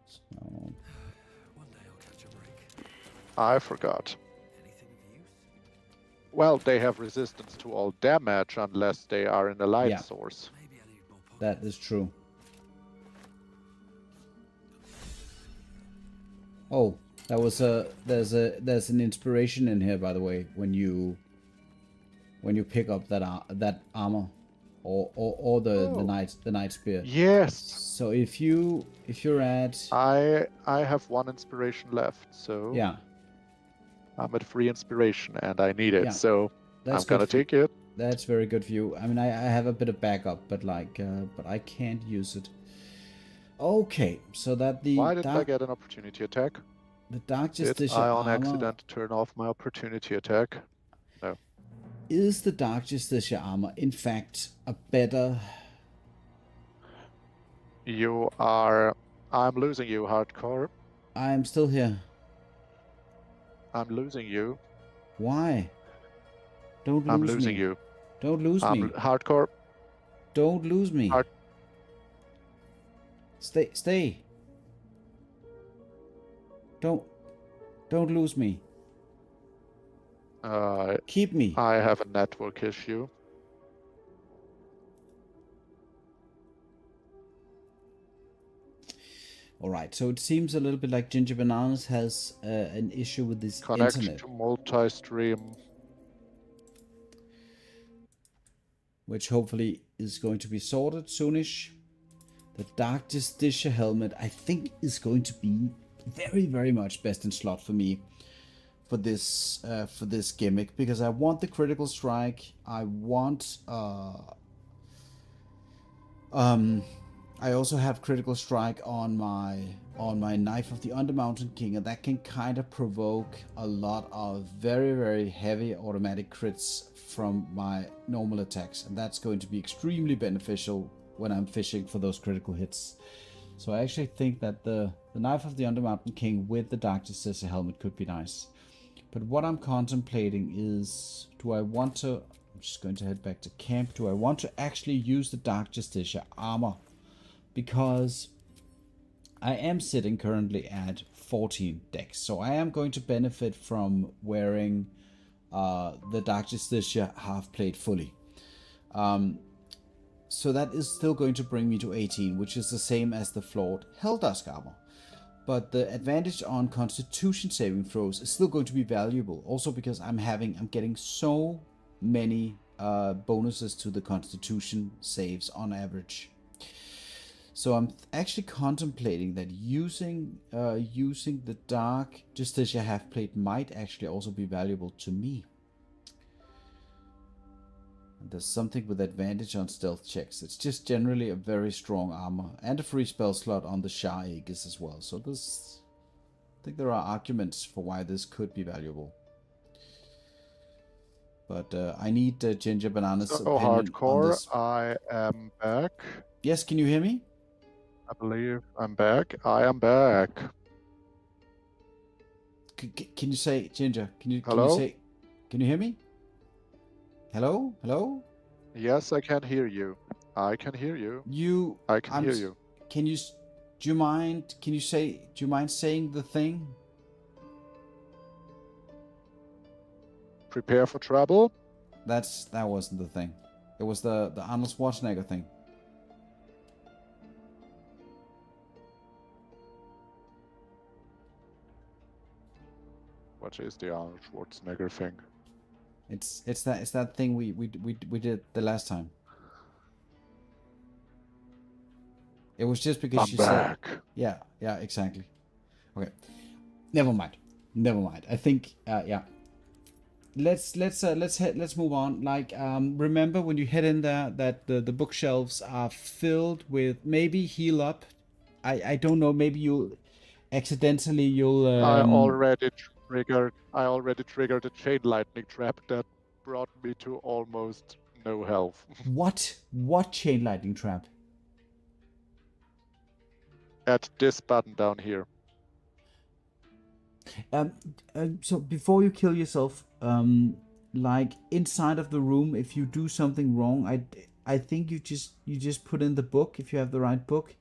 So...
One day I'll catch a break.
I forgot.
Anything of use?
Well, they have resistance to all damage unless they are in a light source.
Maybe I need more points.
That is true. Oh, that was there's an inspiration in here, by the way, when you pick up that armor or the night spear.
Yes.
So if you're at
I have 1 inspiration left, so
yeah,
I'm at 3 inspiration and I need it,
Yeah.
so
that's
I'm gonna
good for-
take it.
That's very good for you. I mean, I have a bit of backup, but but I can't use it. Okay, so that
Why didn't I get an opportunity attack?
the Dark
Did
Justiciar
I on
armor
accident turn off my opportunity attack? No.
is the Dark Justiciar armor in fact a better?
You are... I'm losing you, hardcore.
I'm still here.
I'm losing you.
Why? Don't lose
I'm losing
me.
you.
Don't lose me.
Hardcore.
Don't lose me. Stay. Don't lose me. Keep me.
I have a network issue.
Alright, so it seems a little bit like Gingerbanannes has an issue with this
Connect
internet.
to multi-stream.
Which hopefully is going to be sorted soonish. The Dark Justiciar helmet, I think, is going to be very, very much best in slot for me for this gimmick, because I want the critical strike. I want I also have critical strike on my Knife of the Undermountain King, and that can kind of provoke a lot of very, very heavy automatic crits from my normal attacks, and that's going to be extremely beneficial when I'm fishing for those critical hits. So I actually think that the Knife of the Undermountain King with the Dark Justiciar helmet could be nice. But what I'm contemplating is, do I want to... I'm just going to head back to camp. Do I want to actually use the Dark Justiciar armor? Because I am sitting currently at 14 decks, so I am going to benefit from wearing the Dark Justiciar half plate fully. So that is still going to bring me to 18, which is the same as the flawed Helldusk armor. but the advantage on Constitution saving throws is still going to be valuable. Also because I'm getting so many bonuses to the Constitution saves on average. So I'm actually contemplating that using the Dark Justicia half-plate might actually also be valuable to me. And there's something with advantage on stealth checks. It's just generally a very strong armor and a free spell slot on the Shah Aegis as well. So I think there are arguments for why this could be valuable. But I need Gingerbanannes'
So
opinion on
hardcore,
this.
I am back.
Yes, can you hear me?
I believe I'm back. I am back.
Can you say, Ginger?
Hello?
Can you hear me? Hello? Hello?
Yes, I can hear you. I can hear you. I can hear you.
Can you? Do you mind? Can you say? Do you mind saying the thing?
Prepare for trouble.
That wasn't the thing. It was the Arnold Schwarzenegger thing.
What is the Arnold Schwarzenegger thing?
It's that thing we did the last time. It was just because
I'm back.
said. Yeah, exactly. Okay. Never mind. I think yeah. Let's move on. Like remember when you head in there that the bookshelves are filled with, maybe heal up. I don't know, maybe you'll accidentally
I already triggered a chain lightning trap that brought me to almost no health.
What chain lightning trap?
At this button down here.
So before you kill yourself, like inside of the room, if you do something wrong, I think you just put in the book if you have the right book.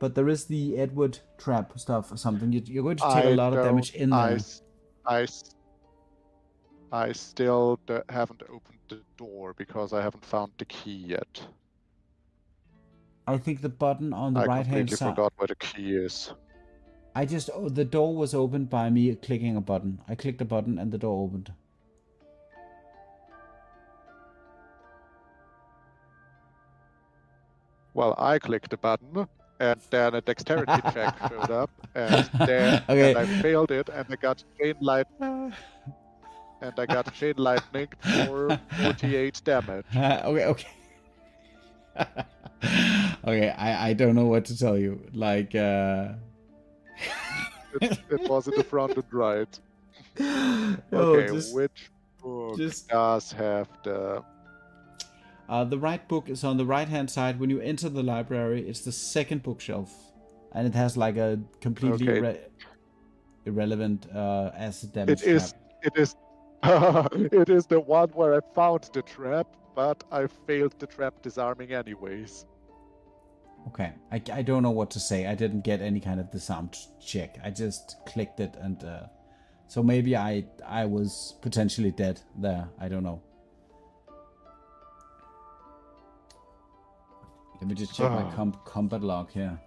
But there is the Edward trap stuff or something. You're going to take a lot of damage in there.
I still haven't opened the door because I haven't found the key yet.
I think the button on the right hand side.
I completely forgot where the key is.
The door was opened by me clicking a button. I clicked a button and the door opened.
Well, I clicked the button and then a dexterity check showed up and
Okay.
and I failed it and I got chain lightning. And I got chain lightning for 48 damage.
Okay. Okay, I don't know what to tell you. Like
it was in the front and right.
Okay,
which book does have the
right book is on the right hand side. When you enter the library, it's the second bookshelf, and it has like a completely irrelevant acid damage trap.
It is it is the one where I found the trap, but I failed the trap disarming anyways.
Okay, I don't know what to say. I didn't get any kind of disarm check. I just clicked it, and so maybe I was potentially dead there. I don't know. Let me just check my combat log here.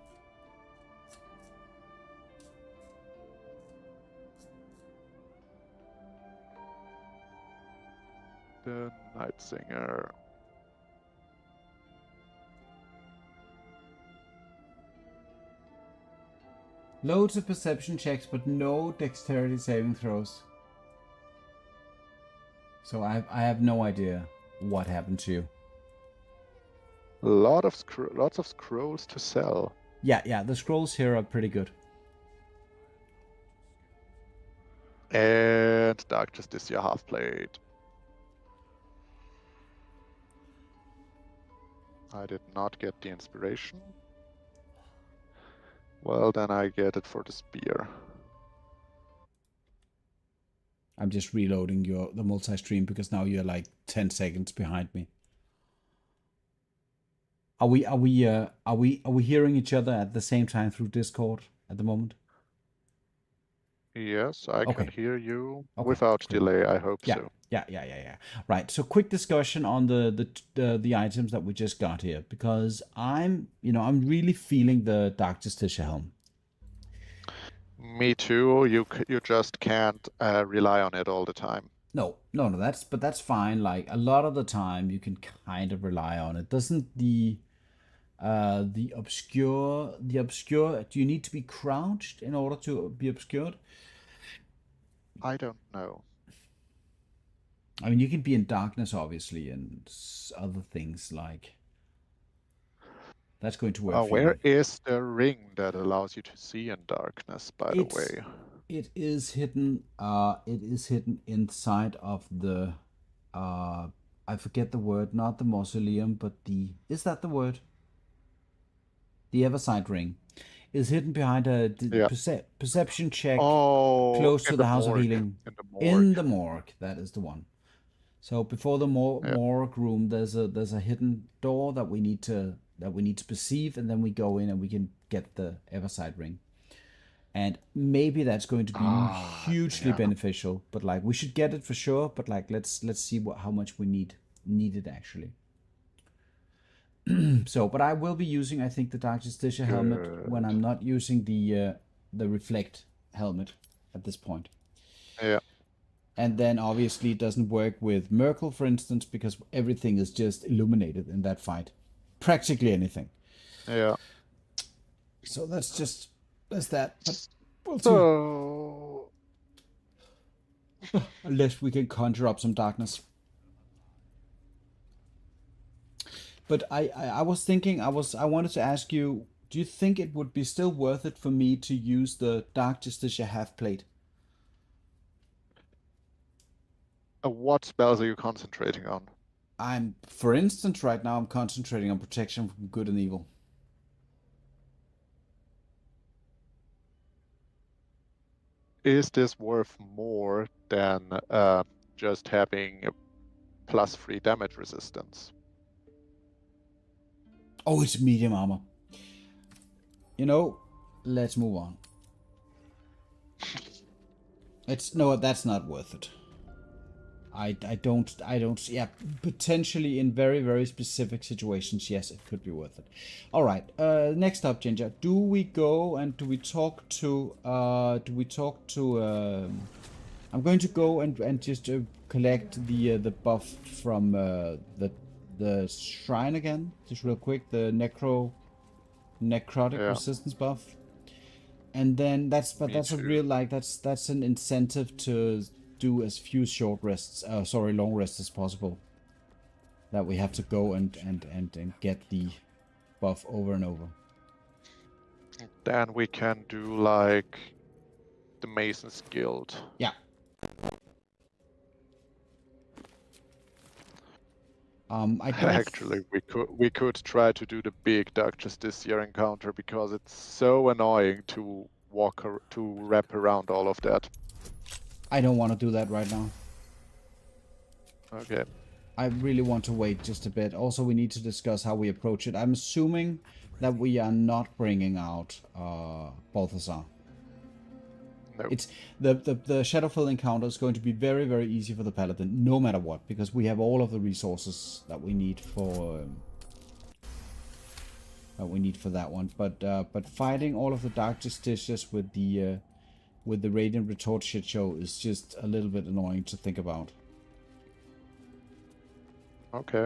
The Night Singer.
Loads of perception checks, but no dexterity saving throws. So I have no idea what happened to you.
Lots of scrolls to sell.
Yeah, the scrolls here are pretty good.
And Dark Justicia half plate. I did not get the inspiration. Well, then I get it for the spear.
I'm just reloading the multi-stream because now you're like 10 seconds behind me. Are we hearing each other at the same time through Discord at the moment?
Yes, I can hear you without
cool.
delay. I hope so.
Yeah. Right. So quick discussion on the items that we just got here, because I'm really feeling the Dark Justicia helm.
Me too. You just can't rely on it all the time.
No, that's fine. Like a lot of the time, you can kind of rely on it. Doesn't the obscure? Do you need to be crouched in order to be obscured?
I don't know.
I mean, you can be in darkness, obviously, and other things like that's going to work for
Where
you.
is the ring that allows you to see in darkness, by the way?
It is hidden. It is hidden inside of the. I forget the word. Not the mausoleum, but the. Is that the word? The Everside ring is hidden behind a
Yeah.
perception check
in
close to the House of
morgue.
Healing.
In the morgue.
In the morgue, that is the one. So before the
Yeah.
morgue room, there's a hidden door that we need to perceive, and then we go in and we can get the Everside ring. And maybe that's going to be hugely
yeah.
beneficial. But like, we should get it for sure. But like, let's see how much we need it actually. So, but I will be using, I think, the Dark Justicia helmet when I'm not using the Reflect helmet at this point.
Yeah.
And then obviously it doesn't work with Merkel, for instance, because everything is just illuminated in that fight. Practically anything.
Yeah.
So that's that. But we'll see.
So
Unless we can conjure up some darkness. But I was thinking, I wanted to ask you, do you think it would be still worth it for me to use the Dark Justicia half plate?
what spells are you concentrating on?
For instance, right now I'm concentrating on protection from good and evil.
Is this worth more than just having +3 damage resistance?
Oh, it's medium armor. You know, let's move on. That's not worth it. I don't, yeah, potentially in very, very specific situations, yes, it could be worth it. All right, next up, Ginger, do we go and do we talk to, I'm going to go and just collect the buff from the shrine again, just real quick, the necrotic resistance buff. And then that's a real, like, that's an incentive to do as few long rests as possible. That we have to go and get the buff over and over.
Then we can do like the Mason's Guild.
Yeah.
Actually, we could try to do the big Dark Justicia encounter because it's so annoying to wrap around all of that.
I don't want to do that right now.
Okay.
I really want to wait just a bit. Also, we need to discuss how we approach it. I'm assuming that we are not bringing out Balthazar.
No.
It's the Shadowfell encounter is going to be very, very easy for the Paladin, no matter what, because we have all of the resources that we need for that one. But fighting all of the Dark Justicias with the Radiant Retort shit show is just a little bit annoying to think about.
Okay.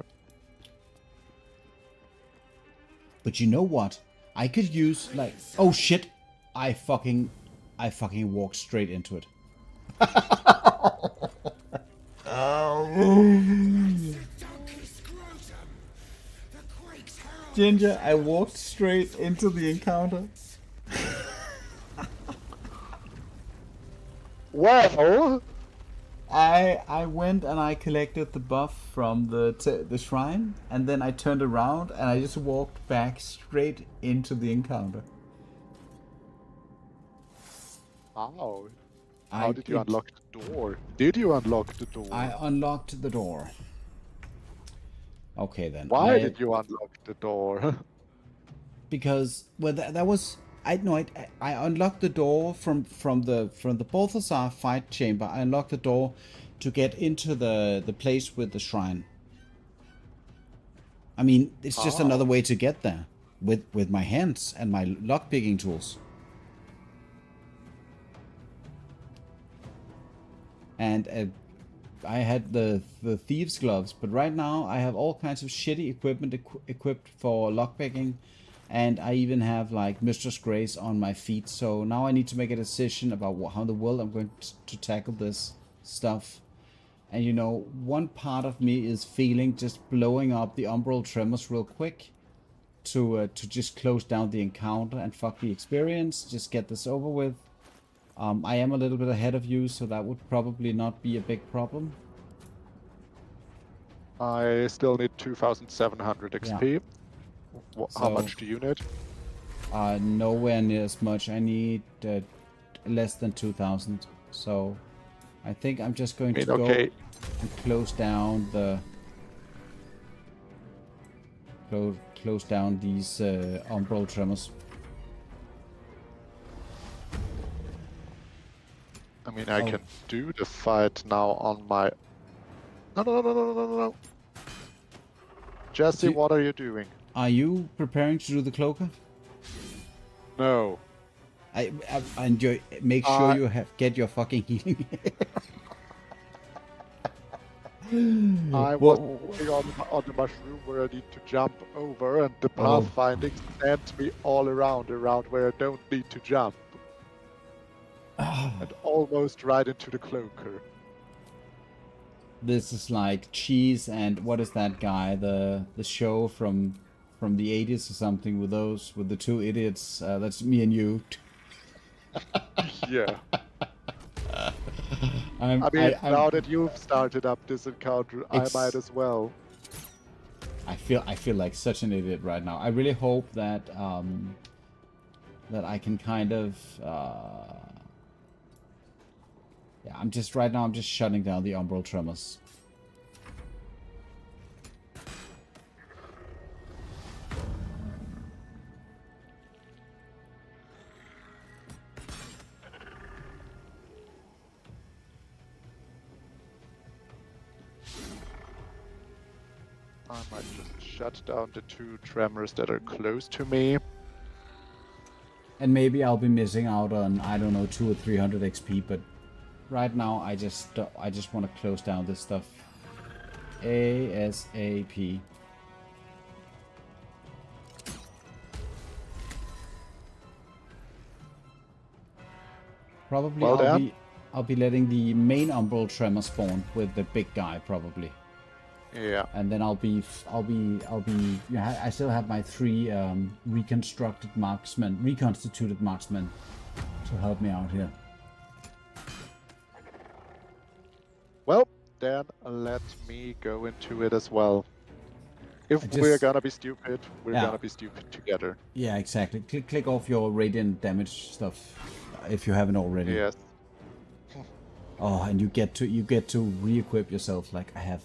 But you know what? I could use, like, oh shit! I fucking walked straight into it. Ginger, I walked straight into the encounter.
Well,
I went and I collected the buff from the shrine, and then I turned around and I just walked back straight into the encounter.
How did you unlock the door? Did you unlock the door?
I unlocked the door. Okay then.
Why did you unlock the door?
Because that was I unlocked the door from the Balthazar fight chamber. I unlocked the door to get into the place with the shrine. I mean, it's just another way to get there with my hands and my lockpicking tools. and I had the thieves gloves, but right now I have all kinds of shitty equipment equipped for lockpicking, and I even have like Mistress Grace on my feet. So now I need to make a decision about how in the world I'm going to tackle this stuff. And you know, one part of me is feeling just blowing up the umbral tremors real quick to just close down the encounter and fuck the experience, just get this over with. I am a little bit ahead of you, so that would probably not be a big problem.
I still need 2,700 XP. How much do you need?
Nowhere near as much. I need less than 2,000. So I think I'm just going to go and close down the close down these umbral tremors.
I mean, I can do the fight now on my... No. Jesse, what are you doing?
Are you preparing to do the cloaker?
No.
I enjoy. Make sure you get your fucking healing.
I was walking on the mushroom where I need to jump over, and the pathfinding sent me all around where I don't need to jump. And almost right into the cloaker.
This is like Cheese and what is that guy? The show from the 80s or something with the two idiots. That's me and you.
Yeah. Now that you've started up this encounter, I might as well.
I feel like such an idiot right now. I really hope that that I can kind of yeah, I'm just shutting down the umbral tremors.
I might just shut down the two tremors that are close to me.
And maybe I'll be missing out on, I don't know, 200 or 300 XP, but right now I just want to close down this stuff ASAP. Probably I'll be letting the main umbral tremor spawn with the big guy probably.
Yeah.
And then I'll be yeah, I still have my 3 reconstituted marksmen to help me out here.
Well, then let me go into it as well. If we're gonna be stupid, we're gonna be stupid together.
Yeah, exactly. Click off your radiant damage stuff if you haven't already.
Yes.
Oh, and you get to re-equip yourself like I have.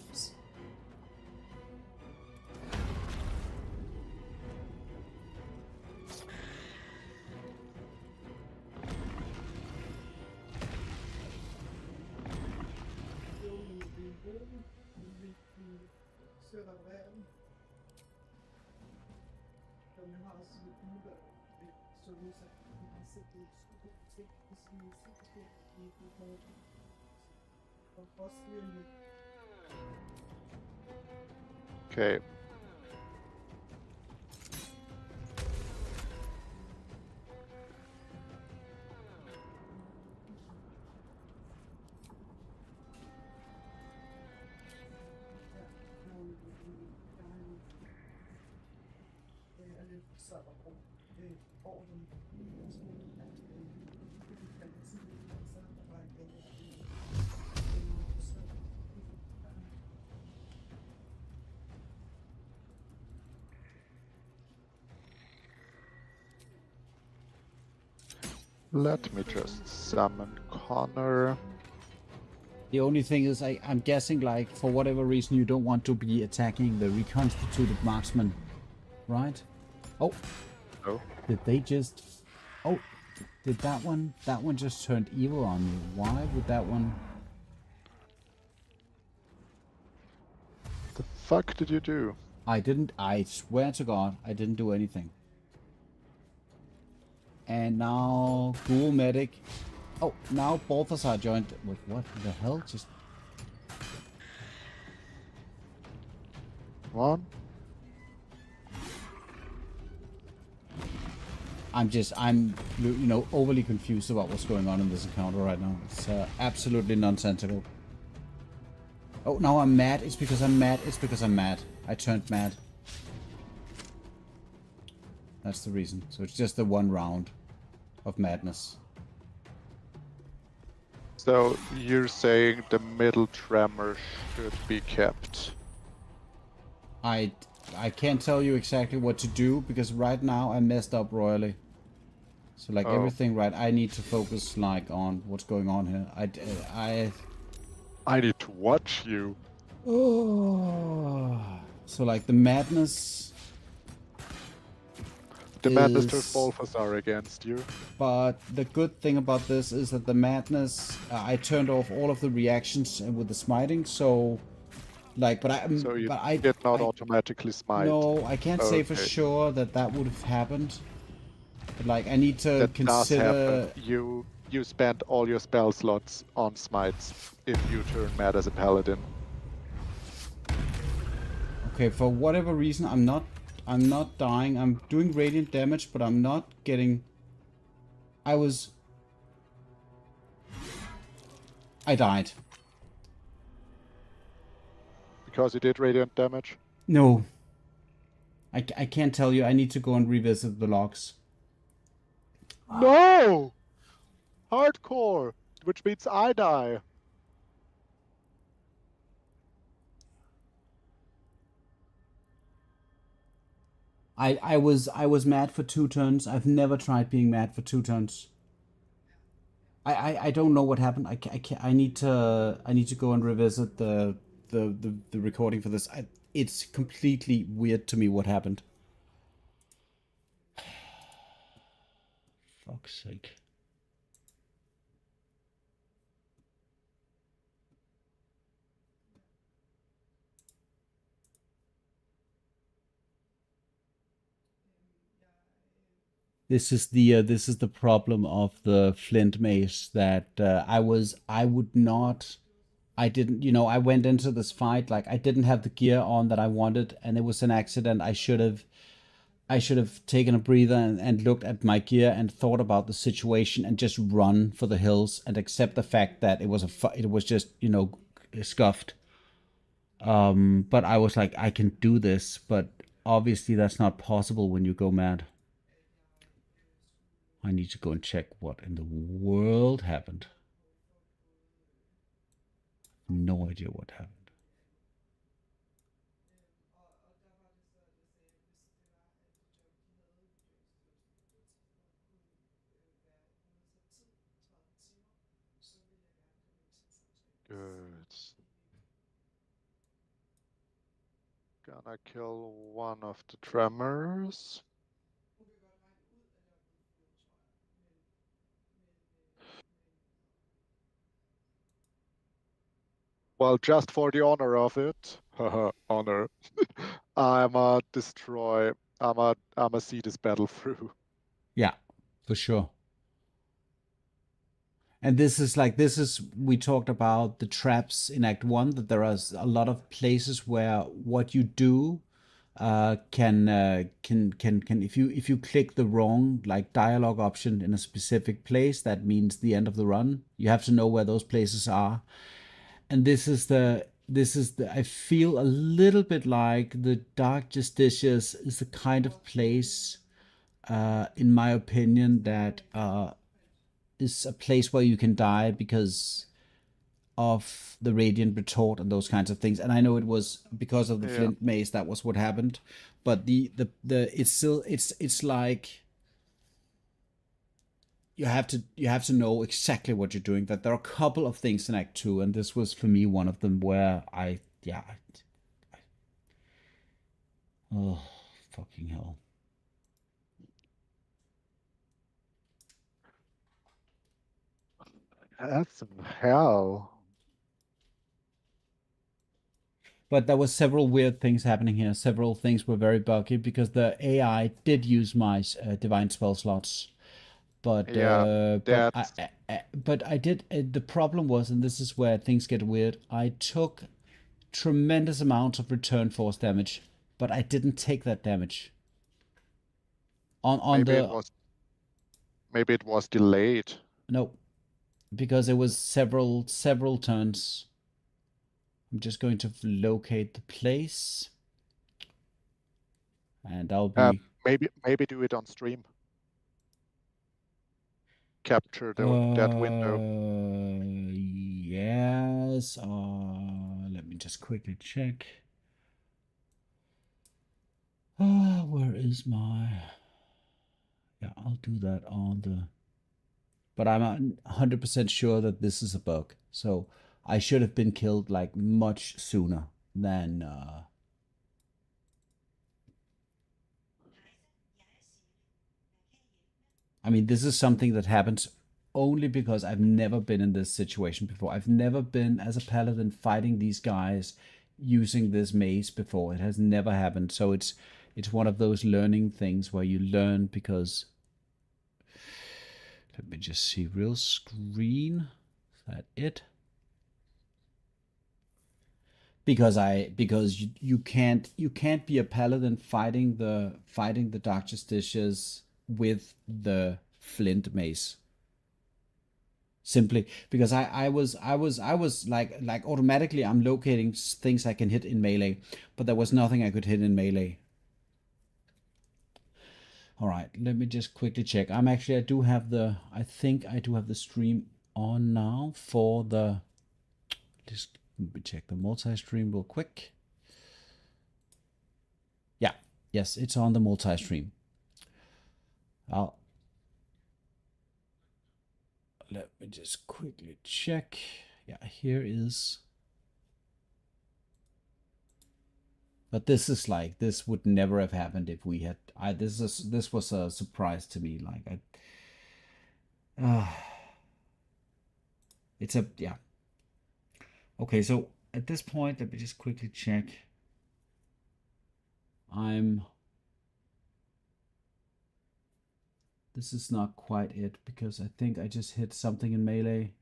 Okay. Let me just summon Connor.
The only thing is, I'm guessing, like, for whatever reason, you don't want to be attacking the reconstituted marksman, right? Oh.
No.
Did they just... Oh. Did that one just turned evil on you? Why would that one...
The fuck did you do?
I swear to God, I didn't do anything. And now, Ghoul Medic Oh, now Balthasar joined. Wait, what the hell? Just
Come on.
I'm overly confused about what's going on in this encounter right now. It's absolutely nonsensical. Oh, now I'm mad. It's because I'm mad. It's because I'm mad. I turned mad. That's the reason. So it's just the one round of madness.
So you're saying the middle tremor should be kept?
I can't tell you exactly what to do because right now I messed up royally. So like everything right, I need to focus like on what's going on here.
I need to watch you.
Oh. So like the madness.
The madness turns Balthasar against you.
But the good thing about this is that the madness, I turned off all of the reactions with the smiting. So, like,
So you did not automatically smite.
No, I can't say for sure that that would have happened. But like, I need to
that
consider.
Does happen. You spend all your spell slots on smites if you turn mad as a paladin.
Okay, for whatever reason, I'm not dying. I'm doing radiant damage, but I'm not getting. I died.
Because you did radiant damage?
No. I can't tell you. I need to go and revisit the logs.
No! Hardcore! Which means I die.
I was mad for 2 turns. I've never tried being mad for 2 turns. I don't know what happened. I need to go and revisit the recording for this. It's completely weird to me what happened. Fuck's sake. This is the problem of the flint mace that I didn't, I went into this fight like I didn't have the gear on that I wanted, and it was an accident. I should have taken a breather and looked at my gear and thought about the situation and just run for the hills and accept the fact that it was just scuffed. But I was like, I can do this, but obviously that's not possible when you go mad. I need to go and check what in the world happened. No idea what happened.
Good. Gonna kill one of the tremors. Well, just for the honor of it, honor, I'ma destroy. I'ma see this battle through.
Yeah, for sure. And this is we talked about the traps in Act 1, that there are a lot of places where what you do can if you click the wrong like dialogue option in a specific place, that means the end of the run. You have to know where those places are. And this is the I feel a little bit like the Dark Justicious is the kind of place, in my opinion, that is a place where you can die because of the radiant retort and those kinds of things. And I know it was because of the flint mace that was what happened, but the it's still it's like you have to know exactly what you're doing. That there are a couple of things in Act 2, and this was for me one of them where oh fucking hell.
That's some hell.
But there was several weird things happening here. Several things were very buggy because the AI did use my divine spell slots. But
Yeah, that's
but I did. The problem was, and this is where things get weird. I took tremendous amounts of return force damage, but I didn't take that damage on
maybe
the
it was delayed.
no, because it was several turns. I'm just going to locate the place, and I'll be
Maybe do it on stream. Capture that window.
Yes. Let me just quickly check. Where is my? Yeah, I'll do that on the. But I'm 100% sure that this is a bug. So I should have been killed like much sooner than. I mean, this is something that happens only because I've never been in this situation before. I've never been as a paladin fighting these guys using this mace before. It has never happened. So it's one of those learning things where you learn because. Let me just see real screen. Is that it? Because you can't be a paladin fighting the dark justiciars with the flint mace. Simply because I was like automatically I'm locating things I can hit in melee, but there was nothing I could hit in melee. All right, let me just quickly check. I think I do have the stream on now for the. Just let me check the multi-stream real quick. Yeah, yes, it's on the multi-stream. Let me just quickly check. Yeah, here is. But this is like this would never have happened if we had. This was a surprise to me. Like it's a yeah. Okay, so at this point, let me just quickly check. This is not quite it because I think I just hit something in melee.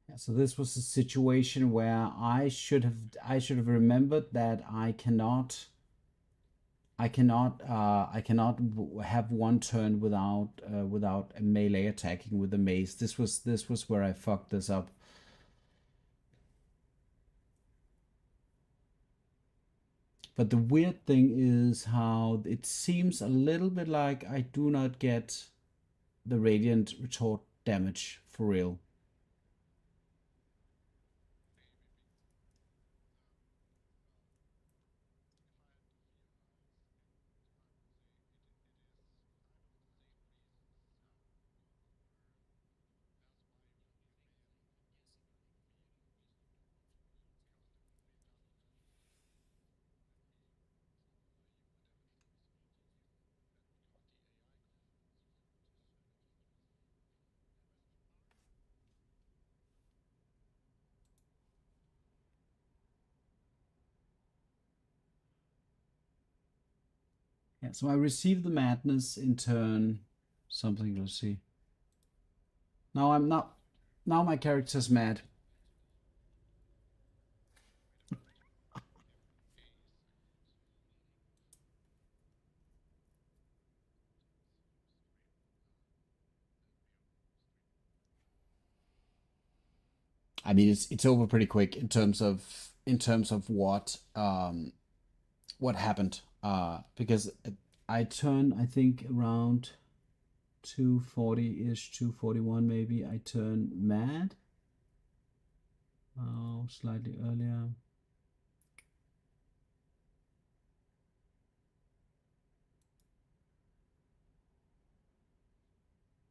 Yeah, so this was a situation where I should have remembered that I cannot have one turn without a melee attacking with the mace. This was where I fucked this up. But the weird thing is how it seems a little bit like I do not get the radiant retort damage for real. Yeah, so I received the madness in turn something. Let's see. Now I'm not. Now my character's mad. I mean, it's over pretty quick in terms of what happened. Because I turn, I think, around 240-ish, 241 maybe, I turn mad. Oh, slightly earlier.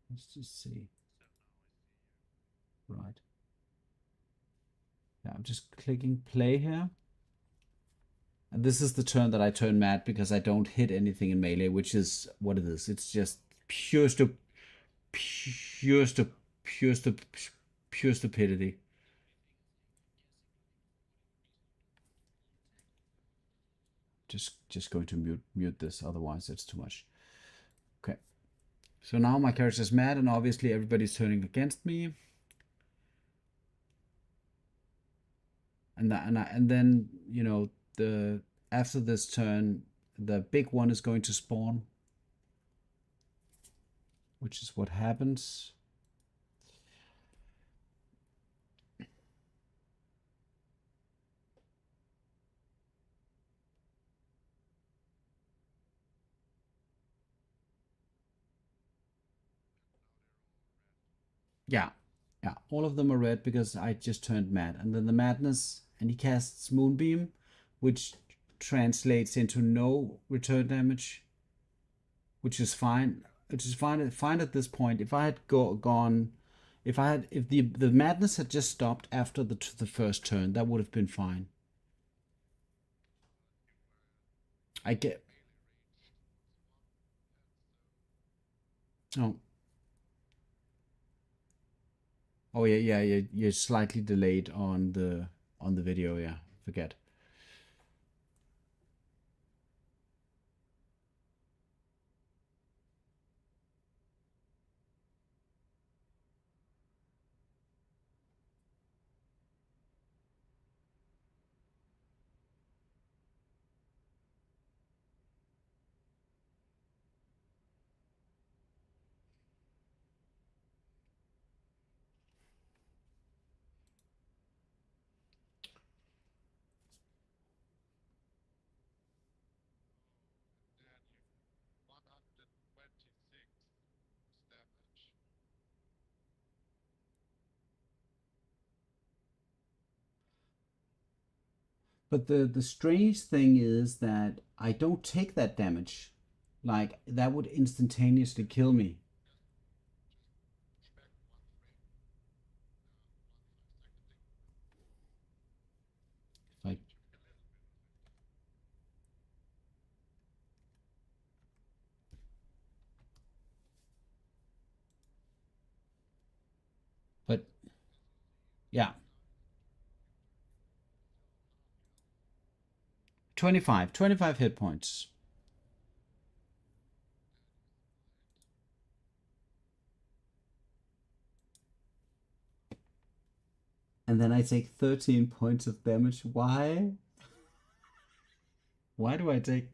Let's just see. Right. Yeah, I'm just clicking play here. And this is the turn that I turn mad because I don't hit anything in melee, which is what it is. It's just pure pure pure stupidity. Just going to mute this, otherwise it's too much. Okay. So now my character is mad, and obviously everybody's turning against me. And then, you know, after this turn, the big one is going to spawn, which is what happens. Yeah, all of them are red because I just turned mad. And then the madness, and he casts Moonbeam, which translates into no return damage, which is fine. Which is fine at this point. If I had gone, if the madness had just stopped after the first turn, that would have been fine. I get. Oh. Oh yeah. You're slightly delayed on the video. Yeah, forget. But the strange thing is that I don't take that damage. Like, that would instantaneously kill me. Like, but yeah, 25 hit points. And then I take 13 points of damage. Why? Why do I take?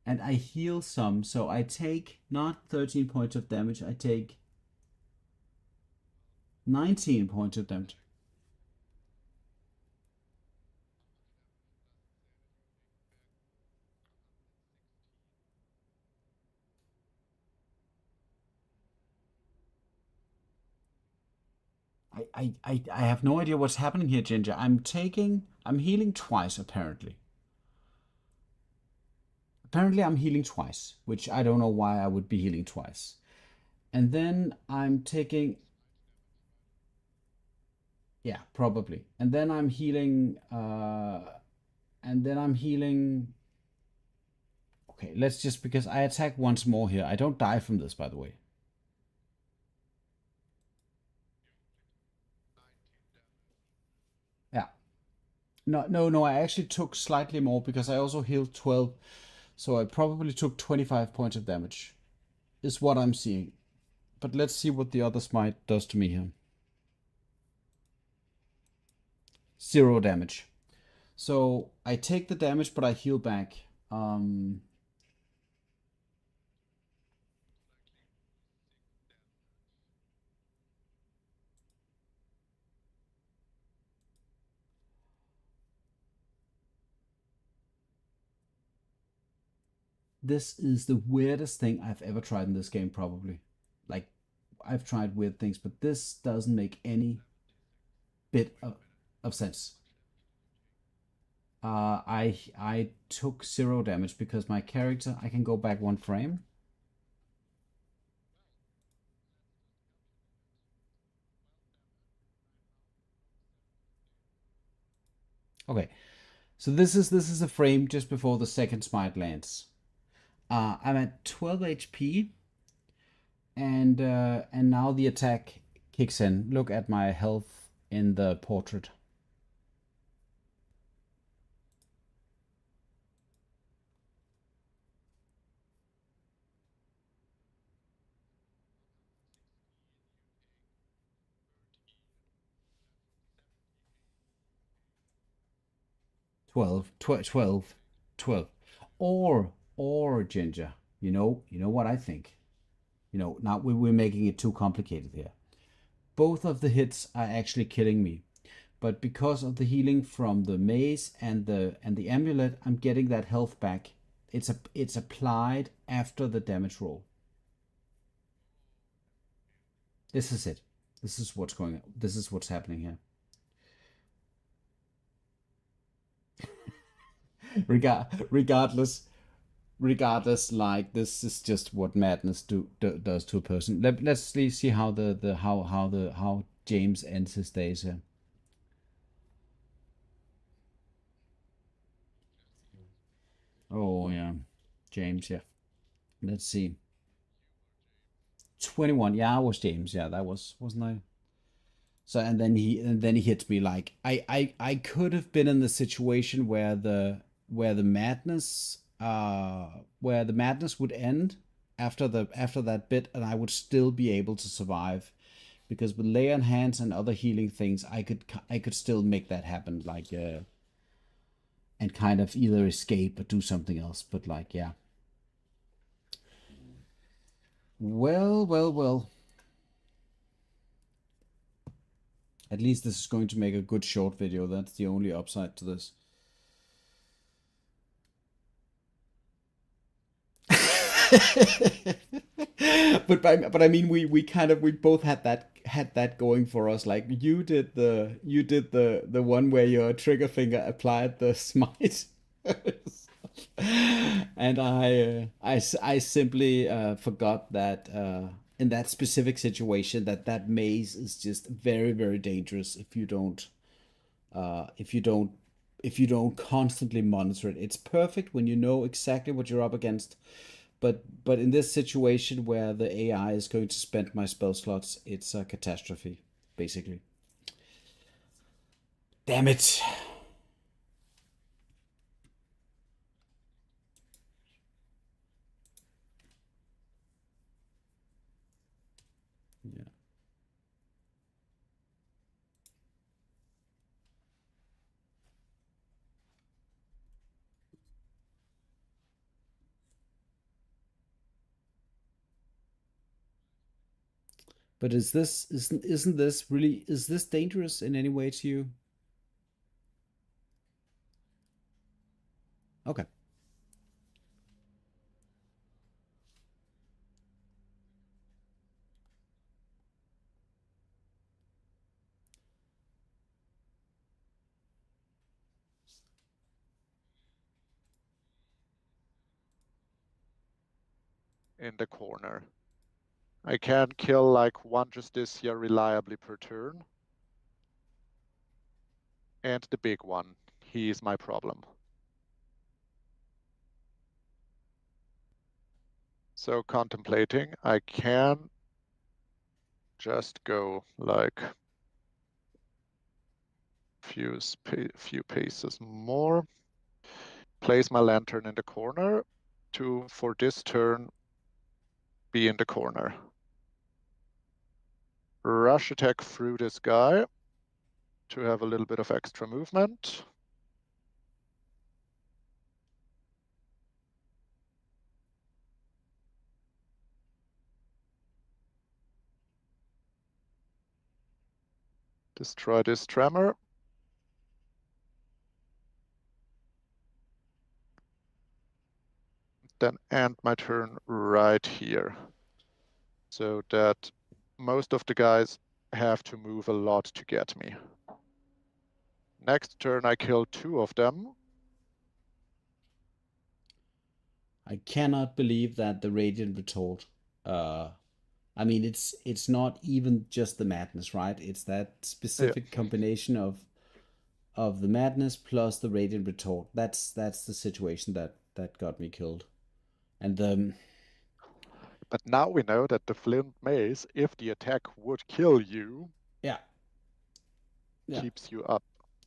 And I heal some, so I take not 13 points of damage, I take 19 points of damage. I have no idea what's happening here, Ginger. I'm healing twice, apparently. Apparently I'm healing twice, which I don't know why I would be healing twice. And then I'm taking... Yeah, probably. And then I'm healing... Okay, let's just... Because I attack once more here. I don't die from this, by the way. Yeah. No, I actually took slightly more because I also healed 12. So I probably took 25 points of damage. Is what I'm seeing. But let's see what the other smite does to me here. 0 damage. So I take the damage, but I heal back. this is the weirdest thing I've ever tried in this game, probably. Like, I've tried weird things, but this doesn't make any bit of sense. I took 0 damage because my character, I can go back 1 frame. Okay, so this is a frame just before the second smite lands. I'm at 12 HP, and now the attack kicks in. Look at my health in the portrait. Twelve. Or Ginger. You know what I think. Now we're making it too complicated here. Both of the hits are actually killing me, but because of the healing from the mace and the amulet, I'm getting that health back. It's applied after the damage roll. This is it. This is what's going on. This is what's happening here. Regardless, like, this is just what madness does to a person. Let's see how how James ends his days here. Oh yeah, James. Yeah, let's see. 21. Yeah, I was James. Yeah, that wasn't I? So and then he hits me. Like, I could have been in the situation where the madness would end after that bit, and I would still be able to survive, because with lay on hands and other healing things, I could still make that happen, like, and kind of either escape or do something else. But like, yeah. Well. At least this is going to make a good short video. That's the only upside to this. but I mean, we both had that going for us. Like, you did the one where your trigger finger applied the smite. And I simply forgot that in that specific situation, that maze is just very, very dangerous if you don't constantly monitor it. It's perfect when you know exactly what you're up against, but in this situation where the AI is going to spend my spell slots, it's a catastrophe, basically. Damn it. Yeah. But isn't this really, is this dangerous in any way to you? Okay.
In the corner. I can kill like 1 Justicia reliably per turn. And the big one. He is my problem. So contemplating, I can just go like few paces more. Place my lantern in the corner to, for this turn, be in the corner. Rush attack through this guy to have a little bit of extra movement. Destroy this tremor. then end my turn right here. So that most of the guys have to move a lot to get me. Next turn I kill 2 of them.
I cannot believe that the Radiant Retort. I mean, it's not even just the madness, right? It's that specific combination of the madness plus the Radiant Retort. That's the situation that got me killed. And
But now we know that the Flint Mace, if the attack would kill you,
yeah,
keeps you up.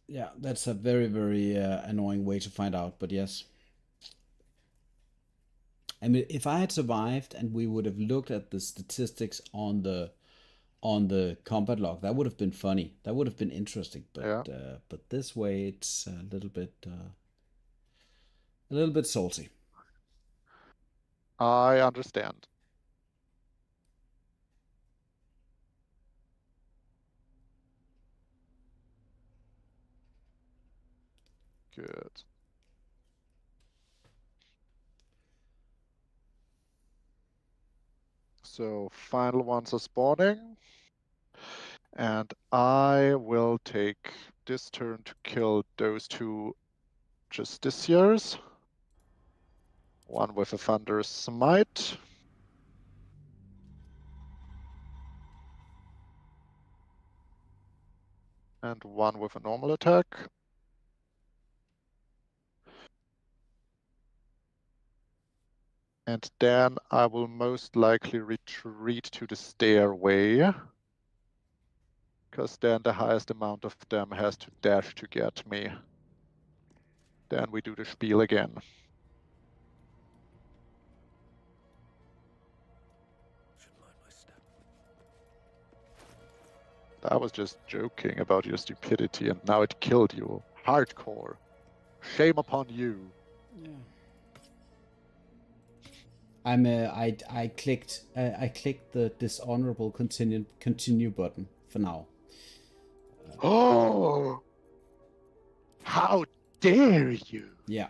Yeah, that's a very, very annoying way to find out, but yes. I mean, if I had survived and we would have looked at the statistics on the combat log, that would have been funny. That would have been interesting. But but this way, it's a little bit salty.
I understand. Good. So final ones are spawning. And I will take this turn to kill those 2 Justiciars. One with a Thunderous Smite. And one with a normal attack. And then I will most likely retreat to the stairway. Because then the highest amount of them has to dash to get me. Then we do the spiel again.
Should mind my step.
I was just joking about your stupidity and now it killed you. Hardcore. Shame upon you.
Yeah. I clicked the dishonorable continue button for now.
Oh! How dare you!
Yeah,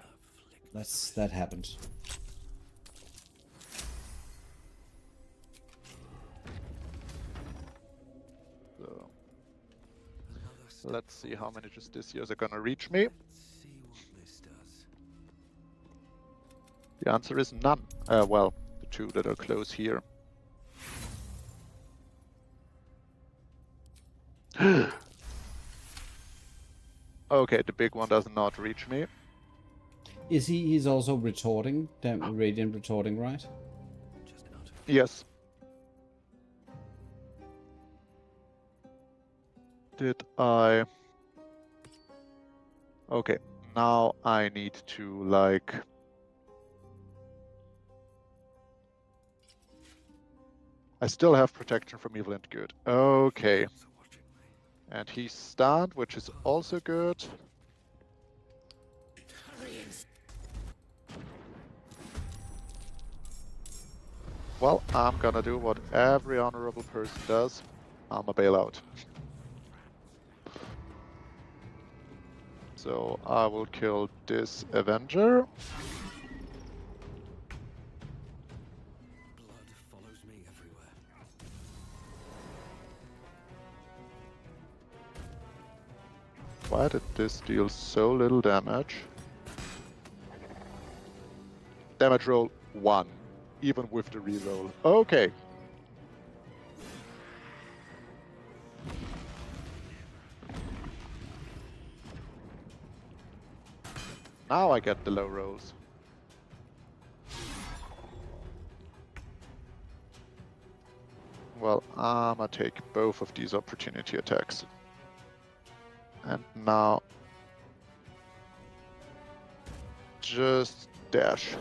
that happened.
So, let's see how many Justiciars are gonna reach me.
See what this does.
The answer is none. Well, the 2 that are close here. Okay, the big one does not reach me.
He's also retorting, Radiant retorting, right?
Just not.
Yes. Did I... Okay, now I need to, like... I still have protection from evil and good. Okay.
Also watching me.
And he's stunned, which is also good. Well, I'm gonna do what every honorable person does. I'm a bailout. So I will kill this Avenger.
Blood follows me everywhere.
Why did this deal so little damage? Damage roll 1, even with the reroll. Okay. Now I get the low rolls. Well, I'ma take both of these opportunity attacks. And now... just dash.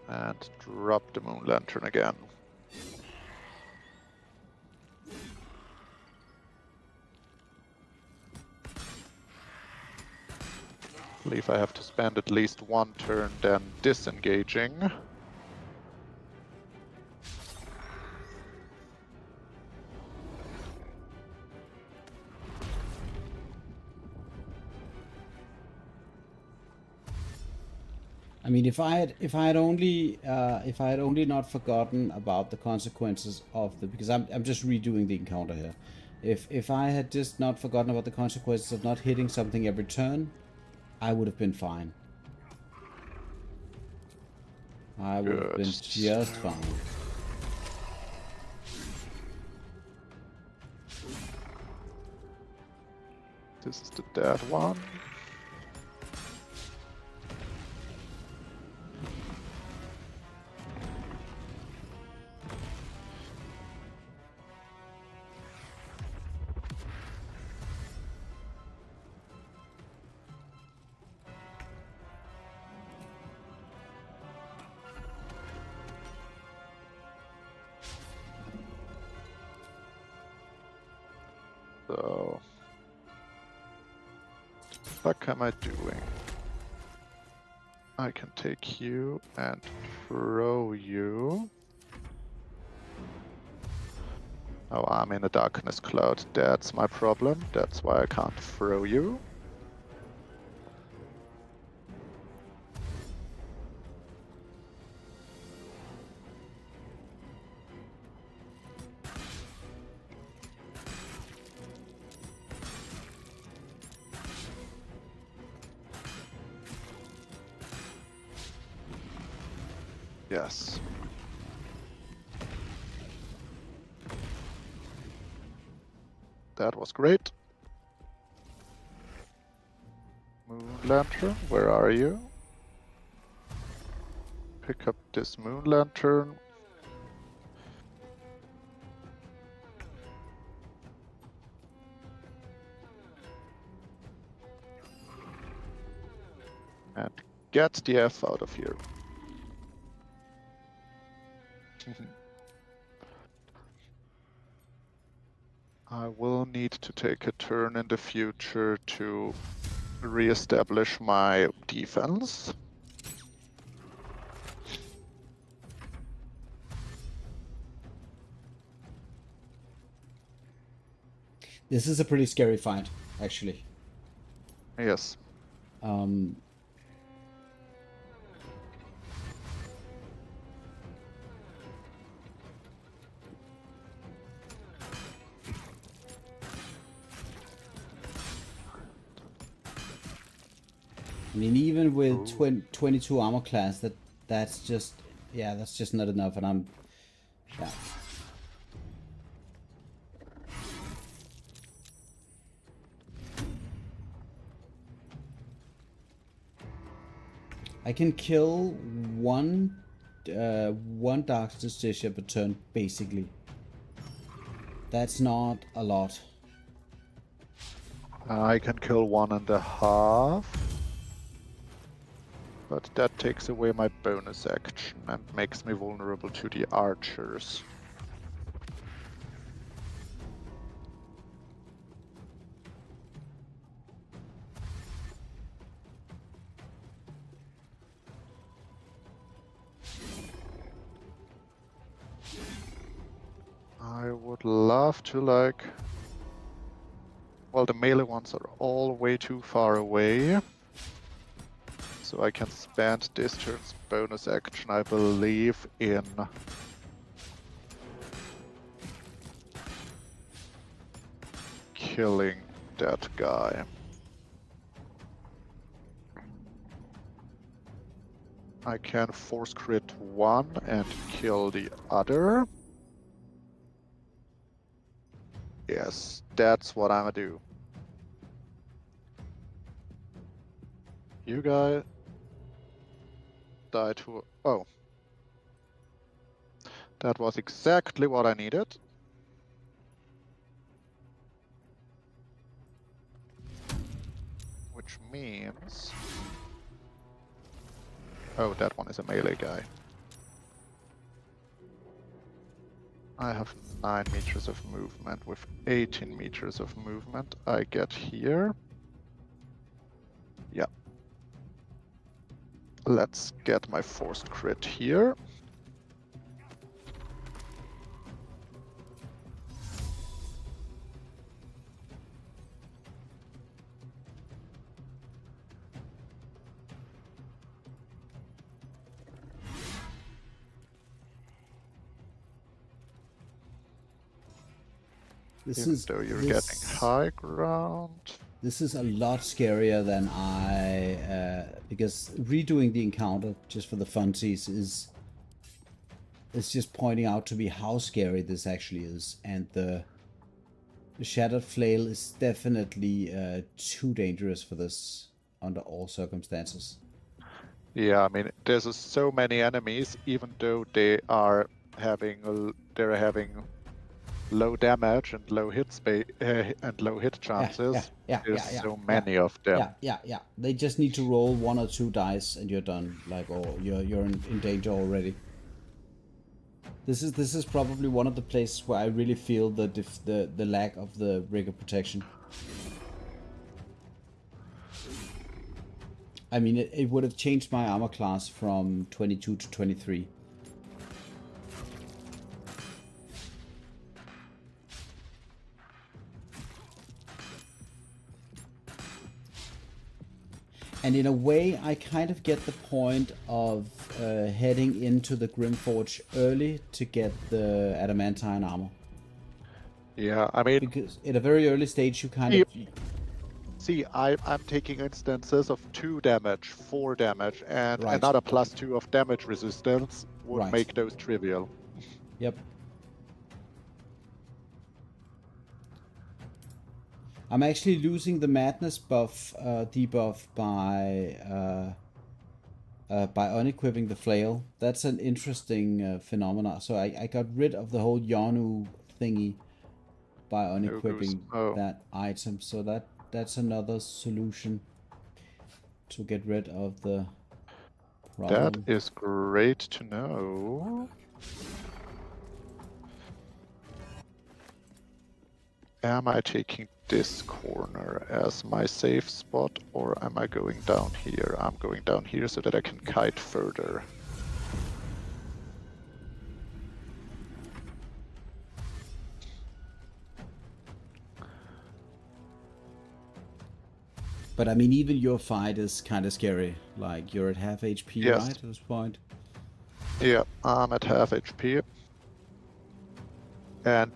And drop the Moon Lantern again. I believe I have to spend at least 1 turn then disengaging.
mean, if I had only not forgotten about the consequences of because I'm just redoing the encounter here. If I had just not forgotten about the consequences of not hitting something every turn, I would have been fine. I would have been
Good.
just fine.
This is the dead one. So, what am I doing? I can take you and throw you. Oh, I'm in a darkness cloud. That's my problem. That's why I can't throw you. Yes. That was great. Moon Lantern, where are you? Pick up this Moon Lantern. And get the F out of here. I will need to take a turn in the future to re-establish my defense.
This is a pretty scary fight, actually.
Yes.
I mean, even with 22 armor class, that's just not enough, and I'm yeah. I can kill one Dark Justiciar per turn, basically. That's not a lot.
I can kill 1.5. But that takes away my bonus action and makes me vulnerable to the archers. I would love to well, the melee ones are all way too far away. So I can spend this turn's bonus action, I believe, in killing that guy. I can force crit one and kill the other. Yes, that's what I'm gonna do. You guys die to... Oh. That was exactly what I needed. Which means... Oh, that one is a melee guy. I have 9 meters of movement. With 18 meters of movement, I get here. Yeah. Let's get my forced crit here. Even though you're getting high ground.
This is a lot scarier than because redoing the encounter just for the funsies is just pointing out to me how scary this actually is, and the Shattered Flail is definitely too dangerous for this under all circumstances.
Yeah, I mean, there's so many enemies, even though they are having low damage and low hit and low hit chances. There's so many of them.
Yeah. They just need to roll 1 or 2 dice and you're done. Like, or you're in danger already. This is probably one of the places where I really feel the lack of the rigor protection. I mean, it would have changed my armor class from 22 to 23. And in a way, I kind of get the point of heading into the Grimforge early to get the adamantine armor.
Yeah, I mean,
because at a very early stage, you kind of...
See, I'm taking instances of 2 damage, 4 damage, and
Right.
another +2 of damage resistance would
Right.
make those trivial.
Yep. I'm actually losing the madness buff debuff by unequipping the flail. That's an interesting phenomenon. So I got rid of the whole Yonu thingy by unequipping that item. So that's another solution to get rid of the problem.
That is great to know. Am I taking this corner as my safe spot, or am I going down here? I'm going down here so that I can kite further.
But I mean, even your fight is kind of scary. Like, you're at half HP,
Yes.
right, at this point?
Yeah, I'm at half HP. And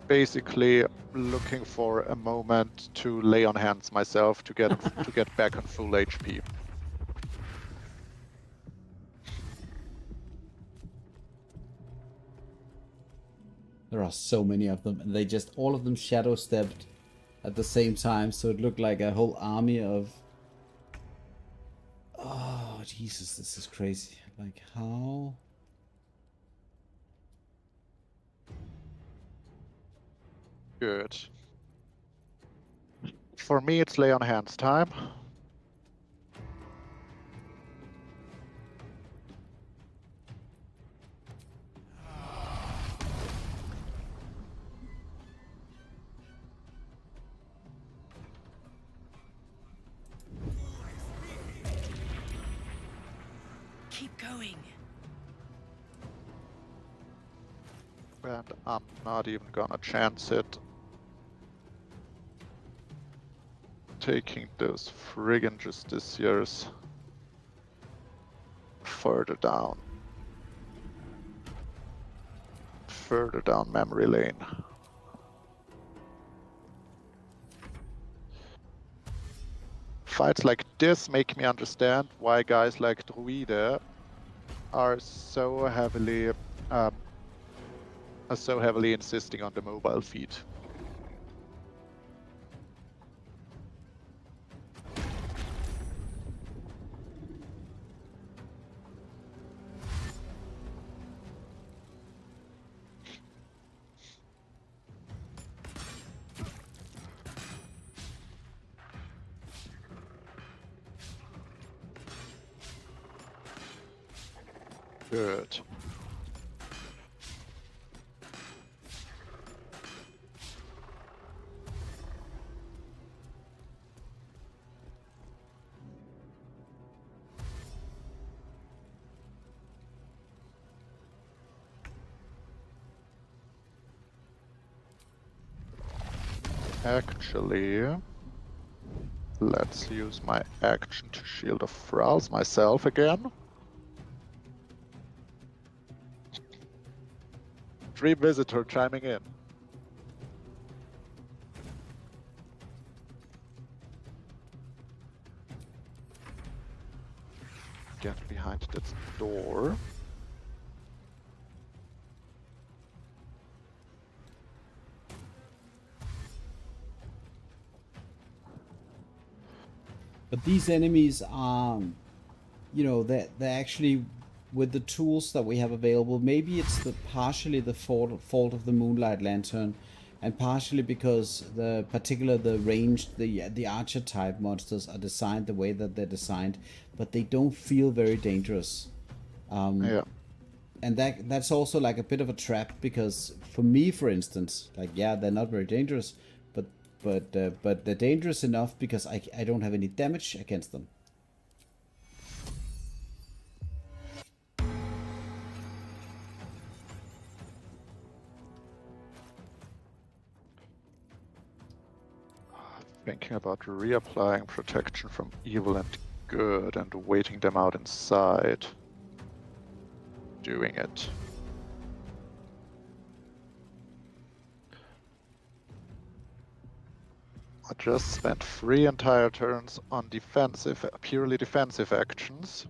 basically looking for a moment to lay on hands myself to get to get back on full HP.
There are so many of them, and they just all of them shadow stepped at the same time, so it looked like a whole army of... Oh, Jesus, this is crazy. Like, how...
Good. For me, it's lay on hands time.
Keep going.
And I'm not even gonna chance it. Taking those friggin' justiciars further down memory lane. Fights like this make me understand why guys like Druide are so heavily insisting on the mobile feed. Good. Actually, let's use my action to Shield of Thralls myself again. Dream Visitor chiming in. get behind that door.
But these enemies are, you know, they're actually, with the tools that we have available, maybe it's partially the fault of the Moonlight Lantern, and partially because the ranged, the archer type monsters are designed the way that they're designed, but they don't feel very dangerous.
Yeah.
And that's also like a bit of a trap, because for me, for instance, like, yeah, they're not very dangerous, but they're dangerous enough because I don't have any damage against them.
Thinking about reapplying protection from evil and good and waiting them out inside. Doing it. I just spent 3 entire turns on purely defensive actions.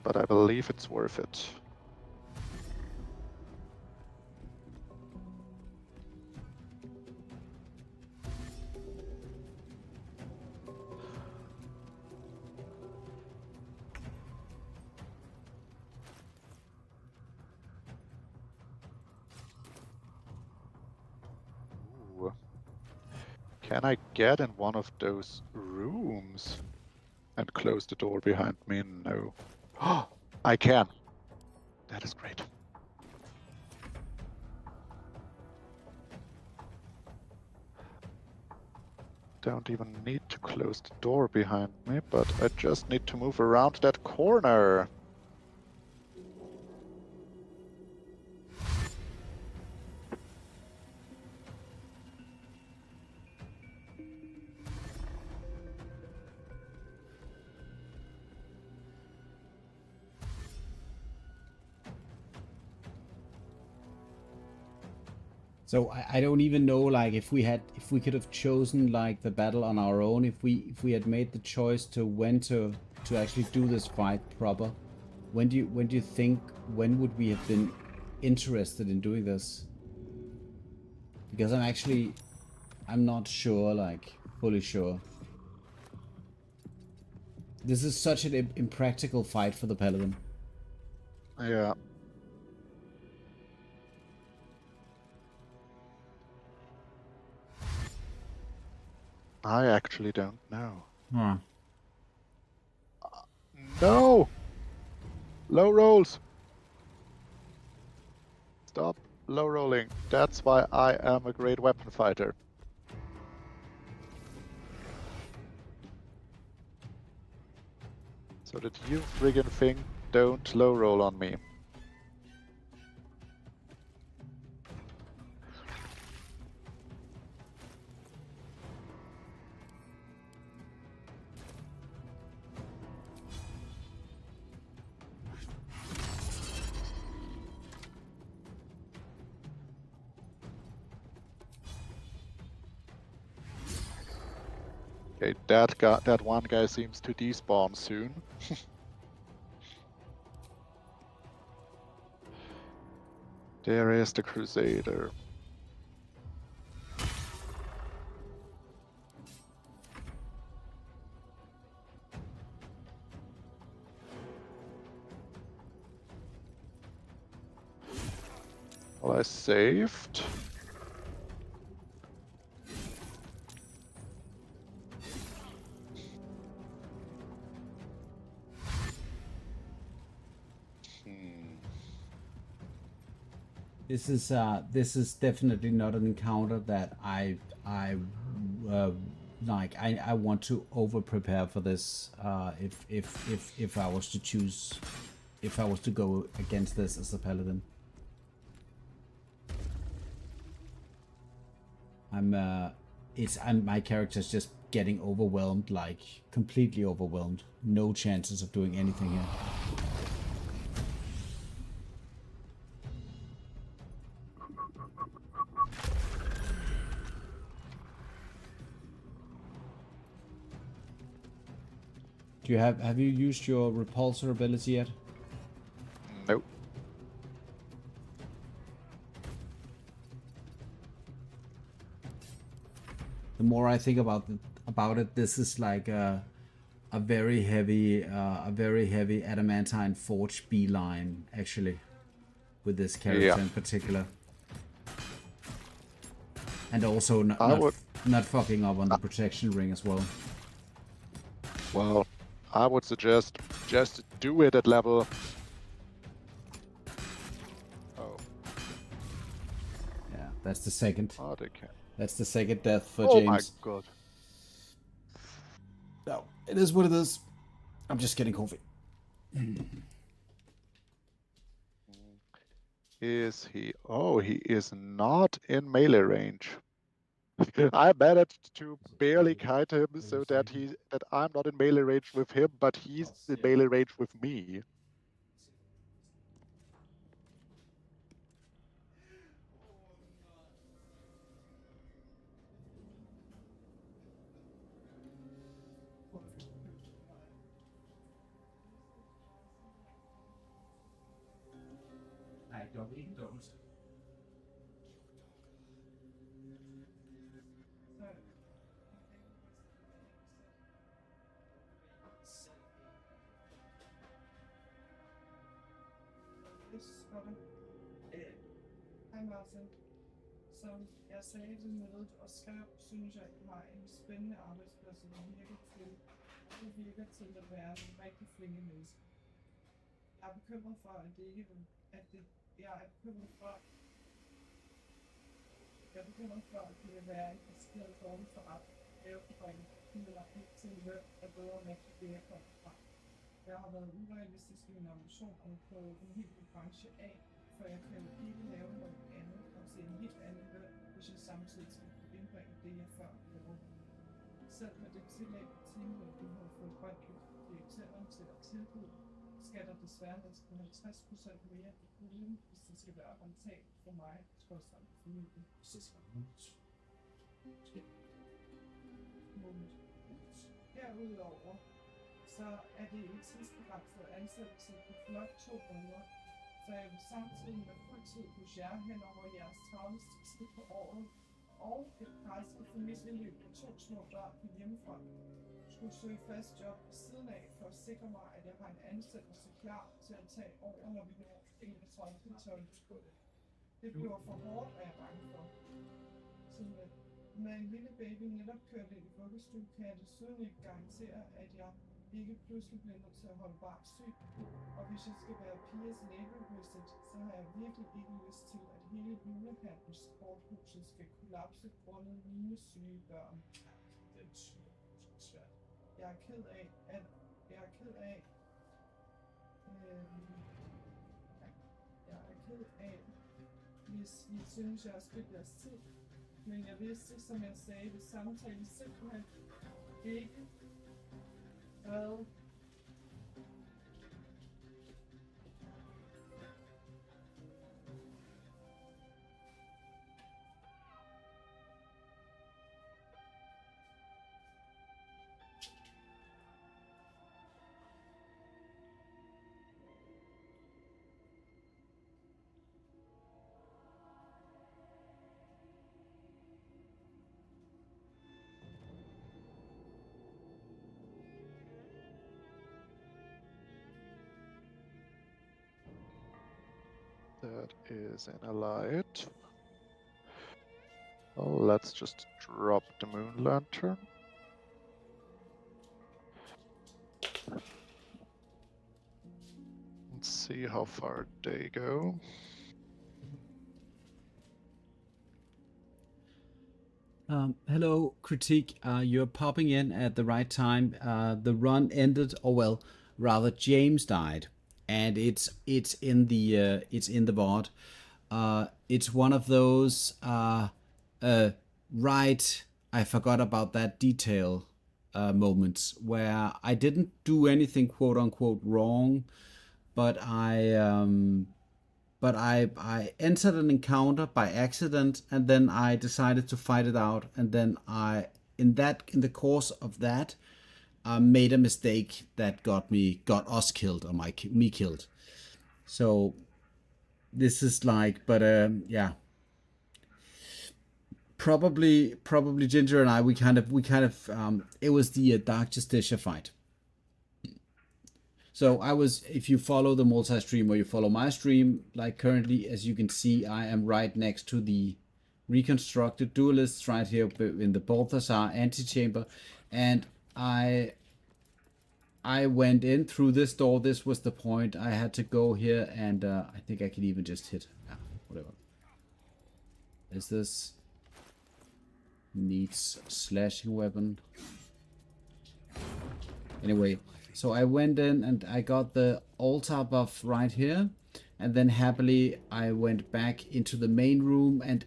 But I believe it's worth it. Ooh. Can I get in one of those rooms and close the door behind me? No. I can. That is great. Don't even need to close the door behind me, but I just need to move around that corner.
So I don't even know, like, if we could have chosen like the battle on our own, if we had made the choice to when to actually do this fight proper. When do you think, when would we have been interested in doing this? Because I'm not sure, like, fully sure. This is such an impractical fight for the Paladin.
Yeah. I actually don't know.
Huh.
No! Low rolls! Stop low rolling. That's why I am a great weapon fighter. So that you friggin' thing don't low roll on me. Okay, that one guy seems to despawn soon. There is the Crusader. Well, I saved.
This is definitely not an encounter that I like. I want to over prepare for this. If I was to choose, if I was to go against this as a Paladin, my character's just getting overwhelmed, like completely overwhelmed. No chances of doing anything here. Do you have you used your repulsor ability yet?
Nope.
The more I think about it, this is like a very heavy adamantine forge beeline actually, with this character in particular, and also not fucking up on the protection ring as well.
Well, I would suggest just do it at level. Oh.
Yeah, that's the second.
Oh, they can.
That's the second death for
Oh
James.
my god.
No, it is what it is. I'm just getting coffee.
Is he? Oh, he is not in melee range. I managed to barely kite him so that I'm not in melee range with him, but he's in melee range with me.
I don't eat those.
Hej Martin. Som jeg sagde til mødet og skrev, synes jeg, I har en spændende arbejdsplads, og det virker til at være en rigtig flinke menneske. Jeg er bekymret for, at det ikke jeg er bekymret for, at det vil være en decideret dårlig forretning. Gaveforbringen knytter helt til løn og bedre mægtig det, jeg kommer fra. Jeg har været urealistisk i min ambition om at prøve en helt ny branche af, for jeg kan jo ikke lave noget andet og til en helt anden løn, hvis jeg samtidig skal kunne indbringe det, jeg før gjorde. Selv med det tillæg af teamlet, vi har fået grønt lys fra direktøren til at tilbyde, skal der desværre næsten 50% mere i puljen, hvis det skal være rentabelt for mig, trods alt familien. Herudover så er det en tidsbegrænset ansættelse på blot 2 måneder, så jeg vil samtidig med fuldtid hos jer hen over jeres travleste tid på året, og et presset familieliv med 2 små børn på hjemmefront, skulle søge fast job ved siden af for at sikre mig, at jeg har en ansættelse klar til at tage over, når vi når 31.12. Det bliver for hårdt, er jeg bange for. Så med en lille baby netop kørt ind i vuggestue, kan jeg desuden ikke garantere, at jeg ikke pludselig bliver nødt til at holde barn syg. Og hvis jeg skal være piges neighborhood, så har jeg virkelig ikke lyst til, at hele julehandels sporthuset skal kollapse grundet mine syge børn. Det er svært. Jeg er ked af, hvis I synes, jeg har spildt jeres tid. Men jeg vidste, som jeg sagde, ved samtalen simpelthen ikke hvad.
That is in a light. Well, let's just drop the moon lantern. Let's see how far they go.
Hello, Critique. You're popping in at the right time. The run ended, or well, rather, James died, and it's in the VOD. It's one of those right. I forgot about that detail moments where I didn't do anything quote unquote wrong, but I entered an encounter by accident, and then I decided to fight it out, and then in the course of that, made a mistake that got us killed, or me killed. So this is like, but yeah, probably Ginger and I, we kind of it was the Dark Justicia fight. So I was, if you follow the multi-stream or you follow my stream, like currently, as you can see, I am right next to the reconstructed duelists right here in the Balthasar antechamber, and I went in through this door. This was the point. I had to go here, and I think I can even just hit. Whatever. Is this needs slashing weapon? Anyway, so I went in and I got the altar buff right here, and then happily I went back into the main room, and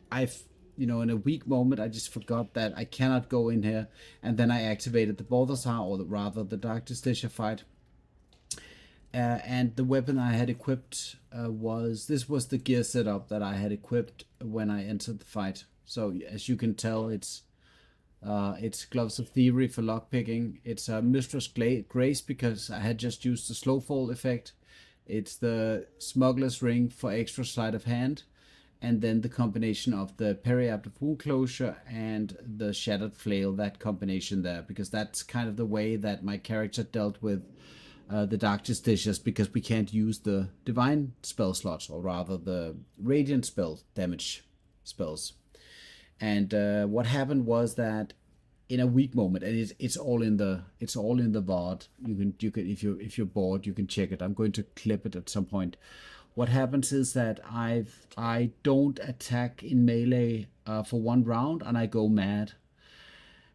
in a weak moment I just forgot that I cannot go in here, and then I activated the Balthasar, or rather the Dark Justicia fight. And the weapon I had equipped was the gear setup that I had equipped when I entered the fight. So as you can tell, it's Gloves of Thievery for lockpicking. It's Mistress Grace because I had just used the slow fall effect. It's the Smuggler's Ring for extra sleight of hand, and then the combination of the Periapt of Wound Closure and the Shattered Flail, that combination there, because that's kind of the way that my character dealt with the Dark Justicias, because we can't use the Divine spell slots, or rather the Radiant spell damage spells. And what happened was that in a weak moment, and it's all in the VOD. You can if you're bored, you can check it. I'm going to clip it at some point. What happens is that I don't attack in melee for one round, and I go mad.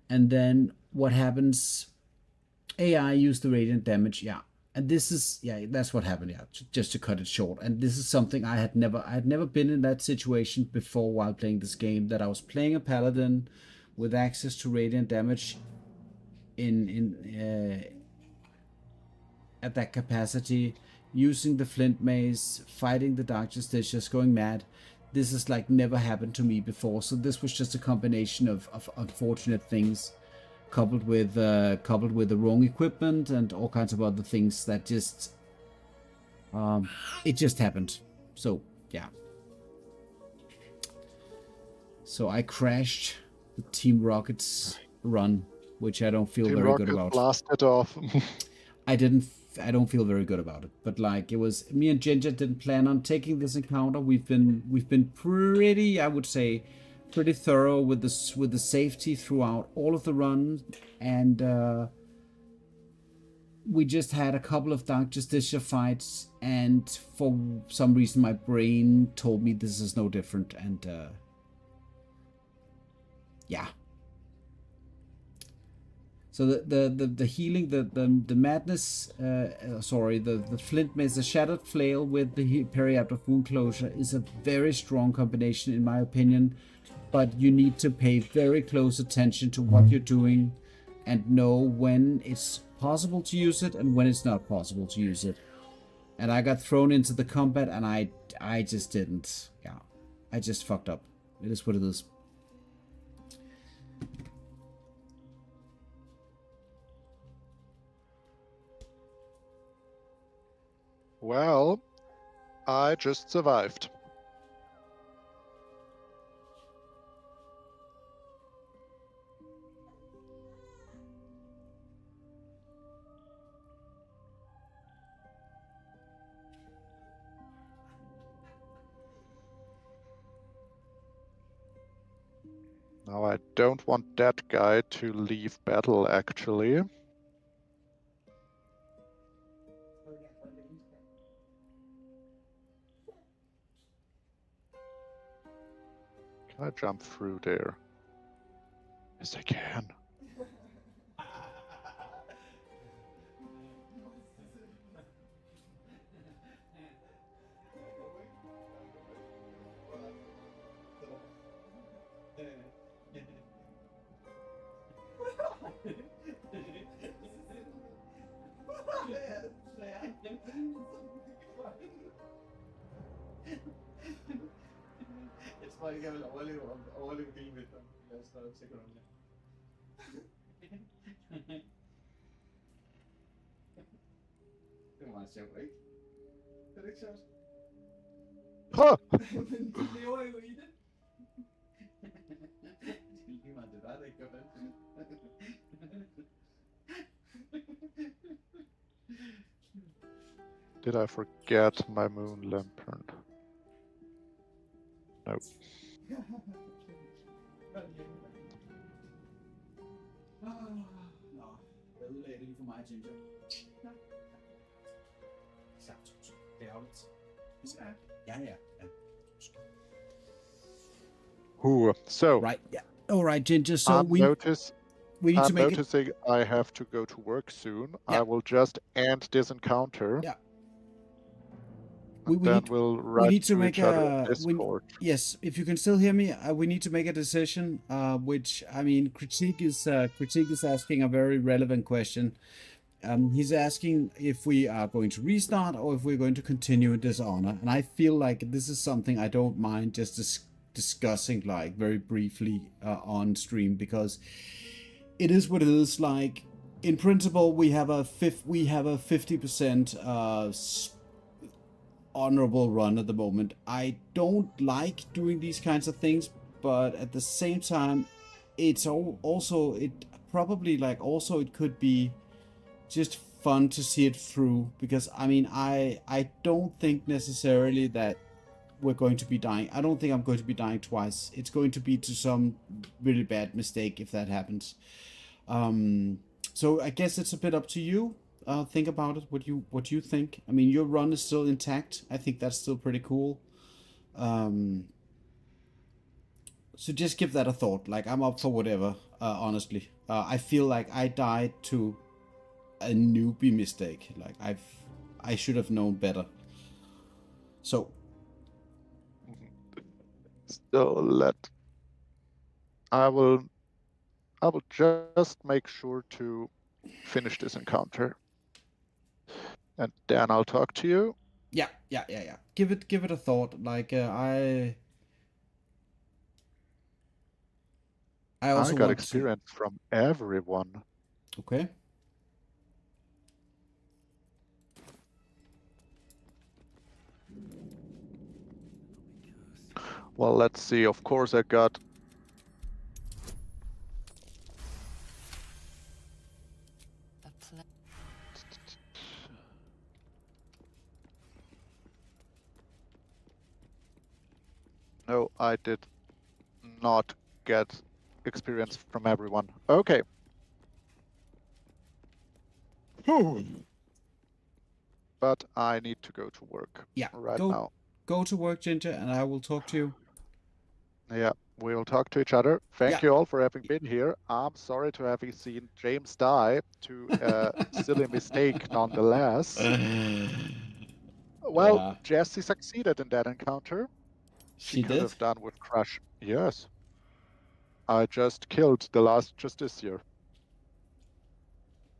And then what happens? AI used the radiant damage, yeah. And this is, yeah, that's what happened, yeah, just to cut it short. And this is something I had never been in that situation before while playing this game, that I was playing a paladin with access to radiant damage at that capacity, using the flint mace, fighting the Dark Justicias, going mad. This has like never happened to me before, so this was just a combination of unfortunate things, coupled with the wrong equipment and all kinds of other things that just it just happened. So yeah, so I crashed the Team Rocket's run, which I don't feel very good about.
Blasted off.
I don't feel very good about it, but like, it was me and Ginger didn't plan on taking this encounter. We've been pretty, I would say, pretty thorough with the safety throughout all of the runs, and we just had a couple of Dark Justicia fights, and for some reason my brain told me this is no different, and yeah. So the healing, the madness, the flint mace, the shattered flail with the Periapt of Wound Closure is a very strong combination in my opinion. But you need to pay very close attention to what you're doing and know when it's possible to use it and when it's not possible to use it. And I got thrown into the combat, and I just didn't. Yeah, I just fucked up. It is what it is.
Well, I just survived. Now I don't want that guy to leave battle, actually. Can I jump through there? Yes, I can.
Jetzt war ich aber alle Filme, dann lässt er sich meget sjovt, ikke? Er det ikke sjovt?
Huh!
Men de lever jo i det. Det er lige meget, det er dig, der ikke gør det.
Did I forget my moon lantern? No.
Nå, jeg ødelagde det lige for mig, Ginger. Det er ærgerligt. Ja.
So
Right, yeah. All right, Ginger. So
I'm
we need to
I'm
make it.
noticing I have to go to work soon.
Yeah.
I will just end this encounter.
Yeah.
And then we'll write
need to make
each other
a
on Discord.
yes. If you can still hear me, we need to make a decision. Which I mean, critique is asking a very relevant question. He's asking if we are going to restart or if we're going to continue Dishonor, and I feel like this is something I don't mind just discussing like very briefly on stream, because it is what it is. Like in principle, we have a 50% honorable run at the moment. I don't like doing these kinds of things, but at the same time, it's also it could be just fun to see it through, because I mean I don't think necessarily that we're going to be dying. I don't think I'm going to be dying twice. It's going to be to some really bad mistake if that happens. So I guess it's a bit up to you. Think about it. What you think. I mean, your run is still intact. I think that's still pretty cool. So just give that a thought. Like, I'm up for whatever. Honestly, I feel like I died to a newbie mistake. Like I should have known better. So
I will just make sure to finish this encounter, and then I'll talk to you.
Yeah. Give it a thought. Like I also
got
want
experience from everyone.
Okay.
Well, let's see. Of course, I got. No, I did not get experience from everyone. Okay. But I need to go to work.
Yeah.
Now.
Go to work, Ginger, and I will talk to you.
Yeah, we'll talk to each other. Thank you all for having been here. I'm sorry to have seen James die to a silly mistake nonetheless. Well,
Yeah.
Jessie succeeded in that encounter.
She
could
did?
have done with Crush. Yes. I just killed the last Justiciar.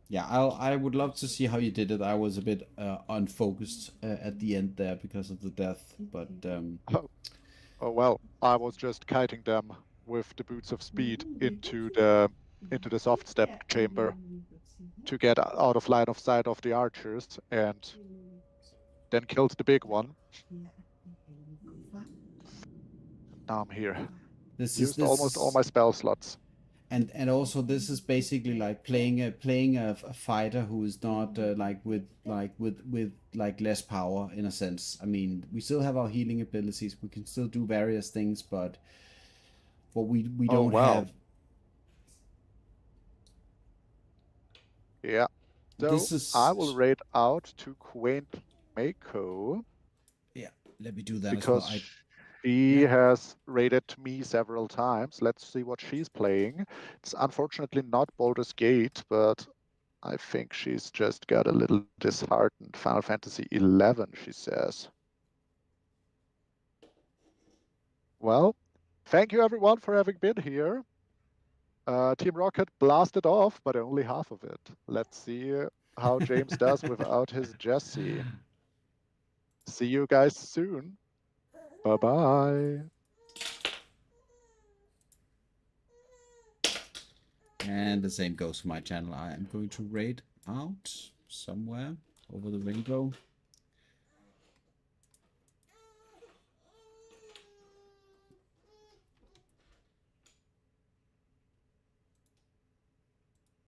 Yeah, I would love to see how you did it. I was a bit unfocused at the end there because of the death, but
Oh well, I was just kiting them with the boots of speed into the soft step chamber to get out of line of sight of the archers, and then killed the big one. Now I'm here. Used almost all my spell slots.
And also this is basically like playing a fighter who is not with less power in a sense. I mean, we still have our healing abilities. We can still do various things, but we don't have.
Yeah. So I will raid out to Quaint Mako.
Yeah, let me do that
because
as well.
She has raided me several times. Let's see what she's playing. It's unfortunately not Baldur's Gate, but I think she's just got a little disheartened. Final Fantasy XI, she says. Well, thank you everyone for having been here. Team Rocket blasted off, but only half of it. Let's see how James does without his Jessie. See you guys soon. Bye-bye.
And the same goes for my channel. I am going to raid out somewhere. over the rainbow.